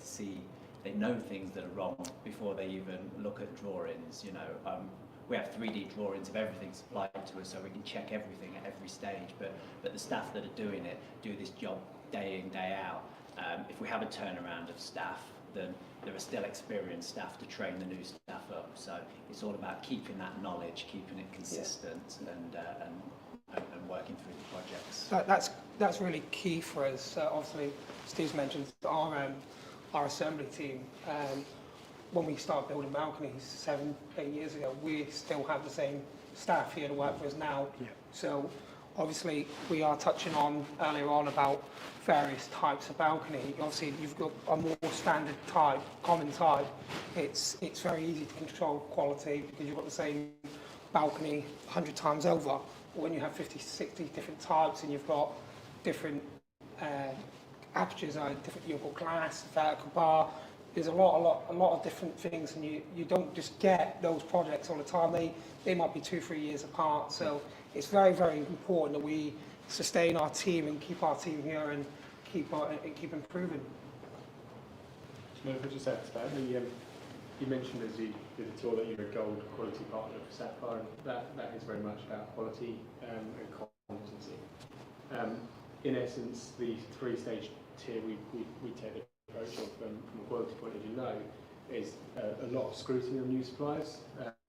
to see, they know things that are wrong before they even look at drawings. You know, we have 3D drawings of everything supplied to us, so we can check everything at every stage. But the staff that are doing it do this job day in, day out. If we have a turnaround of staff, then there are still experienced staff to train the new staff up. So it's all about keeping that knowledge, keeping it consistent, and working through the projects. That's really key for us. Obviously, Steve's mentioned our assembly team. When we started building balconies 7-8 years ago, we still have the same staff here to work for us now. Yeah. So obviously we are touching on earlier on about various types of balcony. Obviously you've got a more standard type, common type. It's very easy to control quality because you've got the same balcony 100 times over. But when you have 50, 60 different types and you've got different apertures, you've got glass, vertical bar, there's a lot of different things, and you don't just get those projects all the time. They might be 2-3 years apart. So it's very, very important that we sustain our team and keep our team here and keep improving. If I just add to that, you mentioned as you did the tour that you're a gold quality partner for Sapphire, and that is very much about quality and competency. In essence, the 3-stage tier we take the approach of from a quality point of view is a lot of scrutiny of new suppliers.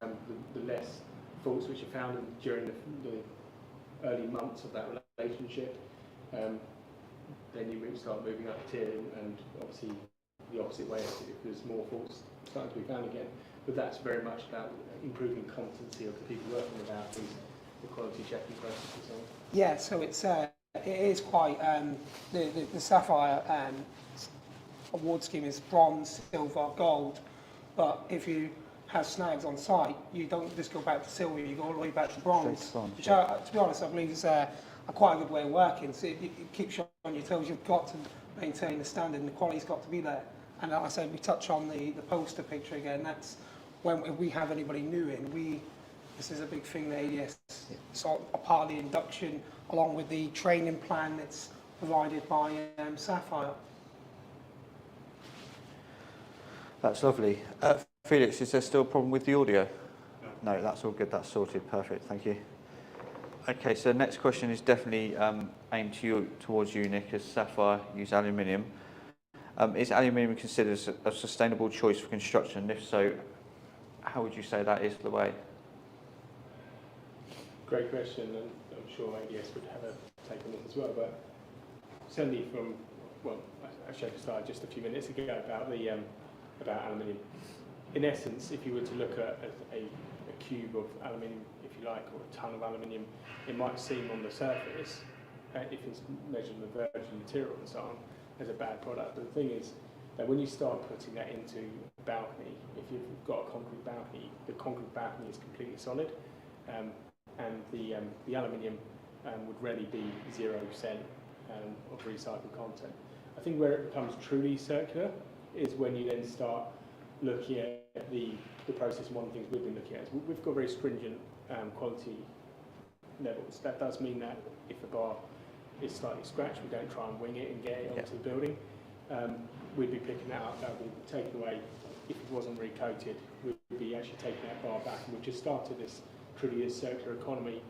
The less faults which are found during the early months of that relationship, then you start moving up the tier, and obviously the opposite way if there's more faults starting to be found again. But that's very much about improving competency of the people working with balconies, the quality checking process and so on. Yeah, so it is quite the Sapphire award scheme is bronze, silver, gold, but if you have snags on site, you don't just go back to silver, you go all the way back to bronze. Which, to be honest, I believe is quite a good way of working. So it keeps you on your toes. You've got to maintain the standard, and the quality's got to be there. And like I said, we touch on the poster picture again. That's when if we have anybody new in, this is a big thing. The ADS is a part of the induction, along with the training plan that's provided by Sapphire. That's lovely. Felix, is there still a problem with the audio? No, that's all good. That's sorted. Perfect. Thank you. Okay, so the next question is definitely aimed towards you, Nick, as Sapphire use aluminium. Is aluminium considered a sustainable choice for construction? And if so, how would you say that is the way? Great question, and I'm sure ADS would have a take on this as well. But certainly I showed a slide just a few minutes ago about aluminium. In essence, if you were to look at a cube of aluminium, if you like, or a ton of aluminium, it might seem on the surface, if it's measured in the virgin material and so on, as a bad product. But the thing is that when you start putting that into a balcony, if you've got a concrete balcony, the concrete balcony is completely solid, and the aluminium would really be 0% of recycled content. I think where it becomes truly circular is when you then start looking at the process. And one of the things we've been looking at is we've got very stringent quality levels. That does mean that if a bar is slightly scratched, we don't try and wing it and get it onto the building. We'd be picking that up, that would be taken away. If it wasn't recoated, we'd be actually taking that bar back. And we've just started this circular economy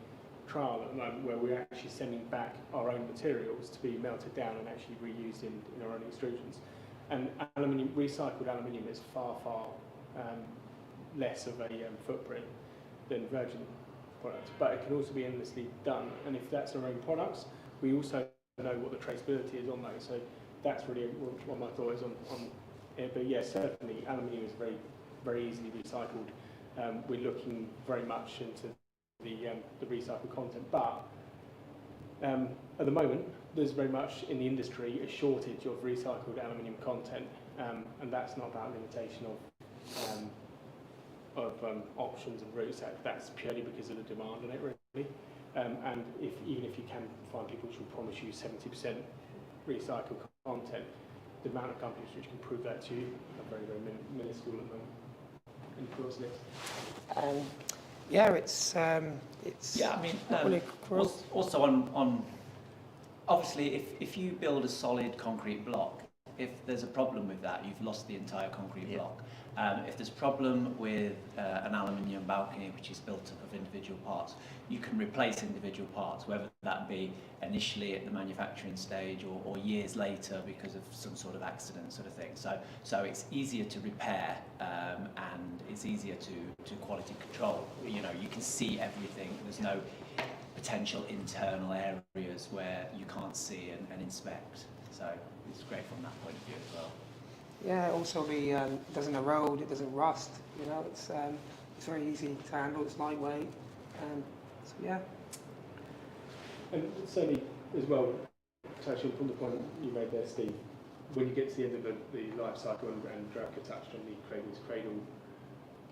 trial at the moment where we're actually sending back our own materials to be melted down and actually reused in our own extrusions. And recycled aluminium is far less of a footprint than virgin products, but it can also be endlessly done. And if that's our own products, we also know what the traceability is on those. So that's really what my thought is on it. But yes, certainly aluminium is very easily recycled. We're looking very much into the recycled content, but at the moment there's very much in the industry a shortage of recycled aluminium content, and that's not about limitation of options and routes. That's purely because of the demand on it, really. And even if you can find people which will promise you 70% recycled content, the amount of companies which can prove that to you are very minuscule at the moment. Any thoughts, Nick? Yeah, it's Yeah, I mean, not really also on obviously if you build a solid concrete block, if there's a problem with that, you've lost the entire concrete block. If there's a problem with an aluminium balcony, which is built up of individual parts, you can replace individual parts, whether that be initially at the manufacturing stage or years later because of some sort of accident sort of thing. So it's easier to repair and it's easier to quality control. You know, you can see everything. There's no potential internal areas where you can't see and inspect. So it's great from that point of view as well. Yeah, also it doesn't erode, it doesn't rust. You know, it's very easy to handle. It's lightweight. So yeah. And certainly, as well, touching on the point you made there, Steve, when you get to the end of the life cycle, and Draka touched on the cradle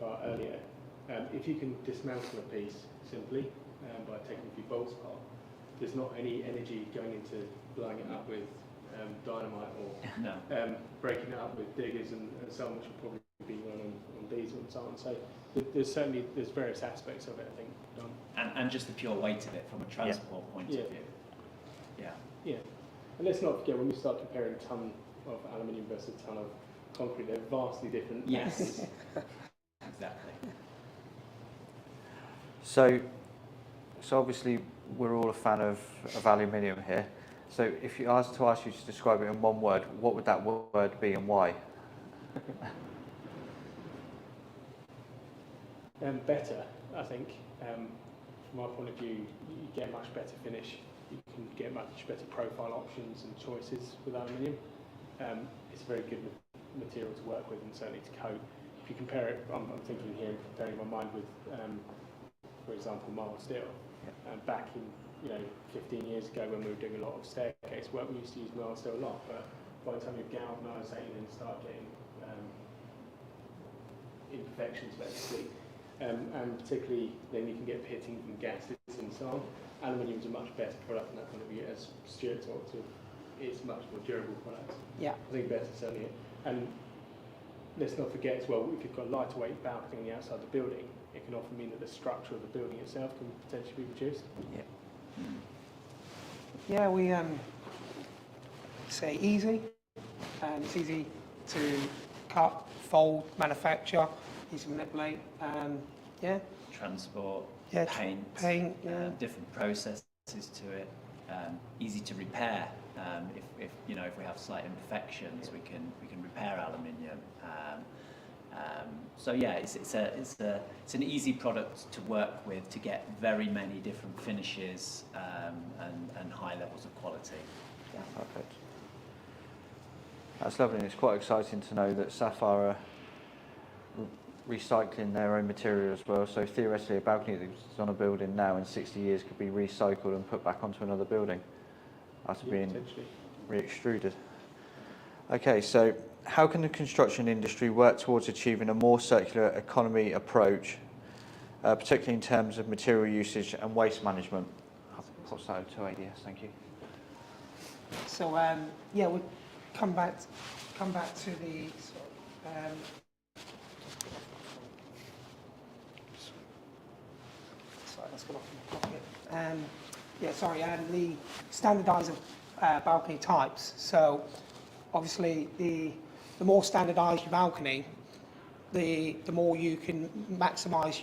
part earlier, if you can dismantle a piece simply by taking a few bolts apart, there's not any energy going into blowing it up with dynamite or breaking it up with diggers and so on, which will probably be run on diesel and so on. So there's various aspects of it, I think, done. And just the pure weight of it from a transport point of view. Yeah. And let's not forget, when we start comparing a tonne of aluminium versus a tonne of concrete, they're vastly different. Yes. Exactly. So obviously we're all a fan of aluminium here. So if you asked to ask you to describe it in one word, what would that word be and why? Better, I think. From my point of view, you get a much better finish. You can get much better profile options and choices with aluminium. It's a very good material to work with and certainly to coat. If you compare it, I'm thinking here, comparing my mind with, for example, mild steel. Back in 15 years ago when we were doing a lot of staircase work, we used to use mild steel a lot, but by the time you galvanise it and start getting imperfections basically, and particularly then you can get pitting and gases and so on. Aluminium is a much better product from that point of view, as Stuart talked to. It's a much more durable product. Yeah. I think better certainly. And let's not forget as well, if you've got a lighter weight balcony on the outside of the building, it can often mean that the structure of the building itself can potentially be reduced. Yeah. Yeah, we say easy. It's easy to cut, fold, manufacture, easy to manipulate. Transport, paint, different processes to it. Easy to repair. If we have slight imperfections, we can repair aluminium. So yeah, it's an easy product to work with to get very many different finishes and high levels of quality. Yeah, perfect. That's lovely, and it's quite exciting to know that Sapphire are recycling their own material as well. So theoretically, a balcony that's on a building now in 60 years could be recycled and put back onto another building after being re-extruded. Okay, so how can the construction industry work towards achieving a more circular economy approach, particularly in terms of material usage and waste management? I'll put that to ADS, thank you. So we come back to the sorry, let's go off my pocket. The standardised balcony types. So obviously the more standardised your balcony, the more you can maximise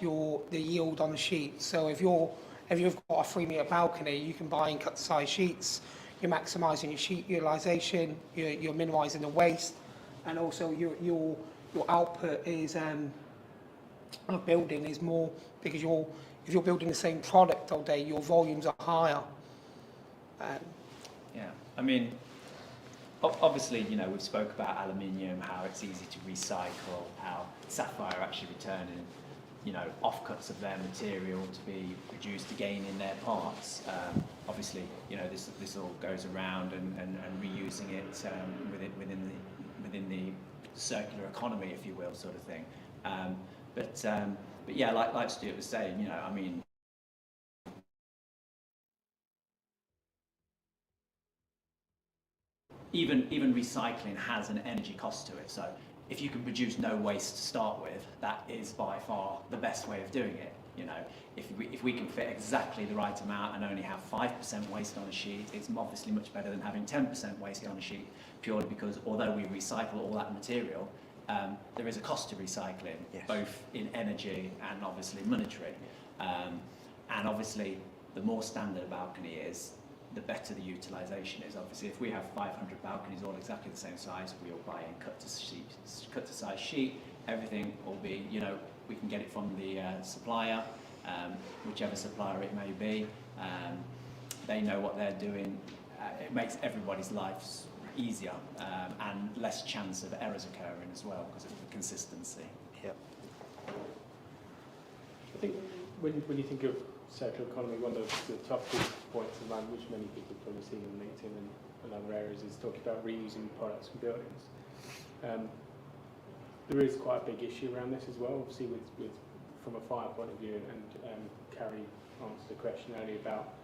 the yield on the sheet. So if you've got a 3 metre balcony, you can buy and cut size sheets. You're maximising your sheet utilisation. You're minimising the waste, and also your output is of building is more, because if you're building the same product all day, your volumes are higher. I mean, obviously, we've spoke about aluminium, how it's easy to recycle, how Sapphire are actually returning, offcuts of their material to be produced again in their parts. Obviously, this all goes around and reusing it within the circular economy, if you will, sort of thing. But yeah, like Stuart was saying, I mean, even recycling has an energy cost to it. So if you can produce no waste to start with, that is by far the best way of doing it. If we can fit exactly the right amount and only have 5% waste on a sheet, it's obviously much better than having 10% waste on a sheet, purely because although we recycle all that material, there is a cost to recycling, both in energy and obviously monetary. And obviously, the more standard a balcony is, the better the utilisation is. Obviously, if we have 500 balconies all exactly the same size, we all buy in cut to size sheet, everything will be, you know, we can get it from the supplier, whichever supplier it may be. They know what they're doing. It makes everybody's lives easier and less chance of errors occurring as well because of the consistency. Yep. I think when you think of circular economy, one of the topical points around which many people have probably seen on LinkedIn and other areas is talking about reusing products from buildings. There is quite a big issue around this as well, obviously with from a fire point of view, and Carrie answered the question earlier about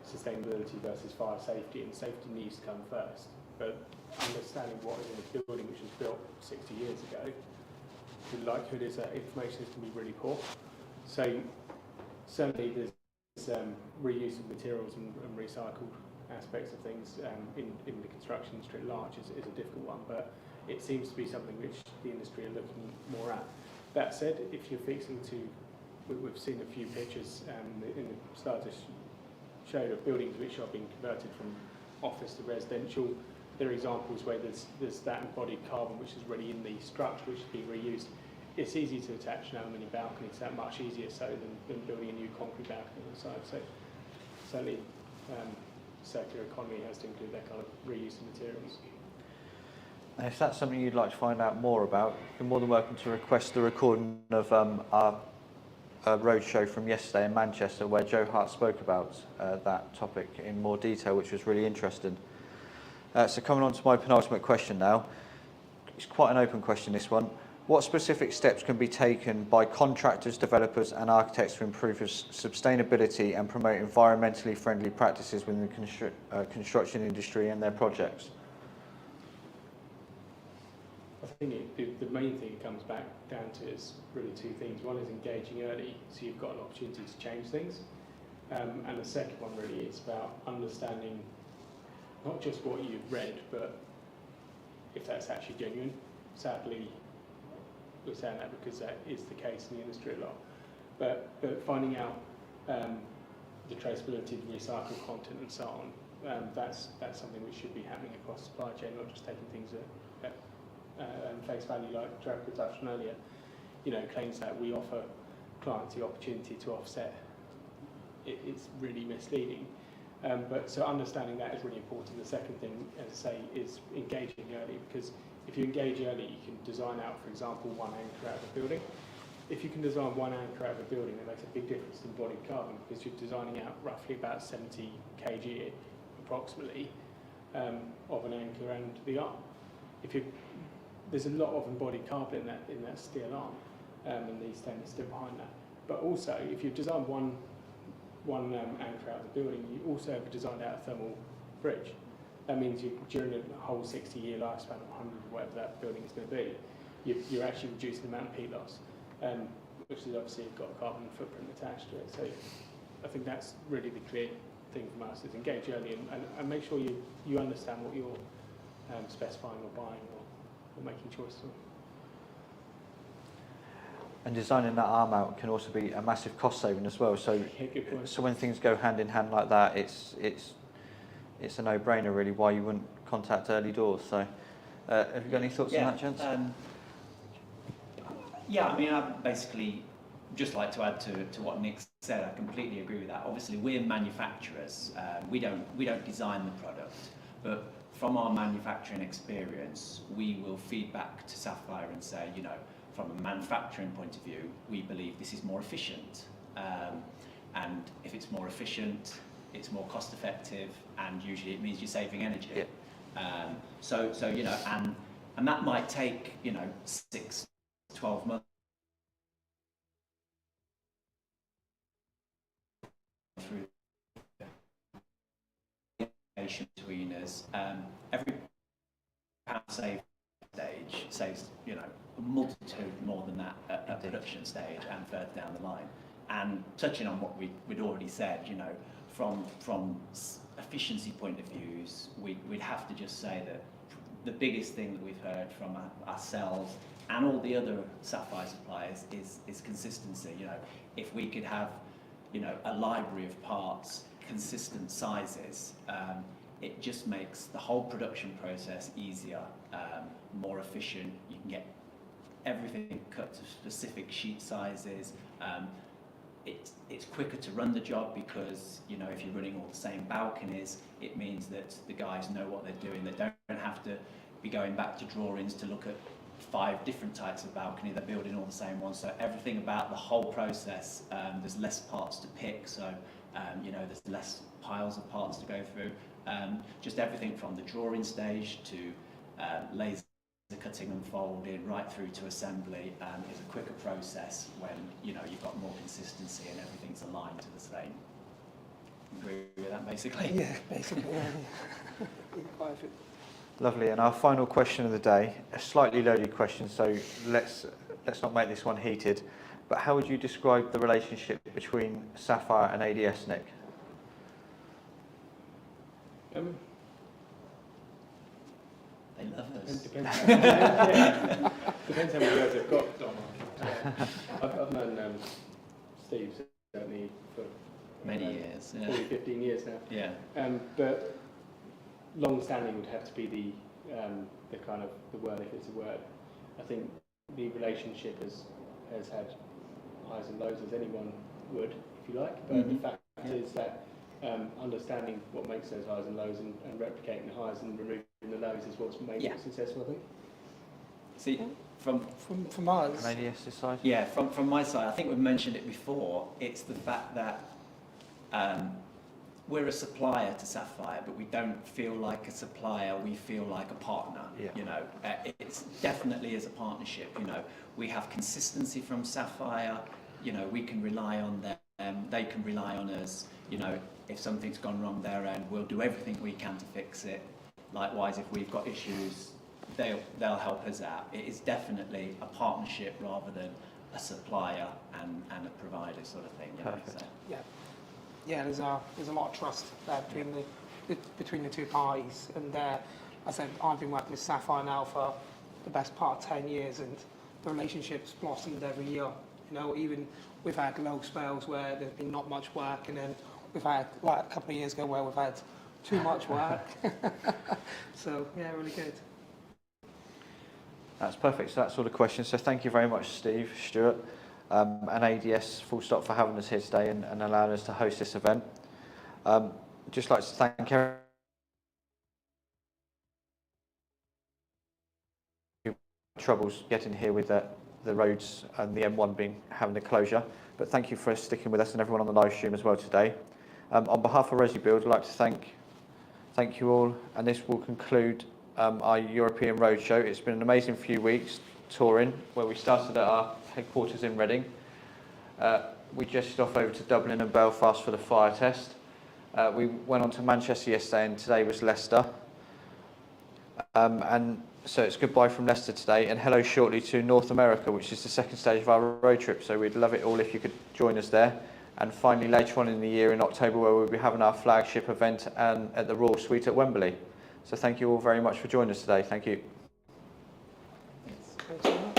sustainability versus fire safety, and safety needs to come first. But understanding what is in a building which was built 60 years ago, the likelihood is that information is going to be really poor. So certainly there's reuse of materials and recycled aspects of things in the construction industry at large is a difficult one, but it seems to be something which the industry are looking more at. That said, if you're fixing to, we've seen a few pictures in the slides showed of buildings which are being converted from office to residential. There are examples where there's that embodied carbon which is already in the structure which is being reused. It's easy to attach an aluminium balcony, it's that much easier so than building a new concrete balcony on the side. So certainly circular economy has to include that kind of reuse of materials. And if that's something you'd like to find out more about, you're more than welcome to request the recording of our roadshow from yesterday in Manchester, where Joe Hart spoke about that topic in more detail, which was really interesting. So coming on to my penultimate question now, it's quite an open question, this one. What specific steps can be taken by contractors, developers and architects to improve sustainability and promote environmentally friendly practices within the construction industry and their projects? I think the main thing it comes back down to is really two things. One is engaging early, so you've got an opportunity to change things. And the second one really is about understanding not just what you've read, but if that's actually genuine. Sadly, we're saying that because that is the case in the industry a lot. But finding out the traceability, the recycled content and so on, that's something which should be happening across the supply chain, not just taking things at face value, like Trevor touched on earlier. You know, claims that we offer clients the opportunity to offset, it's really misleading. But so understanding that is really important. The second thing, as I say, is engaging early, because if you engage early, you can design out, for example, one anchor out of a building. If you can design one anchor out of a building, that makes a big difference in embodied carbon, because you're designing out roughly about 70 kg approximately of an anchor and the arm. There's a lot of embodied carbon in that steel arm, and the stainless steel behind that. But also, if you design one anchor out of the building, you also have designed out a thermal bridge. That means during a whole 60-year lifespan of 100, or whatever that building is going to be, you're actually reducing the amount of heat loss, which is obviously got a carbon footprint attached to it. So I think that's really the clear thing from us, is engage early and make sure you understand what you're specifying or buying or making choices on. And designing that arm out can also be a massive cost saving as well. So, so when things go hand in hand like that, it's a no-brainer really why you wouldn't contact early doors. So, have you got any thoughts on that, gents? Yeah, I mean, I basically just like to add to what Nick said. I completely agree with that. Obviously, we're manufacturers. We don't design the product, but from our manufacturing experience, we will feed back to Sapphire and say, you know, from a manufacturing point of view, we believe this is more efficient. And if it's more efficient, it's more cost effective, and usually it means you're saving energy. Yeah. So you know, and that might take, you know, 6 to 12 months through between us. Every pound saved stage saves, you know, a multitude more than that at production stage and further down the line. And touching on what we'd already said, you know, from efficiency point of views, we'd have to just say that the biggest thing that we've heard from ourselves and all the other Sapphire suppliers is consistency. You know, if we could have, you know, a library of parts, consistent sizes, it just makes the whole production process easier, more efficient. You can get everything cut to specific sheet sizes. It's quicker to run the job because, you know, if you're running all the same balconies, it means that the guys know what they're doing. They don't have to be going back to drawings to look at 5 different types of balcony. They're building all the same ones. So everything about the whole process, there's less parts to pick. So, you know, there's less piles of parts to go through. Just everything from the drawing stage to laser cutting and folding right through to assembly is a quicker process when, you know, you've got more consistency and everything's aligned to the same. Agree with that, basically? Yeah, basically. Yeah. Lovely. And our final question of the day, a slightly loaded question, so let's not make this one heated. But how would you describe the relationship between Sapphire and ADS, Nick? They love us. Depends how many guys they've got. I've known Steve certainly for many years, yeah. 40, 15 years now. Yeah. But long-standing would have to be the kind of the word, if it's a word. I think the relationship has had highs and lows, as anyone would, if you like. But the fact is that understanding what makes those highs and lows and replicating the highs and removing the lows is what's made it successful, I think. See, from us. From ADS's side? Yeah, from my side, I think we've mentioned it before. It's the fact that we're a supplier to Sapphire, but we don't feel like a supplier. We feel like a partner. Yeah. You know, it's definitely as a partnership. You know, we have consistency from Sapphire. You know, we can rely on them. They can rely on us. You know, if something's gone wrong their end, we'll do everything we can to fix it. Likewise, if we've got issues, they'll help us out. It is definitely a partnership rather than a supplier and a provider sort of thing. Perfect. So. Yeah. Yeah, there's a lot of trust there between the two parties, and I said I've been working with Sapphire now for the best part of 10 years, and the relationship's blossomed every year. You know, even we've had low spells where there's been not much work, and then we've had like a couple of years ago where we've had too much work. So yeah, really good. That's perfect. So that's all the questions. So thank you very much, Steve, Stuart, and ADS, full stop, for having us here today and allowing us to host this event. Just like to thank everyone. Troubles getting here with the roads and the M1 having the closure, but thank you for sticking with us and everyone on the live stream as well today. On behalf of Resibuild, I'd like to thank you all, and this will conclude our European Roadshow. It's been an amazing few weeks touring, where we started at our headquarters in Reading. We jetted off over to Dublin and Belfast for the fire test. We went on to Manchester yesterday, and today was Leicester. And so it's goodbye from Leicester today, and hello shortly to North America, which is the second stage of our road trip. So we'd love it all if you could join us there. And finally, later on in the year, in October, where we'll be having our flagship event at the Royal Suite at Wembley. So thank you all very much for joining us today. Thank you. Thanks so much.